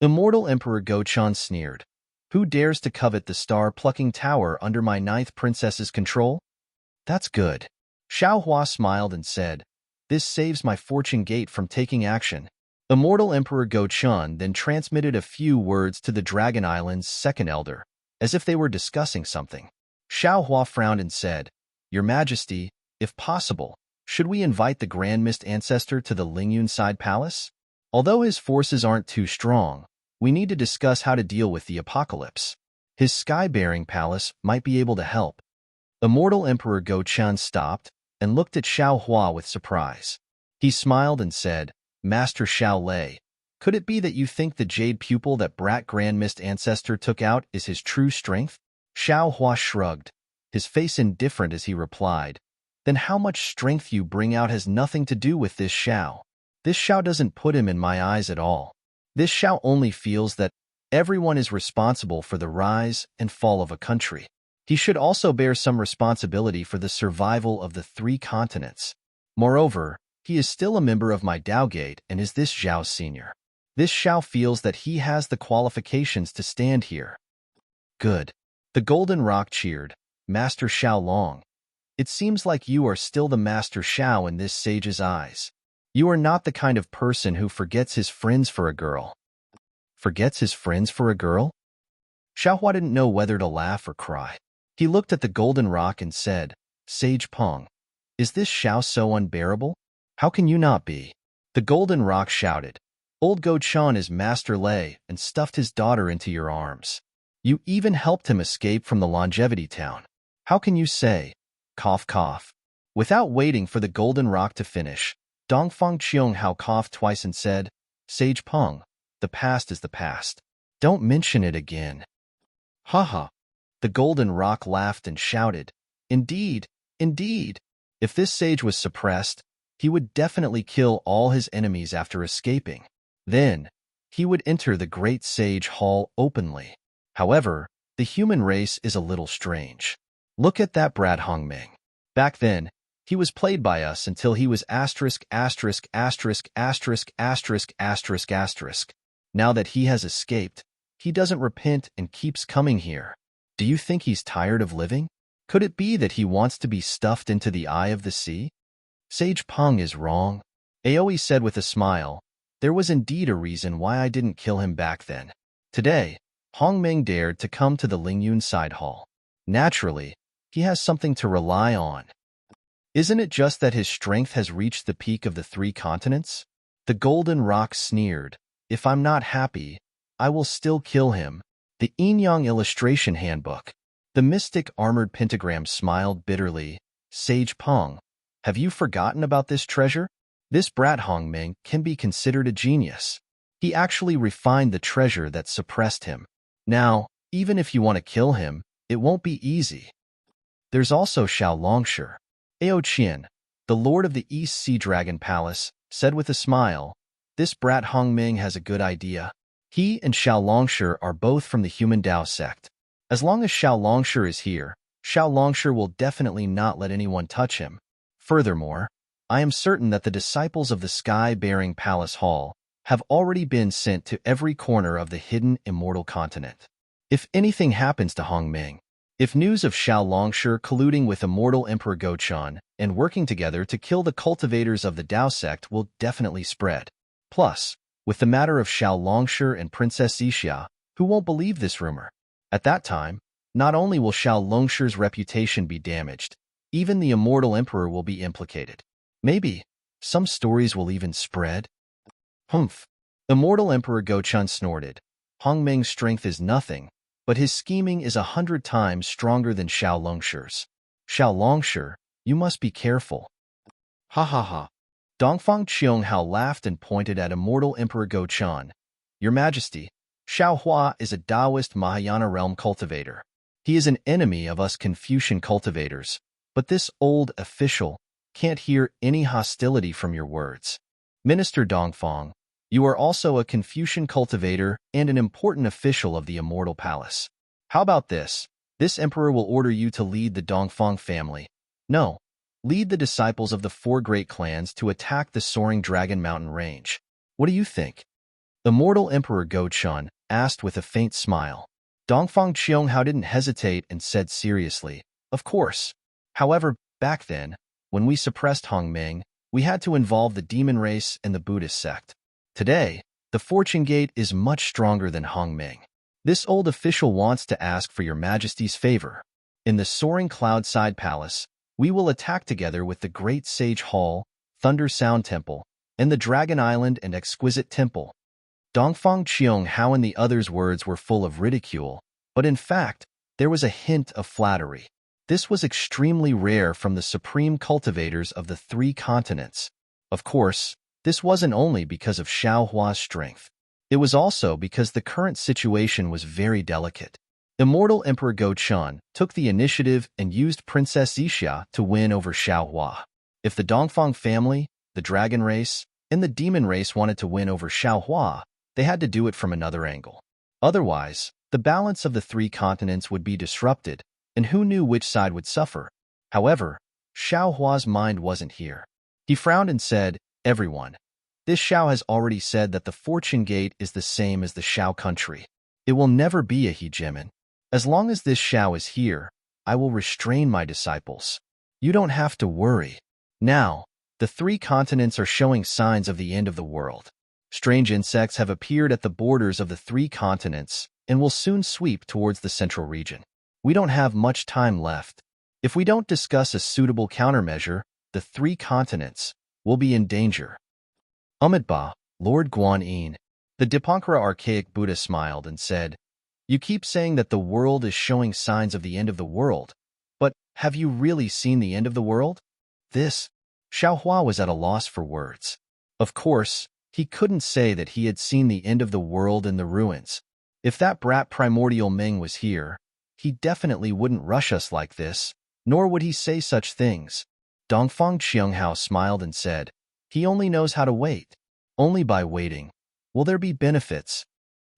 Immortal Emperor Gochen sneered. Who dares to covet the star-plucking tower under my 9th princess's control? That's good. Xiao Hua smiled and said, This saves my fortune gate from taking action. Immortal Emperor Gochen then transmitted a few words to the Dragon Island's second elder, as if they were discussing something. Xiao Hua frowned and said, Your Majesty, if possible, should we invite the Grand Mist Ancestor to the Lingyun Side Palace? Although his forces aren't too strong, we need to discuss how to deal with the apocalypse. His sky-bearing palace might be able to help. Immortal Emperor Gochen stopped and looked at Xiao Hua with surprise. He smiled and said, Master Xiao Lei, could it be that you think the jade pupil that Brat Grand Mist Ancestor took out is his true strength? Xiao Hua shrugged, his face indifferent as he replied, Then how much strength you bring out has nothing to do with this Xiao. This Xiao doesn't put him in my eyes at all. This Xiao only feels that everyone is responsible for the rise and fall of a country. He should also bear some responsibility for the survival of the 3 continents. Moreover, he is still a member of my Daogate and is this Xiao's senior. This Xiao feels that he has the qualifications to stand here. Good. The Golden Rock cheered, Master Xiao Long. It seems like you are still the Master Xiao in this sage's eyes. You are not the kind of person who forgets his friends for a girl. Forgets his friends for a girl? Xiaohua didn't know whether to laugh or cry. He looked at the Golden Rock and said, Sage Peng, is this Xiao so unbearable? How can you not be? The Golden Rock shouted, Old Gochen is Master Lei and stuffed his daughter into your arms. You even helped him escape from the Longevity Town. How can you say? Cough, cough. Without waiting for the Golden Rock to finish, Dongfang Qianghao coughed twice and said, Sage Peng, the past is the past. Don't mention it again. Haha. The Golden Rock laughed and shouted, Indeed, indeed. If this sage was suppressed, he would definitely kill all his enemies after escaping. Then, he would enter the Great Sage Hall openly. However, the human race is a little strange. Look at that Brad Hongming. Back then, he was played by us until he was asterisk, asterisk, asterisk, asterisk, asterisk, asterisk, asterisk. Now that he has escaped, he doesn't repent and keeps coming here. Do you think he's tired of living? Could it be that he wants to be stuffed into the eye of the sea? Sage Peng is wrong. Aoi said with a smile, There was indeed a reason why I didn't kill him back then. Today, Hongming dared to come to the Lingyun Side Hall. Naturally, he has something to rely on. Isn't it just that his strength has reached the peak of the 3 continents? The Golden Rock sneered, If I'm not happy, I will still kill him. The Yin Yang Illustration Handbook. The mystic armored pentagram smiled bitterly. Sage Peng, have you forgotten about this treasure? This brat Hong Ming can be considered a genius. He actually refined the treasure that suppressed him. Now, even if you want to kill him, it won't be easy. There's also Xiao Longshi. Ao Qian, the lord of the East Sea Dragon Palace, said with a smile, this brat Hong Ming has a good idea. He and Xiao Longshi are both from the human Dao sect. As long as Xiao Longshi is here, Xiao Longshi will definitely not let anyone touch him. Furthermore, I am certain that the disciples of the Sky-Bearing Palace Hall have already been sent to every corner of the hidden immortal continent. If anything happens to Hong Ming, if news of Xiao Longshi colluding with immortal Emperor Gochun and working together to kill the cultivators of the Dao sect will definitely spread. Plus, with the matter of Xiao Longshi and Princess Xixia, who won't believe this rumor? At that time, not only will Xiao Longshi's reputation be damaged, even the immortal emperor will be implicated. Maybe some stories will even spread. Humph. Immortal Emperor Gochun snorted. Hong Ming's strength is nothing, but his scheming is 100 times stronger than Xiao Longshi's. Xiao Longshi, you must be careful. Ha ha ha. Dongfang Qianghao laughed and pointed at Immortal Emperor Gochun. Your Majesty, Xiao Hua is a Taoist Mahayana realm cultivator. He is an enemy of us Confucian cultivators, but this old official can't hear any hostility from your words. Minister Dongfang, you are also a Confucian cultivator and an important official of the Immortal Palace. How about this? This emperor will order you to lead the Dongfang family. No, lead the disciples of the 4 great clans to attack the soaring Dragon Mountain range. What do you think? Immortal Emperor Gochun asked with a faint smile. Dongfang Qianghao didn't hesitate and said seriously, of course. However, back then, when we suppressed Hong Ming, we had to involve the demon race and the Buddhist sect. Today, the Fortune Gate is much stronger than Hong Ming. This old official wants to ask for your Majesty's favor. In the soaring Cloudside Palace, we will attack together with the Great Sage Hall, Thunder Sound Temple, and the Dragon Island and Exquisite Temple. Dongfang Qianghao and the others' words were full of ridicule, but in fact, there was a hint of flattery. This was extremely rare from the supreme cultivators of the 3 continents. Of course, this wasn't only because of Xiao Hua's strength. It was also because the current situation was very delicate. Immortal Emperor Gochun took the initiative and used Princess Xixia to win over Xiao Hua. If the Dongfang family, the dragon race, and the demon race wanted to win over Xiao Hua, they had to do it from another angle. Otherwise, the balance of the 3 continents would be disrupted, and who knew which side would suffer. However, Xiao Hua's mind wasn't here. He frowned and said, everyone, this Xiao has already said that the Fortune Gate is the same as the Xiao country. It will never be a hegemon. As long as this Xiao is here, I will restrain my disciples. You don't have to worry. Now, the 3 continents are showing signs of the end of the world. Strange insects have appeared at the borders of the 3 continents and will soon sweep towards the central region. We don't have much time left. If we don't discuss a suitable countermeasure, the 3 continents will be in danger. Amitabha, Lord Guanyin, the Dipankara archaic Buddha smiled and said, you keep saying that the world is showing signs of the end of the world, but have you really seen the end of the world? Xiao Hua was at a loss for words. Of course, he couldn't say that he had seen the end of the world in the ruins. If that brat Primordial Ming was here, he definitely wouldn't rush us like this, nor would he say such things. Dongfang Qianghao smiled and said, he only knows how to wait. Only by waiting will there be benefits.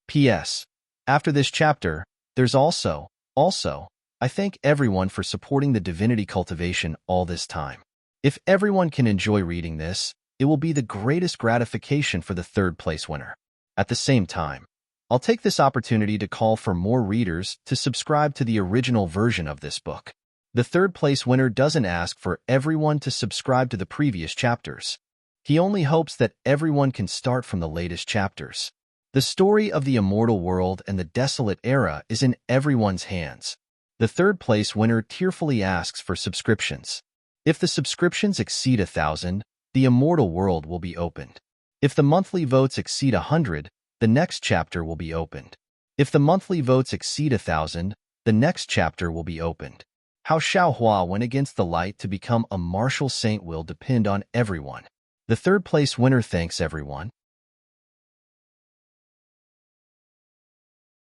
P.S. After this chapter, there's also, I thank everyone for supporting the divinity cultivation all this time. If everyone can enjoy reading this, it will be the greatest gratification for the 3rd place winner. At the same time, I'll take this opportunity to call for more readers to subscribe to the original version of this book. The 3rd place winner doesn't ask for everyone to subscribe to the previous chapters. He only hopes that everyone can start from the latest chapters. The story of the immortal world and the desolate era is in everyone's hands. The 3rd place winner tearfully asks for subscriptions. If the subscriptions exceed 1,000, the immortal world will be opened. If the monthly votes exceed 100, the next chapter will be opened. If the monthly votes exceed 1,000, The next chapter will be opened. How Xiao Hua went against the light to become a martial saint will depend on everyone. The third place winner thanks everyone.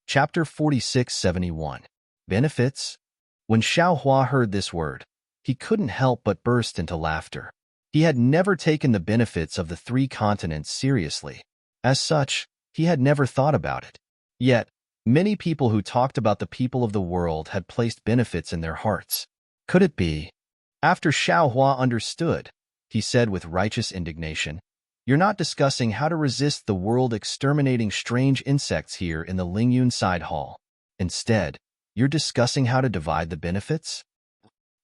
Chapter 4671. Benefits. When Xiao Hua heard this word, he couldn't help but burst into laughter. He had never taken the benefits of the 3 continents seriously. As such, he had never thought about it. Yet, many people who talked about the people of the world had placed benefits in their hearts. Could it be? After Xiao Hua understood, he said with righteous indignation, "You're not discussing how to resist the world exterminating strange insects here in the Lingyun side hall. Instead, you're discussing how to divide the benefits?"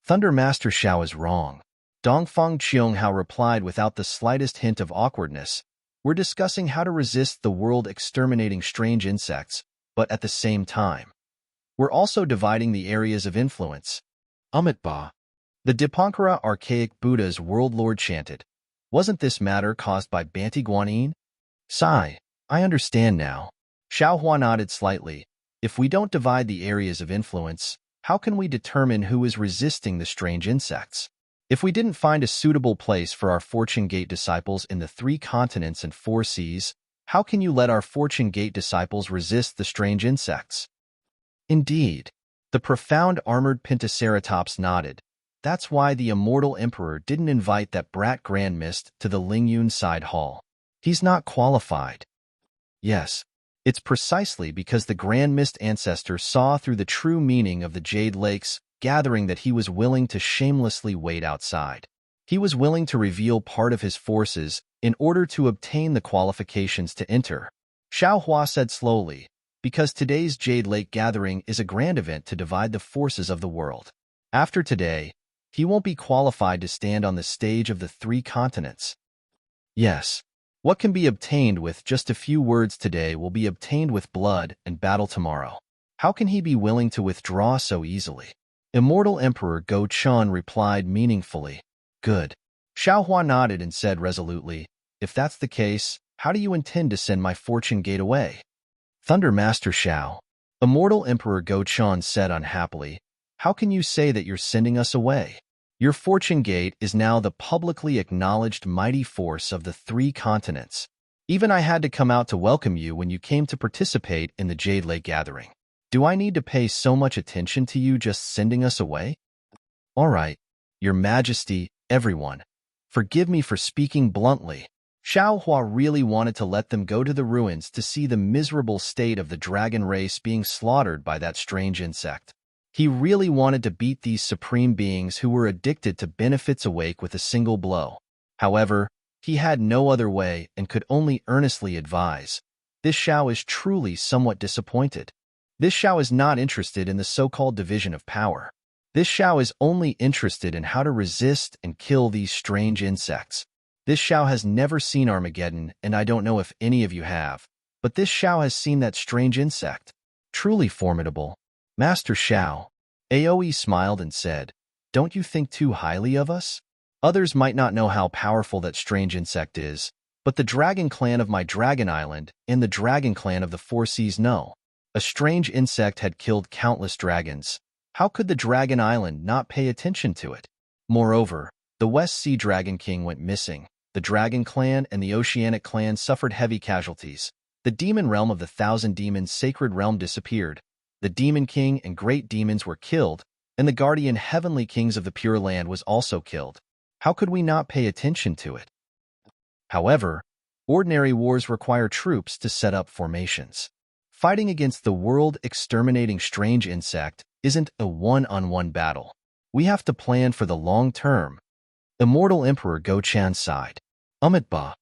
Thunder Master Xiao is wrong. Dongfang Qianghao replied without the slightest hint of awkwardness. We're discussing how to resist the world exterminating strange insects, but at the same time, we're also dividing the areas of influence. Ba. The Dipankara archaic Buddha's world lord chanted. Wasn't this matter caused by Banti Guanyin? Sigh. I understand now. Xiao Hua nodded slightly. If we don't divide the areas of influence, how can we determine who is resisting the strange insects? If we didn't find a suitable place for our Fortune Gate disciples in the 3 continents and 4 seas, how can you let our Fortune Gate disciples resist the strange insects? Indeed. The profound armored Pentaceratops nodded. That's why the immortal emperor didn't invite that brat Grand Mist to the Lingyun side hall. He's not qualified. Yes, it's precisely because the Grand Mist ancestor saw through the true meaning of the Jade Lake's gathering that he was willing to shamelessly wait outside. He was willing to reveal part of his forces in order to obtain the qualifications to enter. Xiao Hua said slowly, because today's Jade Lake gathering is a grand event to divide the forces of the world. After today, he won't be qualified to stand on the stage of the 3 continents. Yes, what can be obtained with just a few words today will be obtained with blood and battle tomorrow. How can he be willing to withdraw so easily? Immortal Emperor Go Chun replied meaningfully. Good. Xiao Hua nodded and said resolutely, if that's the case, how do you intend to send my Fortune Gate away? Thunder Master Xiao. Immortal Emperor Go Chun said unhappily, how can you say that you're sending us away? Your Fortune Gate is now the publicly acknowledged mighty force of the 3 continents. Even I had to come out to welcome you when you came to participate in the Jade Lake gathering. Do I need to pay so much attention to you just sending us away? All right, Your Majesty, everyone. Forgive me for speaking bluntly. Xiao Hua really wanted to let them go to the ruins to see the miserable state of the dragon race being slaughtered by that strange insect. He really wanted to beat these supreme beings who were addicted to benefits awake with a single blow. However, he had no other way and could only earnestly advise. This Xiao is truly somewhat disappointed. This Xiao is not interested in the so-called division of power. This Xiao is only interested in how to resist and kill these strange insects. This Xiao has never seen Armageddon, and I don't know if any of you have, but this Xiao has seen that strange insect. Truly formidable. Master Xiao. Aoe smiled and said, don't you think too highly of us? Others might not know how powerful that strange insect is, but the Dragon Clan of my Dragon Island and the Dragon Clan of the 4 Seas know. A strange insect had killed countless dragons. How could the Dragon Island not pay attention to it? Moreover, the West Sea Dragon King went missing. The Dragon Clan and the Oceanic Clan suffered heavy casualties. The demon realm of the 1,000 Demons Sacred Realm disappeared. The Demon King and Great Demons were killed, and the Guardian Heavenly Kings of the Pure Land was also killed. How could we not pay attention to it? However, ordinary wars require troops to set up formations. Fighting against the world-exterminating strange insect isn't a one-on-one battle. We have to plan for the long term. Immortal Emperor Go Chan sighed. Ba.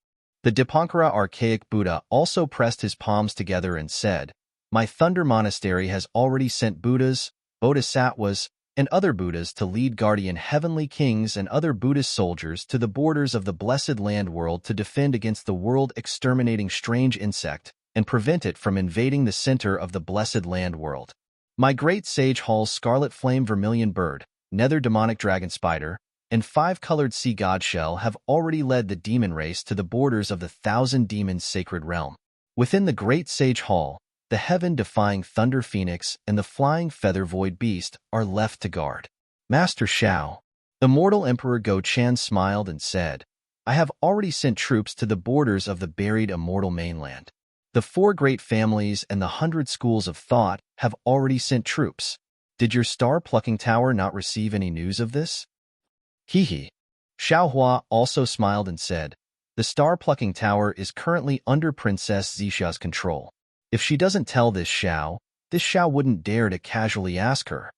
The Dipankara archaic Buddha also pressed his palms together and said, my Thunder Monastery has already sent Buddhas, Bodhisattvas, and other Buddhas to lead guardian heavenly kings and other Buddhist soldiers to the borders of the blessed land world to defend against the world-exterminating strange insect and prevent it from invading the center of the blessed land world. My great sage Hall's scarlet flame vermilion bird, nether demonic dragon spider, and 5-colored sea god shell have already led the demon race to the borders of the 1,000 Demons Sacred Realm. Within the great sage hall, The heaven-defying Thunder Phoenix and the flying Feather Void Beast are left to guard. Master Shao. Immortal Emperor Go Chan smiled and said, I have already sent troops to the borders of the buried immortal mainland. The 4 great families and the 100 schools of thought have already sent troops. Did your star-plucking tower not receive any news of this? Hee. Xiaohua also smiled and said, the star-plucking tower is currently under Princess Zixa's control. If she doesn't tell this Xiao wouldn't dare to casually ask her.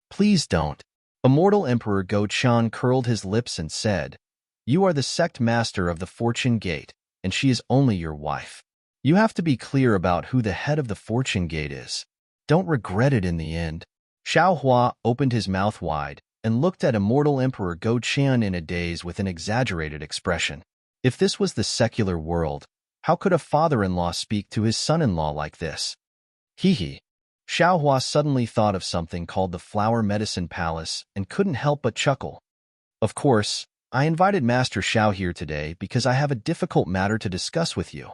Please don't. Immortal Emperor Go Chan curled his lips and said, you are the sect master of the Fortune Gate, and she is only your wife. You have to be clear about who the head of the Fortune Gate is. Don't regret it in the end. Xiaohua opened his mouth wide and looked at Immortal Emperor Go Chan in a daze with an exaggerated expression. If this was the secular world, how could a father-in-law speak to his son-in-law like this? Hee. Xiaohua suddenly thought of something called the Flower Medicine Palace and couldn't help but chuckle. Of course, I invited Master Xiao here today because I have a difficult matter to discuss with you.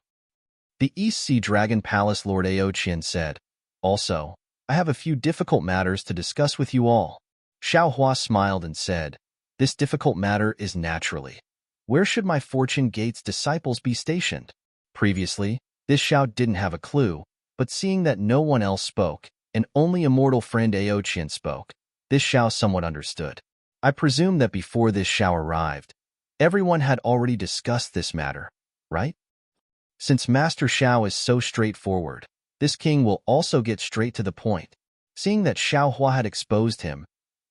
The East Sea Dragon Palace Lord Ao Qian said. Also, I have a few difficult matters to discuss with you all. Xiaohua smiled and said, this difficult matter is naturally. Where should my Fortune Gate's disciples be stationed? Previously, this Xiao didn't have a clue, but seeing that no one else spoke, and only immortal friend Ao Qian spoke, this Xiao somewhat understood. I presume that before this Xiao arrived, everyone had already discussed this matter, right? Since Master Xiao is so straightforward, this king will also get straight to the point. Seeing that Xiaohua had exposed him,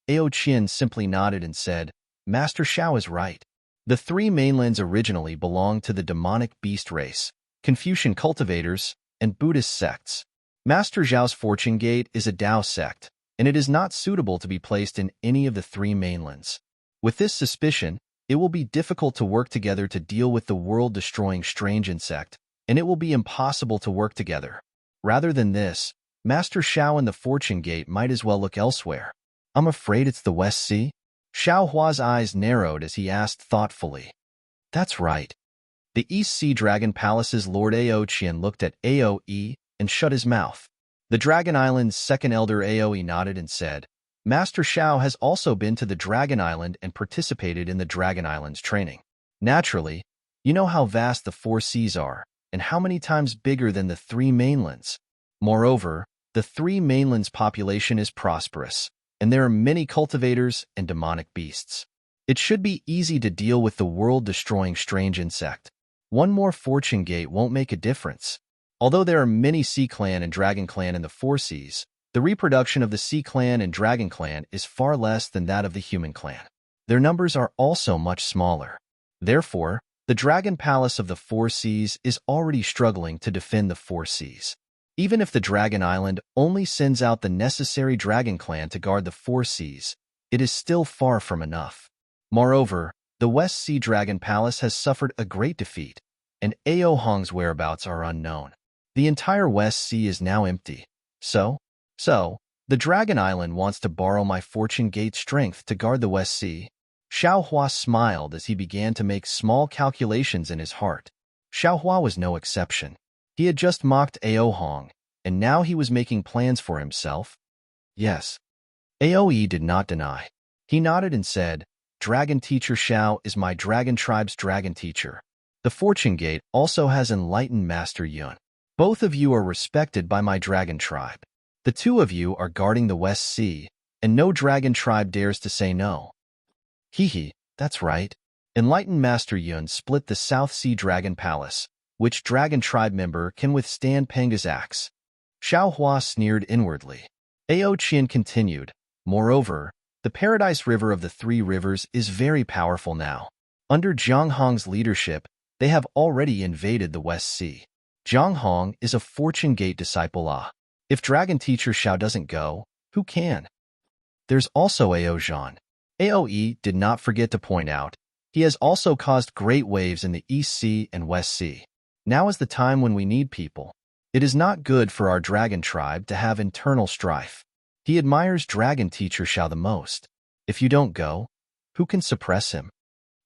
Ao Qian simply nodded and said, Master Xiao is right. The 3 mainlands originally belonged to the demonic beast race, Confucian cultivators, and Buddhist sects. Master Zhao's Fortune Gate is a Dao sect, and it is not suitable to be placed in any of the 3 mainlands. With this suspicion, it will be difficult to work together to deal with the world-destroying strange insect, and it will be impossible to work together. Rather than this, Master Xiao and the Fortune Gate might as well look elsewhere. I'm afraid it's the West Sea? Xiaohua's eyes narrowed as he asked thoughtfully. That's right. The East Sea Dragon Palace's Lord Ao Qian looked at Aoe and shut his mouth. The Dragon Island's second elder Aoe nodded and said, Master Xiao has also been to the Dragon Island and participated in the Dragon Island's training. Naturally, you know how vast the 4 seas are, and how many times bigger than the 3 mainlands. Moreover, the 3 mainlands' population is prosperous, and there are many cultivators and demonic beasts. It should be easy to deal with the world-destroying strange insect. One more Fortune Gate won't make a difference. Although there are many Sea Clan and Dragon Clan in the 4 seas, the reproduction of the Sea Clan and Dragon Clan is far less than that of the Human Clan. Their numbers are also much smaller. Therefore, the Dragon Palace of the 4 seas is already struggling to defend the 4 seas. Even if the Dragon Island only sends out the necessary Dragon Clan to guard the 4 seas, it is still far from enough. Moreover, the West Sea Dragon Palace has suffered a great defeat, and Ao Hong's whereabouts are unknown. The entire West Sea is now empty. So, the Dragon Island wants to borrow my Fortune Gate strength to guard the West Sea. Xiaohua smiled as he began to make small calculations in his heart. Xiaohua was no exception. He had just mocked Ao Hong, and now he was making plans for himself. Yes. Aoe did not deny. He nodded and said, Dragon Teacher Xiao is my Dragon Tribe's Dragon Teacher. The Fortune Gate also has Enlightened Master Yun. Both of you are respected by my Dragon Tribe. The 2 of you are guarding the West Sea, and no Dragon Tribe dares to say no. Hee, that's right. Enlightened Master Yun split the South Sea Dragon Palace. Which Dragon Tribe member can withstand Panga's axe? Xiaohua sneered inwardly. Ao Qian continued, Moreover, the Paradise River of the 3 rivers is very powerful now. Under Jiang Hong's leadership, they have already invaded the West Sea. Jiang Hong is a Fortune Gate disciple. If Dragon Teacher Xiao doesn't go, who can? There's also Ao Zhan. Aoe did not forget to point out, he has also caused great waves in the East Sea and West Sea. Now is the time when we need people. It is not good for our Dragon Tribe to have internal strife. He admires Dragon Teacher Xiao the most. If you don't go, who can suppress him?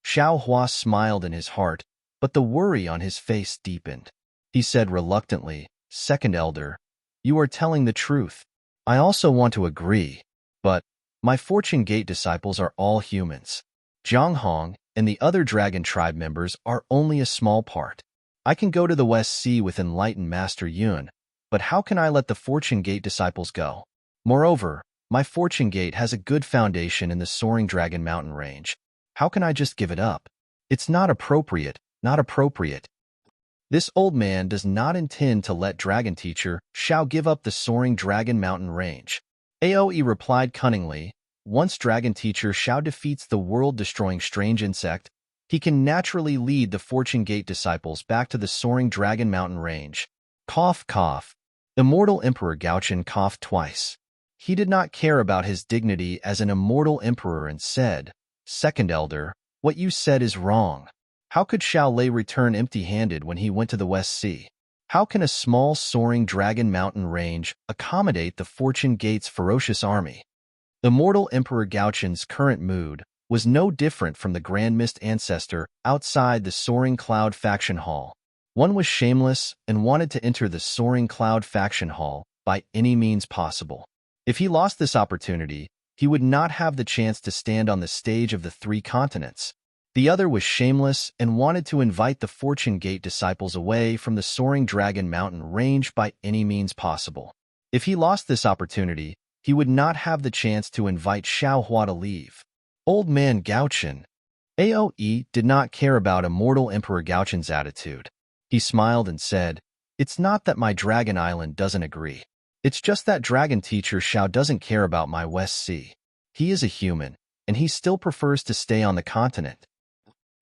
Xiaohua smiled in his heart, but the worry on his face deepened. He said reluctantly, Second elder, you are telling the truth. I also want to agree, but my Fortune Gate disciples are all humans. Jiang Hong and the other dragon tribe members are only a small part. I can go to the West Sea with enlightened Master Yun, but how can I let the Fortune Gate disciples go? Moreover, my Fortune Gate has a good foundation in the soaring Dragon Mountain range. How can I just give it up? It's not appropriate, not appropriate. This old man does not intend to let Dragon Teacher Xiao give up the soaring Dragon Mountain range. Aoe replied cunningly, once Dragon Teacher Xiao defeats the world-destroying strange insect, he can naturally lead the Fortune Gate disciples back to the soaring Dragon Mountain range. Cough, cough. Immortal Emperor Gaochen coughed twice. He did not care about his dignity as an immortal emperor and said, Second Elder, what you said is wrong. How could Xiao Lei return empty-handed when he went to the West Sea? How can a small soaring Dragon Mountain range accommodate the Fortune Gate's ferocious army? Immortal Emperor Gaochen's current mood was no different from the Grand Mist ancestor outside the Soaring Cloud Faction Hall. One was shameless and wanted to enter the Soaring Cloud Faction Hall by any means possible. If he lost this opportunity, he would not have the chance to stand on the stage of the three continents. The other was shameless and wanted to invite the Fortune Gate disciples away from the Soaring Dragon Mountain range by any means possible. If he lost this opportunity, he would not have the chance to invite Xiao Hua to leave. Old man Gaochen. Aoe did not care about Immortal Emperor Gaochen's attitude. He smiled and said, It's not that my Dragon Island doesn't agree. It's just that Dragon Teacher Xiao doesn't care about my West Sea. He is a human, and he still prefers to stay on the continent.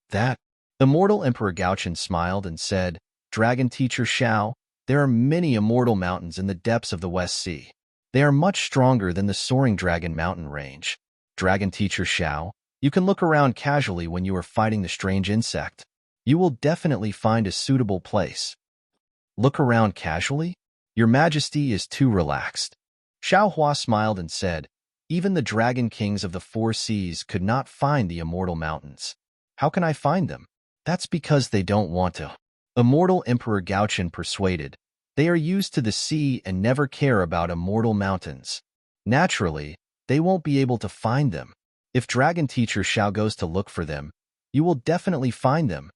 That Immortal Emperor Gaochen smiled and said, Dragon Teacher Xiao, there are many immortal mountains in the depths of the West Sea. They are much stronger than the Soaring Dragon Mountain range. Dragon Teacher Xiao, you can look around casually when you are fighting the strange insect. You will definitely find a suitable place. Look around casually? Your Majesty is too relaxed. Xiao Hua smiled and said, Even the Dragon Kings of the Four Seas could not find the immortal mountains. How can I find them? That's because they don't want to. Immortal Emperor Gaochen persuaded. They are used to the sea and never care about immortal mountains. Naturally, they won't be able to find them. If Dragon Teacher Xiao goes to look for them, you will definitely find them.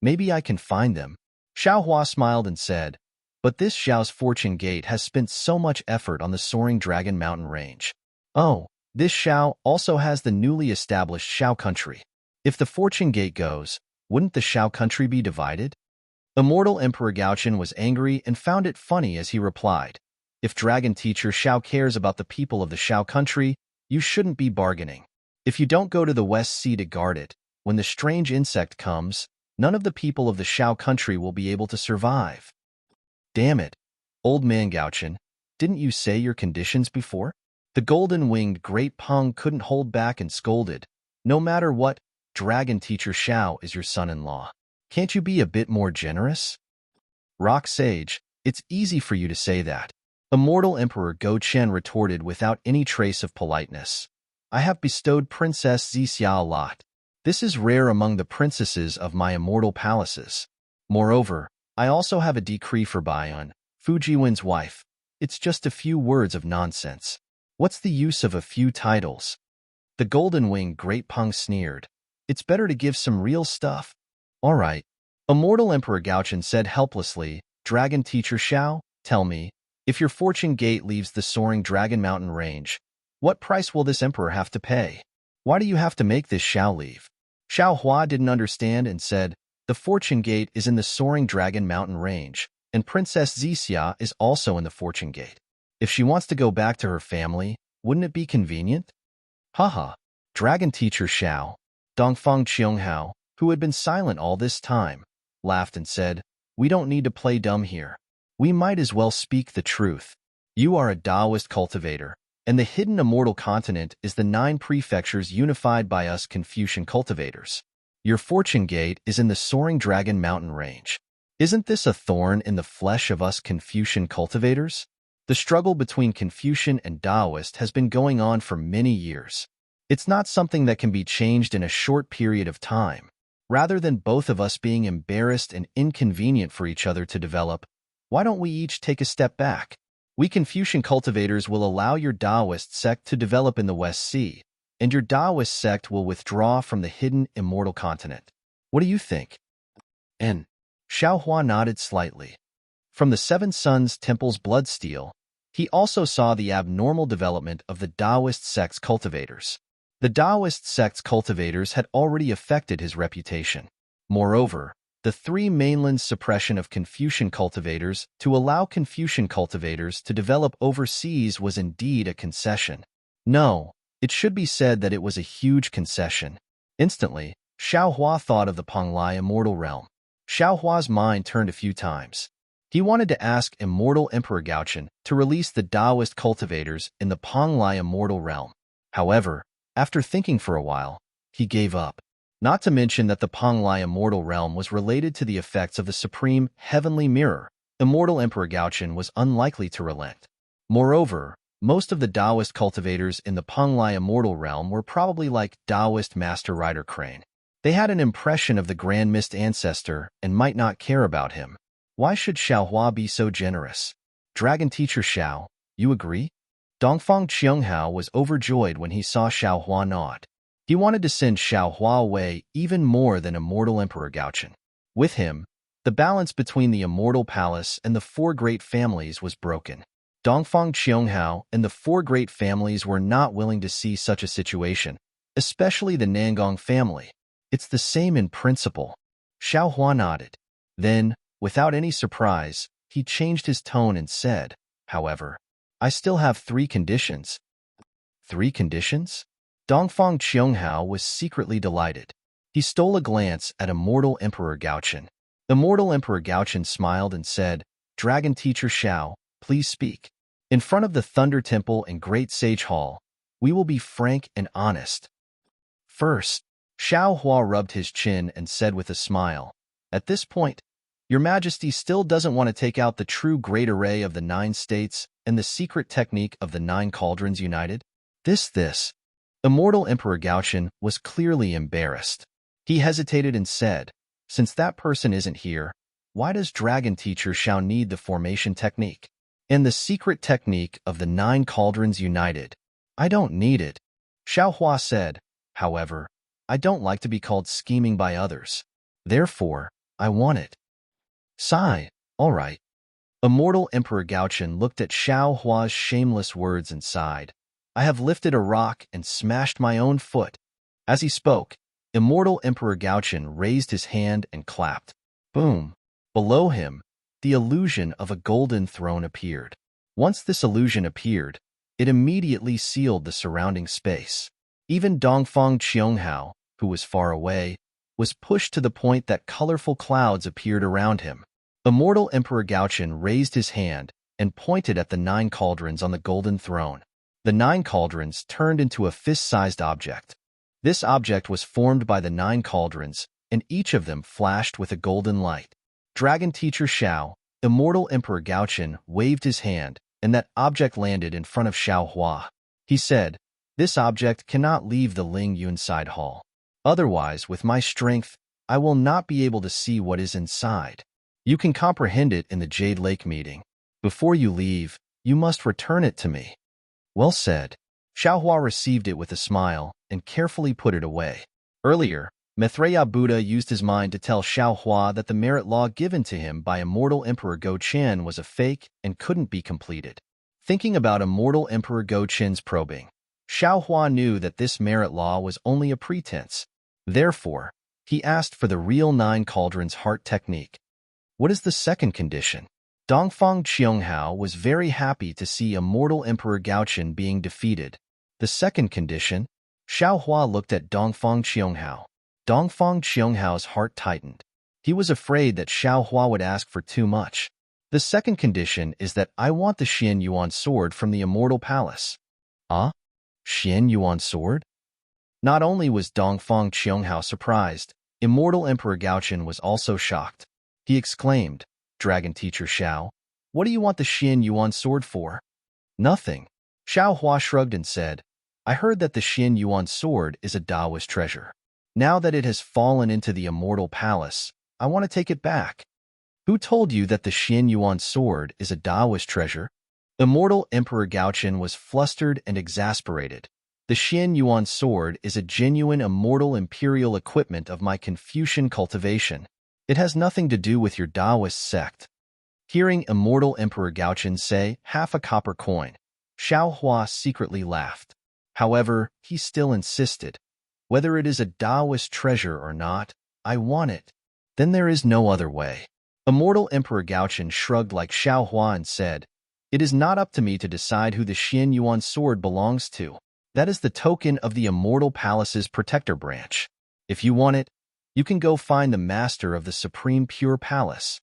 Maybe I can find them. Xiao Hua smiled and said, But this Xiao's Fortune Gate has spent so much effort on the Soaring Dragon Mountain range. Oh, this Xiao also has the newly established Xiao country. If the Fortune Gate goes, wouldn't the Xiao country be divided? Immortal Emperor Gaochen was angry and found it funny as he replied, If Dragon Teacher Xiao cares about the people of the Xiao country, you shouldn't be bargaining. If you don't go to the West Sea to guard it, when the strange insect comes, none of the people of the Xiao country will be able to survive. Damn it, old man Gaochen, didn't you say your conditions before? The golden-winged Great Peng couldn't hold back and scolded, No matter what, Dragon Teacher Xiao is your son-in-law. Can't you be a bit more generous? Rock Sage, it's easy for you to say that. Immortal Emperor Go Chen retorted without any trace of politeness. I have bestowed Princess Zixia a lot. This is rare among the princesses of my immortal palaces. Moreover, I also have a decree for Baiyun, Fujiwen's wife. It's just a few words of nonsense. What's the use of a few titles? The golden-winged Great Peng sneered. It's better to give some real stuff. All right. Immortal Emperor Gaochen said helplessly, Dragon Teacher Xiao, tell me, if your Fortune Gate leaves the Soaring Dragon Mountain range, what price will this emperor have to pay? Why do you have to make this Xiao leave? Xiao Hua didn't understand and said, The Fortune Gate is in the Soaring Dragon Mountain range, and Princess Zixia is also in the Fortune Gate. If she wants to go back to her family, wouldn't it be convenient? Haha. Dragon Teacher Xiao, Dongfang Qianghao, who had been silent all this time, laughed and said, We don't need to play dumb here. We might as well speak the truth. You are a Taoist cultivator, and the hidden immortal continent is the 9 prefectures unified by us Confucian cultivators. Your Fortune Gate is in the Soaring Dragon Mountain range. Isn't this a thorn in the flesh of us Confucian cultivators? The struggle between Confucian and Taoist has been going on for many years. It's not something that can be changed in a short period of time. Rather than both of us being embarrassed and inconvenient for each other to develop, Why don't we each take a step back? We Confucian cultivators will allow your Taoist sect to develop in the West Sea, and your Taoist sect will withdraw from the hidden immortal continent. What do you think? And Xiaohua nodded slightly. From the Seven Sons Temple's bloodsteel, he also saw the abnormal development of the Taoist sect's cultivators. The Taoist sect's cultivators had already affected his reputation. Moreover, the three mainland's suppression of Confucian cultivators to allow Confucian cultivators to develop overseas was indeed a concession. No, it should be said that it was a huge concession. Instantly, Xiaohua thought of the Penglai immortal realm. Xiaohua's mind turned a few times. He wanted to ask Immortal Emperor Gaochen to release the Taoist cultivators in the Penglai immortal realm. However, after thinking for a while, he gave up. Not to mention that the Penglai immortal realm was related to the effects of the supreme heavenly mirror. Immortal Emperor Gaochen was unlikely to relent. Moreover, most of the Taoist cultivators in the Penglai immortal realm were probably like Taoist Master Rider Crane. They had an impression of the Grand Mist ancestor and might not care about him. Why should Xiaohua be so generous? Dragon Teacher Xiao, you agree? Dongfang Qianghao was overjoyed when he saw Xiaohua nod. He wanted to send Xiaohua away even more than Immortal Emperor Gaochen. With him, the balance between the Immortal Palace and the four great families was broken. Dongfang Qianghao and the four great families were not willing to see such a situation, especially the Nangong family. It's the same in principle. Xiaohua nodded. Then, without any surprise, he changed his tone and said, however, I still have 3 conditions. 3 conditions? Dongfang Qianghao was secretly delighted. He stole a glance at Immortal Emperor Gaochen. Immortal Emperor Gaochen smiled and said, Dragon Teacher Xiao, please speak. In front of the Thunder Temple and Great Sage Hall, we will be frank and honest. First, Xiaohua rubbed his chin and said with a smile, at this point, Your Majesty still doesn't want to take out the true great array of the 9 states and the secret technique of the 9 cauldrons united? This. Immortal Emperor Gaochen was clearly embarrassed. He hesitated and said, since that person isn't here, why does Dragon Teacher Xiao need the formation technique? And the secret technique of the 9 cauldrons united? I don't need it. Xiaohua said, however, I don't like to be called scheming by others. Therefore, I want it. Sigh, all right. Immortal Emperor Gaochen looked at Xiaohua's shameless words and sighed. I have lifted a rock and smashed my own foot. As he spoke, Immortal Emperor Gaochen raised his hand and clapped. Boom. Below him, the illusion of a golden throne appeared. Once this illusion appeared, it immediately sealed the surrounding space. Even Dongfang Qianghao, who was far away, was pushed to the point that colorful clouds appeared around him. Immortal Emperor Gaochen raised his hand and pointed at the 9 cauldrons on the golden throne. The 9 cauldrons turned into a fist-sized object. This object was formed by the 9 cauldrons, and each of them flashed with a golden light. Dragon Teacher Xiao, Immortal Emperor Gaochen waved his hand, and that object landed in front of Xiaohua. He said, this object cannot leave the Ling Yunside Hall. Otherwise, with my strength, I will not be able to see what is inside. You can comprehend it in the Jade Lake meeting. Before you leave, you must return it to me. Well said. Xiaohua received it with a smile and carefully put it away. Earlier, Maitreya Buddha used his mind to tell Xiaohua that the merit law given to him by Immortal Emperor Go-Chen was a fake and couldn't be completed. Thinking about Immortal Emperor Go-Chen's probing, Xiaohua knew that this merit law was only a pretense. Therefore, he asked for the real 9 cauldrons heart technique. What is the second condition? Dongfang Qianghao was very happy to see Immortal Emperor Gaochen being defeated. The second condition? Xiaohua looked at Dongfang Qianghao. Dongfang Qianghao's heart tightened. He was afraid that Xiaohua would ask for too much. The second condition is that I want the Xian Yuan sword from the Immortal Palace. Ah? Xian Yuan sword? Not only was Dongfang Qianghao surprised, Immortal Emperor Gaochen was also shocked. He exclaimed, Dragon Teacher Xiao, what do you want the Xian Yuan sword for? Nothing. Xiaohua shrugged and said, I heard that the Xian Yuan sword is a Taoist treasure. Now that it has fallen into the Immortal Palace, I want to take it back. Who told you that the Xian Yuan sword is a Taoist treasure? Immortal Emperor Gaochen was flustered and exasperated. The Xian Yuan sword is a genuine immortal imperial equipment of my Confucian cultivation. It has nothing to do with your Taoist sect. Hearing Immortal Emperor Gaochen say half a copper coin, Xiao Hua secretly laughed. However, he still insisted. Whether it is a Taoist treasure or not, I want it. Then there is no other way. Immortal Emperor Gaochen shrugged like Xiao Hua and said, "It is not up to me to decide who the Xian Yuan sword belongs to. That is the token of the Immortal Palace's protector branch. If you want it, you can go find the master of the Supreme Pure Palace."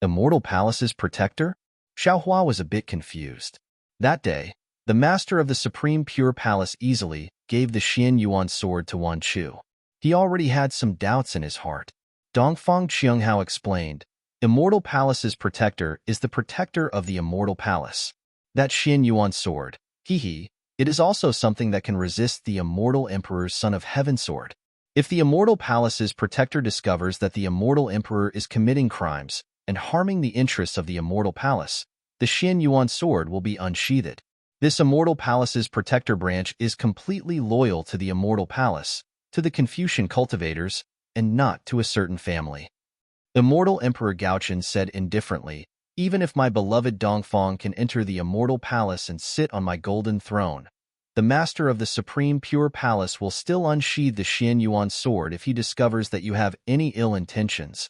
Immortal Palace's protector? Xiao Hua was a bit confused. That day, the master of the Supreme Pure Palace easily gave the Xian Yuan sword to Wan Chu. He already had some doubts in his heart. Dongfang Qianghao explained, Immortal Palace's protector is the protector of the Immortal Palace. That Xian Yuan sword, it is also something that can resist the Immortal Emperor's Son of Heaven sword. If the Immortal Palace's protector discovers that the Immortal Emperor is committing crimes and harming the interests of the Immortal Palace, the Xian Yuan sword will be unsheathed. This Immortal Palace's protector branch is completely loyal to the Immortal Palace, to the Confucian cultivators, and not to a certain family. Immortal Emperor Gaochen said indifferently, "Even if my beloved Dongfang can enter the Immortal Palace and sit on my golden throne, the master of the Supreme Pure Palace will still unsheathe the Xian Yuan sword if he discovers that you have any ill intentions.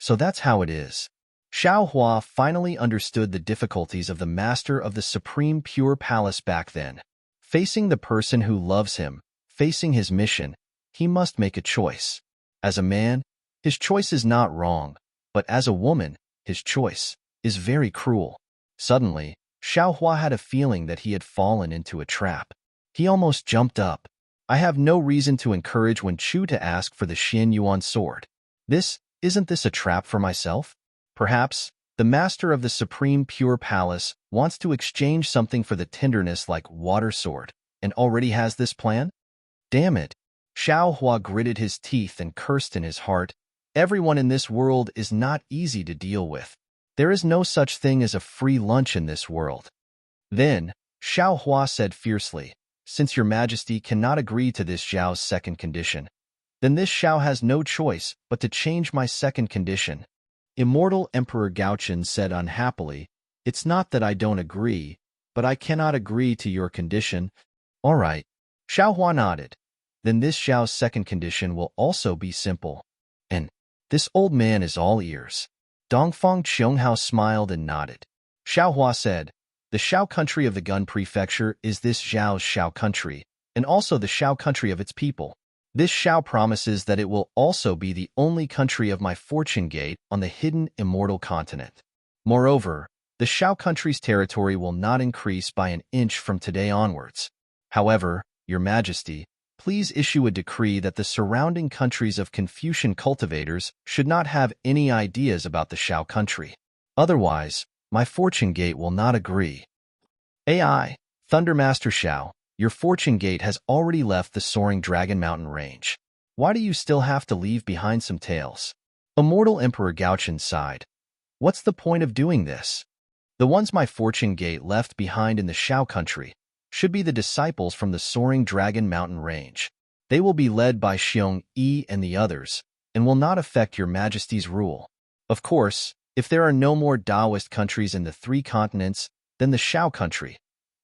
So that's how it is." Xiao Hua finally understood the difficulties of the master of the Supreme Pure Palace back then. Facing the person who loves him, facing his mission, he must make a choice. As a man, his choice is not wrong, but as a woman, his choice is very cruel. Suddenly, Xiao Hua had a feeling that he had fallen into a trap. He almost jumped up. I have no reason to encourage Wen Chu to ask for the Xian Yuan sword. Isn't this a trap for myself? Perhaps the master of the Supreme Pure Palace wants to exchange something for the tenderness like water sword, and already has this plan? Damn it. Xiao Hua gritted his teeth and cursed in his heart. Everyone in this world is not easy to deal with. There is no such thing as a free lunch in this world. Then, Xiao Hua said fiercely, "Since your majesty cannot agree to this Zhao's second condition, then this Xiao has no choice but to change my second condition." Immortal Emperor Gaochen said unhappily, "It's not that I don't agree, but I cannot agree to your condition." All right. Xiao Hua nodded. Then this Xiao's second condition will also be simple. And this old man is all ears. Dongfang Qianghao smiled and nodded. Xiao Hua said, "The Xiao country of the Gun Prefecture is this Zhao's Xiao country, and also the Xiao country of its people. This Xiao promises that it will also be the only country of my fortune gate on the hidden immortal continent. Moreover, the Xiao country's territory will not increase by an inch from today onwards. However, Your Majesty, please issue a decree that the surrounding countries of Confucian cultivators should not have any ideas about the Xiao country. Otherwise, my fortune gate will not agree." AI, Thundermaster Xiao, your fortune gate has already left the soaring Dragon Mountain range. Why do you still have to leave behind some tails? Immortal Emperor Gaochen sighed. What's the point of doing this? The ones my fortune gate left behind in the Xiao country should be the disciples from the soaring Dragon Mountain range. They will be led by Xiong Yi and the others, and will not affect your majesty's rule. Of course, if there are no more Taoist countries in the 3 continents, then the Xiao country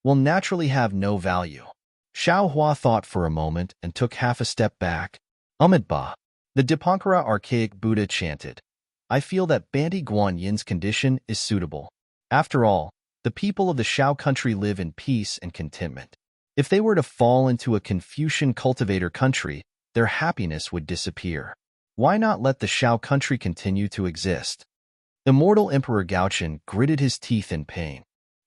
will naturally have no value. Xiao Hua thought for a moment and took half a step back. Amidba. The Dipankara archaic Buddha chanted, "I feel that Banti Guan Yin's condition is suitable. After all, the people of the Xiao country live in peace and contentment. If they were to fall into a Confucian cultivator country, their happiness would disappear. Why not let the Xiao country continue to exist?" Immortal Emperor Gaochen gritted his teeth in pain.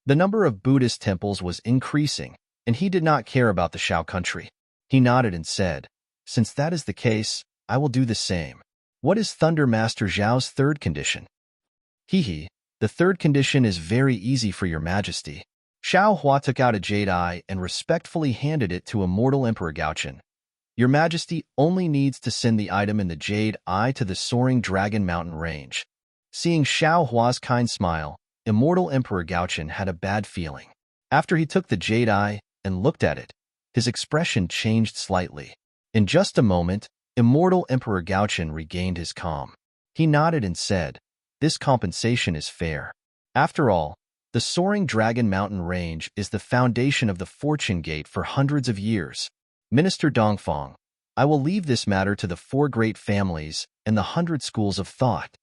The number of Buddhist temples was increasing, and he did not care about the Xiao country. He nodded and said, "Since that is the case, I will do the same. What is Thunder Master Zhao's third condition?" The third condition is very easy for your majesty." Xiao Hua took out a jade eye and respectfully handed it to Immortal Emperor Gaochen. "Your majesty only needs to send the item in the jade eye to the soaring Dragon Mountain range. Seeing Xiao Hua's kind smile, immortal Emperor Gaochen had a bad feeling. After he took the jade eye and looked at it, his expression changed slightly. In just a moment, immortal Emperor Gaochen regained his calm. He nodded and said, "This compensation is fair. After all, the soaring Dragon Mountain Range is the foundation of the Fortune Gate for hundreds of years. Minister Dongfang, I will leave this matter to the 4 great families and the 100 schools of thought."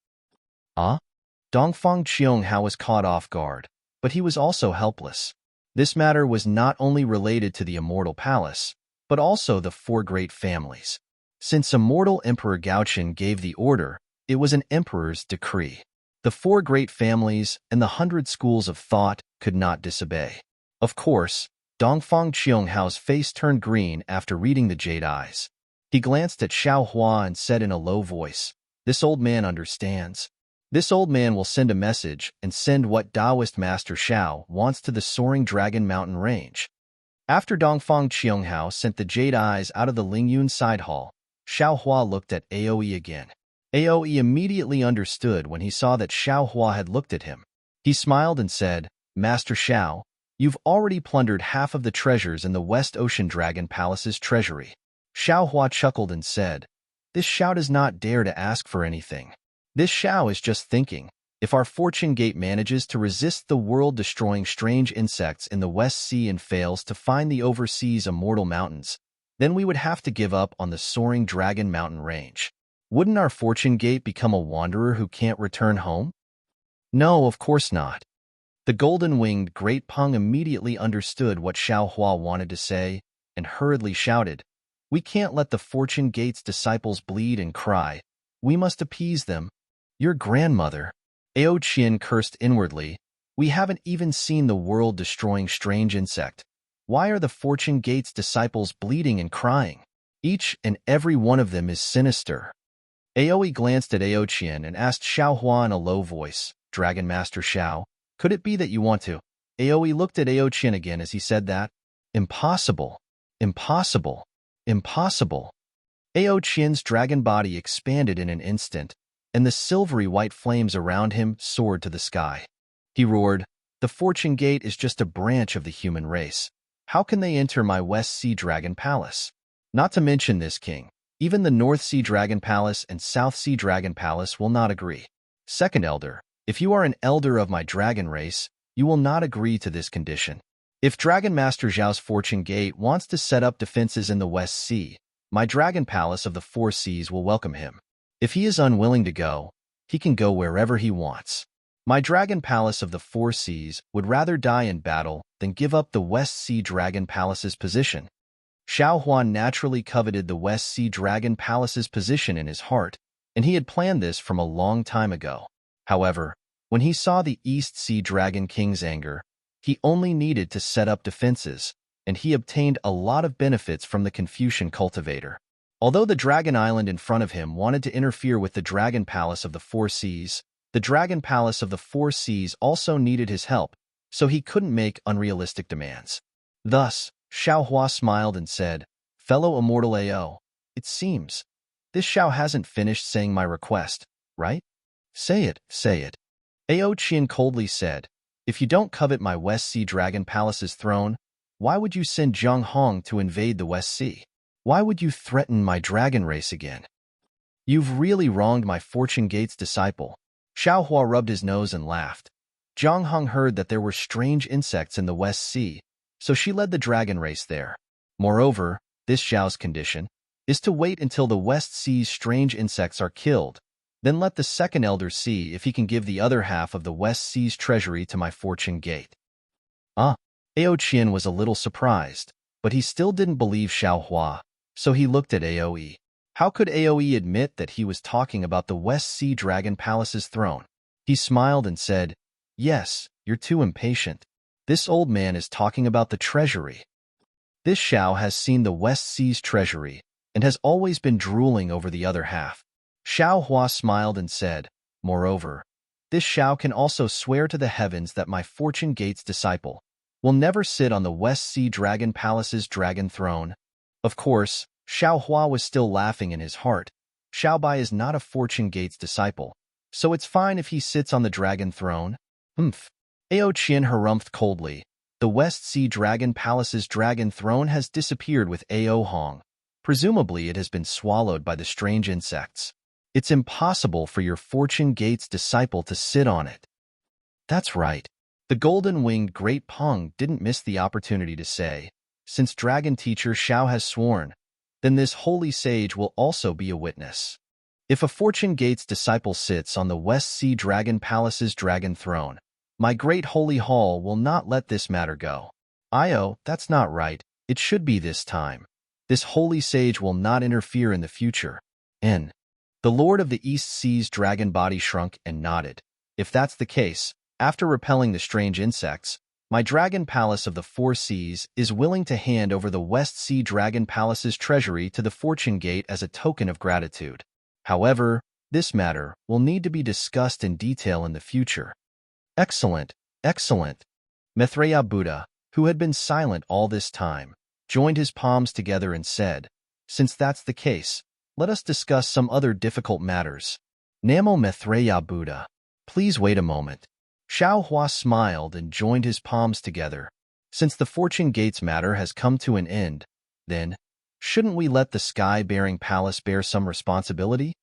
Ah? Dongfang Qianghao was caught off guard, but he was also helpless. This matter was not only related to the Immortal Palace, but also the 4 great families. Since immortal Emperor Gaochen gave the order, it was an emperor's decree. The 4 great families and the 100 schools of thought could not disobey. Of course, Dongfang Qianghao's face turned green after reading the jade eyes. He glanced at Xiao Hua and said in a low voice, "This old man understands. This old man will send a message and send what Taoist Master Xiao wants to the soaring Dragon Mountain Range." After Dongfang Qianghao sent the jade eyes out of the Lingyun side hall, Xiao Hua looked at Aoe again. Aoe immediately understood when he saw that Xiao Hua had looked at him. He smiled and said, "Master Xiao, you've already plundered half of the treasures in the West Ocean Dragon Palace's treasury." Xiao Hua chuckled and said, "This Xiao does not dare to ask for anything. This Xiao is just thinking, if our Fortune Gate manages to resist the world-destroying strange insects in the West Sea and fails to find the overseas immortal mountains, then we would have to give up on the soaring Dragon Mountain Range. Wouldn't our Fortune Gate become a wanderer who can't return home?" "No, of course not." The golden-winged Great Peng immediately understood what Xiao Hua wanted to say and hurriedly shouted, "We can't let the Fortune Gate's disciples bleed and cry. We must appease them." "Your grandmother," Ao Qian cursed inwardly, "we haven't even seen the world-destroying strange insect. Why are the Fortune Gate's disciples bleeding and crying? Each and every one of them is sinister." Aoi glanced at Ao Qian and asked Xiao Hua in a low voice, "Dragon Master Xiao, could it be that you want to?" Aoi looked at Ao Qian again as he said that. "Impossible. Impossible. Impossible." Ao Qian's dragon body expanded in an instant, and the silvery white flames around him soared to the sky. He roared, "The Fortune Gate is just a branch of the human race. How can they enter my West Sea Dragon Palace? Not to mention this king, even the North Sea Dragon Palace and South Sea Dragon Palace will not agree. Second Elder, if you are an elder of my dragon race, you will not agree to this condition. If Dragon Master Zhao's Fortune Gate wants to set up defenses in the West Sea, my Dragon Palace of the 4 Seas will welcome him. If he is unwilling to go, he can go wherever he wants. My Dragon Palace of the 4 Seas would rather die in battle than give up the West Sea Dragon Palace's position." Xiao Huan naturally coveted the West Sea Dragon Palace's position in his heart, and he had planned this from a long time ago. However, when he saw the East Sea Dragon King's anger, he only needed to set up defenses, and he obtained a lot of benefits from the Confucian cultivator. Although the Dragon Island in front of him wanted to interfere with the Dragon Palace of the 4 Seas, the Dragon Palace of the 4 Seas also needed his help, so he couldn't make unrealistic demands. Thus, Xiao Hua smiled and said, "Fellow Immortal Ao, it seems this Xiao hasn't finished saying my request, right? Say it, say it." Ao Qian coldly said, "If you don't covet my West Sea Dragon Palace's throne, why would you send Zhang Hong to invade the West Sea? Why would you threaten my dragon race again? You've really wronged my Fortune Gate's disciple." Xiao Hua rubbed his nose and laughed. Zhang Hong heard that there were strange insects in the West Sea, so she led the dragon race there. Moreover, this Xiao's condition is to wait until the West Sea's strange insects are killed, then let the second elder see if he can give the other half of the West Sea's treasury to my Fortune Gate. Ah, Ao Qian was a little surprised, but he still didn't believe Xiao Hua, so he looked at Aoe. How could Aoe admit that he was talking about the West Sea Dragon Palace's throne? He smiled and said, "Yes, you're too impatient. This old man is talking about the treasury. This Xiao has seen the West Sea's treasury and has always been drooling over the other half." Xiao Hua smiled and said, "Moreover, this Xiao can also swear to the heavens that my Fortune Gate's disciple will never sit on the West Sea Dragon Palace's dragon throne." Of course, Xiao Hua was still laughing in his heart. Xiao Bai is not a Fortune Gate's disciple, So it's fine if he sits on the dragon throne? Humph. Ao Qin harumphed coldly. The West Sea Dragon Palace's dragon throne has disappeared with Ao Hong. Presumably it has been swallowed by the strange insects. It's impossible for your Fortune Gate's disciple to sit on it. That's right. The golden-winged Great Peng didn't miss the opportunity to say, since dragon teacher Xiao has sworn, then this holy sage will also be a witness. If a Fortune Gate's disciple sits on the West Sea Dragon Palace's dragon throne, my great holy hall will not let this matter go. Io, that's not right. It should be this time. This holy sage will not interfere in the future. N. The Lord of the East Sea's dragon body shrunk and nodded. If that's the case, after repelling the strange insects, my Dragon Palace of the Four Seas is willing to hand over the West Sea Dragon Palace's treasury to the Fortune Gate as a token of gratitude. However, this matter will need to be discussed in detail in the future. Excellent, excellent. Maitreya Buddha, who had been silent all this time, joined his palms together and said, since that's the case, let us discuss some other difficult matters. Namo Maitreya Buddha. Please wait a moment. Xiao Hua smiled and joined his palms together. Since the Fortune Gates matter has come to an end, then, shouldn't we let the sky-bearing palace bear some responsibility?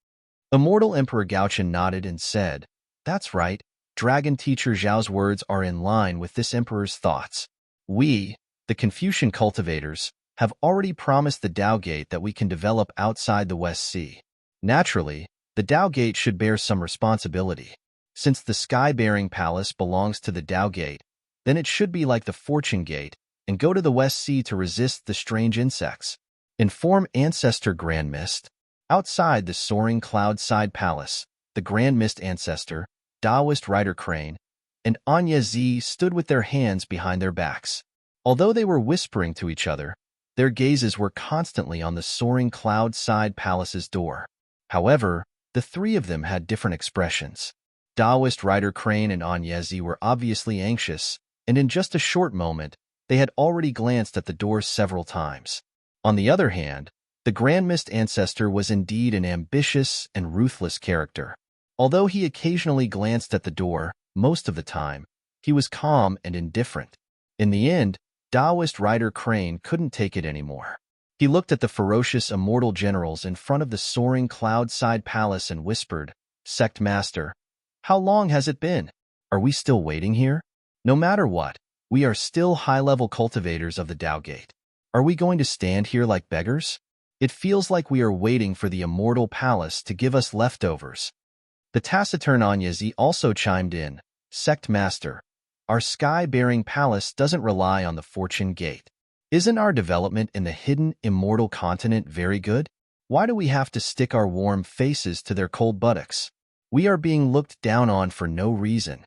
Immortal Emperor Gaochen nodded and said, that's right, Dragon Teacher Zhao's words are in line with this emperor's thoughts. We, the Confucian cultivators, have already promised the Tao Gate that we can develop outside the West Sea. Naturally, the Tao Gate should bear some responsibility. Since the sky-bearing palace belongs to the Tao Gate, then it should be like the Fortune Gate and go to the West Sea to resist the strange insects. Inform Ancestor Grand Mist. Outside the soaring cloud-side palace, the Grand Mist Ancestor, Taoist Rider Crane, and Anya Zi stood with their hands behind their backs. Although they were whispering to each other, their gazes were constantly on the soaring cloud-side palace's door. However, the three of them had different expressions. Taoist Rider Crane and Anya Zi were obviously anxious, and in just a short moment, they had already glanced at the door several times. On the other hand, the Grand Mist Ancestor was indeed an ambitious and ruthless character. Although he occasionally glanced at the door, most of the time, he was calm and indifferent. In the end, Taoist Rider Crane couldn't take it anymore. He looked at the ferocious immortal generals in front of the soaring cloud-side palace and whispered, Sect Master, how long has it been? Are we still waiting here? No matter what, we are still high-level cultivators of the Tao Gate. Are we going to stand here like beggars? It feels like we are waiting for the immortal palace to give us leftovers. The taciturn Anyazi also chimed in, Sect Master, our sky-bearing palace doesn't rely on the Fortune Gate. Isn't our development in the hidden, immortal continent very good? Why do we have to stick our warm faces to their cold buttocks? We are being looked down on for no reason.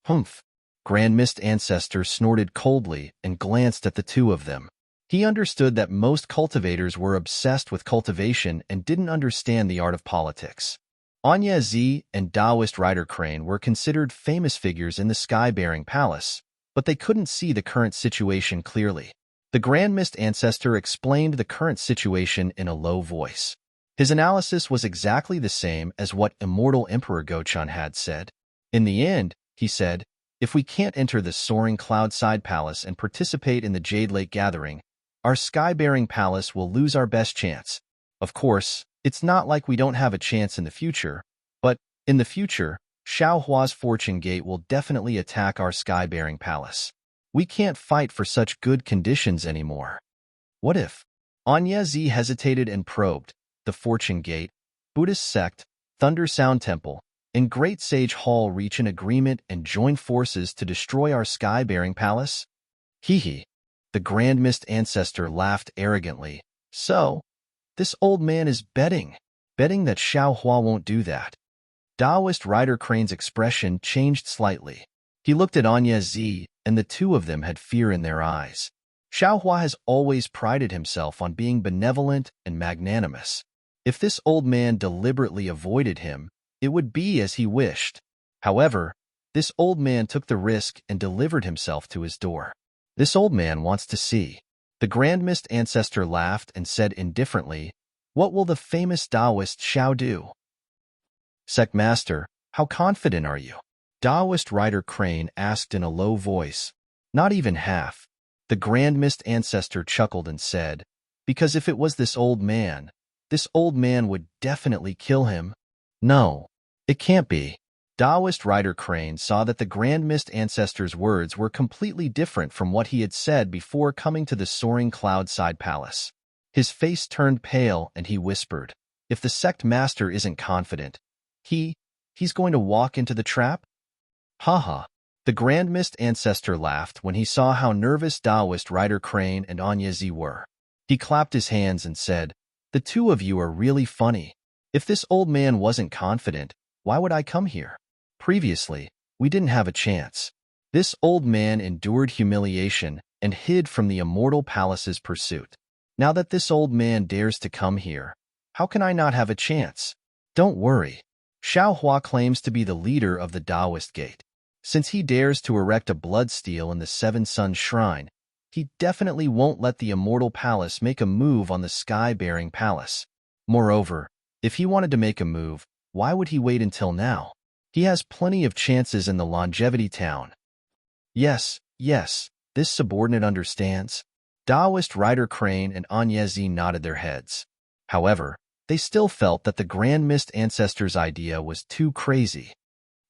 Humph. Grand Mist Ancestor snorted coldly and glanced at the two of them. He understood that most cultivators were obsessed with cultivation and didn't understand the art of politics. Anya Zi and Taoist Rider Crane were considered famous figures in the sky-bearing palace, but they couldn't see the current situation clearly. The Grand Mist Ancestor explained the current situation in a low voice. His analysis was exactly the same as what Immortal Emperor Gochun had said. In the end, he said, if we can't enter the soaring cloud-side palace and participate in the Jade Lake gathering, our sky-bearing palace will lose our best chance. Of course, it's not like we don't have a chance in the future, but, in the future, Xiao Hua's Fortune Gate will definitely attack our sky-bearing palace. We can't fight for such good conditions anymore. What if? Anya Zi hesitated and probed. The Fortune Gate, Buddhist sect, Thunder Sound Temple, and Great Sage Hall reach an agreement and join forces to destroy our sky-bearing palace? Hee hee. The Grand Mist Ancestor laughed arrogantly. So, this old man is betting that Xiao Hua won't do that. Taoist Rider Crane's expression changed slightly. He looked at Anya Zi, and the two of them had fear in their eyes. Xiao Hua has always prided himself on being benevolent and magnanimous. If this old man deliberately avoided him, it would be as he wished. However, this old man took the risk and delivered himself to his door. This old man wants to see. The Grand Mist Ancestor laughed and said indifferently, what will the famous Taoist Xiao do? Sect Master, How confident are you? Taoist Rider Crane asked in a low voice. Not even half. The Grand Mist Ancestor chuckled and said, because if it was this old man would definitely kill him. No, it can't be. Taoist Rider Crane saw that the Grand Mist Ancestor's words were completely different from what he had said before coming to the soaring cloud-side palace. His face turned pale and he whispered, if the sect master isn't confident, he's going to walk into the trap? Haha. The Grand Mist Ancestor laughed when he saw how nervous Taoist Rider Crane and Anyezi were. He clapped his hands and said, the two of you are really funny. If this old man wasn't confident, why would I come here? Previously, we didn't have a chance. This old man endured humiliation and hid from the immortal palace's pursuit. Now that this old man dares to come here, how can I not have a chance? Don't worry. Xiao Hua claims to be the leader of the Taoist Gate. Since he dares to erect a bloodsteel in the Seven Suns Shrine, he definitely won't let the immortal palace make a move on the sky-bearing palace. Moreover, if he wanted to make a move, why would he wait until now? He has plenty of chances in the Longevity Town. Yes, this subordinate understands. Taoist Rider Crane and Anyezi nodded their heads. However, they still felt that the Grand Mist Ancestor's idea was too crazy.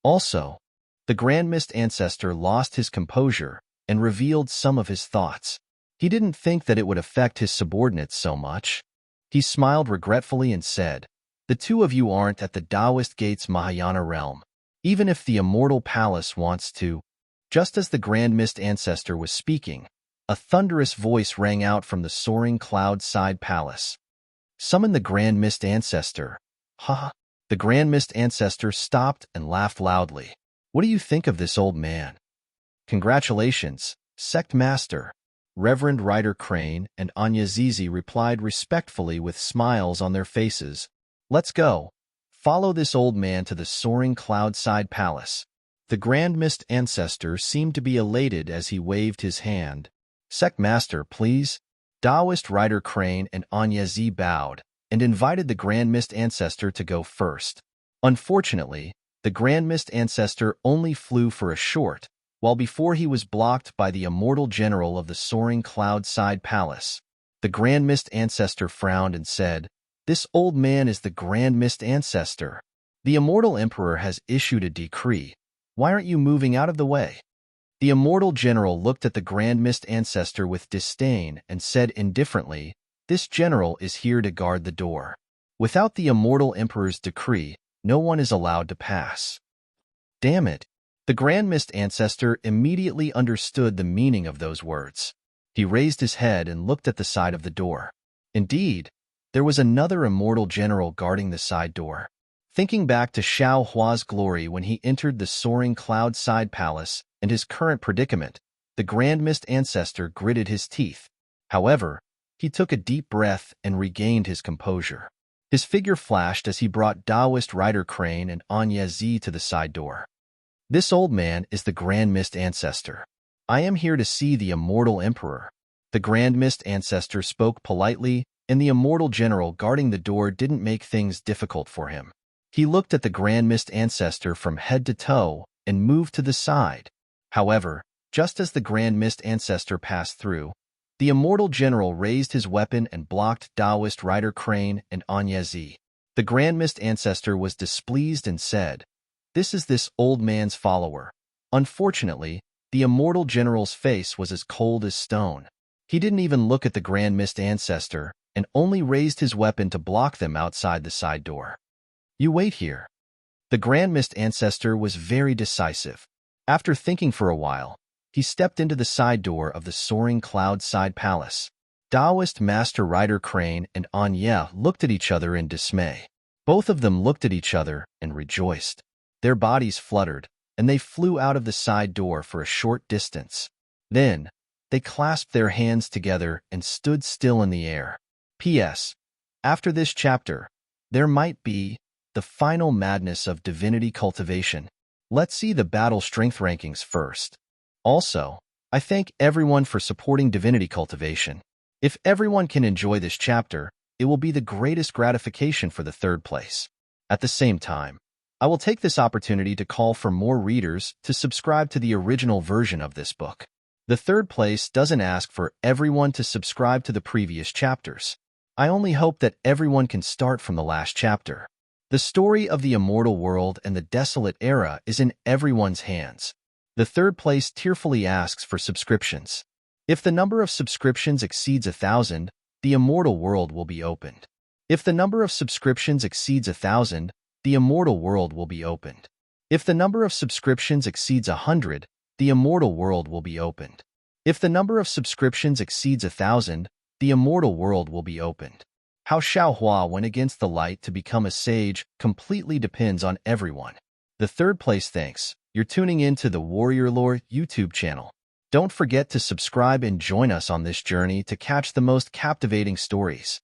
Also, the Grand Mist Ancestor lost his composure and revealed some of his thoughts. He didn't think that it would affect his subordinates so much. He smiled regretfully and said, the two of you aren't at the Taoist Gate's Mahayana realm, even if the immortal palace wants to. Just as the Grand Mist Ancestor was speaking, a thunderous voice rang out from the soaring cloud-side palace. Summon the Grand Mist Ancestor. Ha! The Grand Mist Ancestor stopped and laughed loudly. What do you think of this old man? Congratulations, Sect Master. Reverend Rider Crane and Anyazizi replied respectfully with smiles on their faces. Let's go. Follow this old man to the soaring cloud-side palace. The Grand Mist Ancestor seemed to be elated as he waved his hand. Sect Master, please. Taoist Rider Crane and Anyezi bowed and invited the Grand Mist Ancestor to go first. Unfortunately, the Grand Mist Ancestor only flew for a short, while before he was blocked by the immortal general of the soaring cloud-side palace. The Grand Mist Ancestor frowned and said, this old man is the Grand Mist Ancestor. The immortal emperor has issued a decree. Why aren't you moving out of the way? The immortal general looked at the Grand Mist Ancestor with disdain and said indifferently, this general is here to guard the door. Without the immortal emperor's decree, no one is allowed to pass. Damn it. The Grand Mist Ancestor immediately understood the meaning of those words. He raised his head and looked at the side of the door. Indeed, there was another immortal general guarding the side door. Thinking back to Xiao Hua's glory when he entered the soaring cloud-side palace and his current predicament, the Grand Mist Ancestor gritted his teeth. However, he took a deep breath and regained his composure. His figure flashed as he brought Taoist Rider Crane and Anyezi to the side door. This old man is the Grand Mist Ancestor. I am here to see the immortal emperor. The Grand Mist Ancestor spoke politely, and the immortal general guarding the door didn't make things difficult for him. He looked at the Grand Mist Ancestor from head to toe and moved to the side. However, just as the Grand Mist Ancestor passed through, the immortal general raised his weapon and blocked Taoist Rider Crane and Anyezi. The Grand Mist Ancestor was displeased and said, this is this old man's follower. Unfortunately, the immortal general's face was as cold as stone. He didn't even look at the Grand Mist Ancestor and only raised his weapon to block them outside the side door. You wait here. The Grand Mist Ancestor was very decisive. After thinking for a while, he stepped into the side door of the soaring cloud-side palace. Taoist Master Rider Crane and Anya looked at each other in dismay. Both of them looked at each other and rejoiced. Their bodies fluttered, and they flew out of the side door for a short distance. Then, they clasped their hands together and stood still in the air. P.S. After this chapter, there might be the final madness of divinity cultivation. Let's see the battle strength rankings first. Also, I thank everyone for supporting divinity cultivation. If everyone can enjoy this chapter, it will be the greatest gratification for the third place. At the same time, I will take this opportunity to call for more readers to subscribe to the original version of this book. The third place doesn't ask for everyone to subscribe to the previous chapters. I only hope that everyone can start from the last chapter. The story of the immortal world and the desolate era is in everyone's hands. The third place tearfully asks for subscriptions. If the number of subscriptions exceeds 1,000, the immortal world will be opened. If the number of subscriptions exceeds 1,000, the immortal world will be opened. If the number of subscriptions exceeds 100, the immortal world will be opened. If the number of subscriptions exceeds 1,000, the immortal world will be opened. How Xiaohua went against the light to become a sage completely depends on everyone. The third place thanks. You're tuning in to the Warrior Lore YouTube channel. Don't forget to subscribe and join us on this journey to catch the most captivating stories.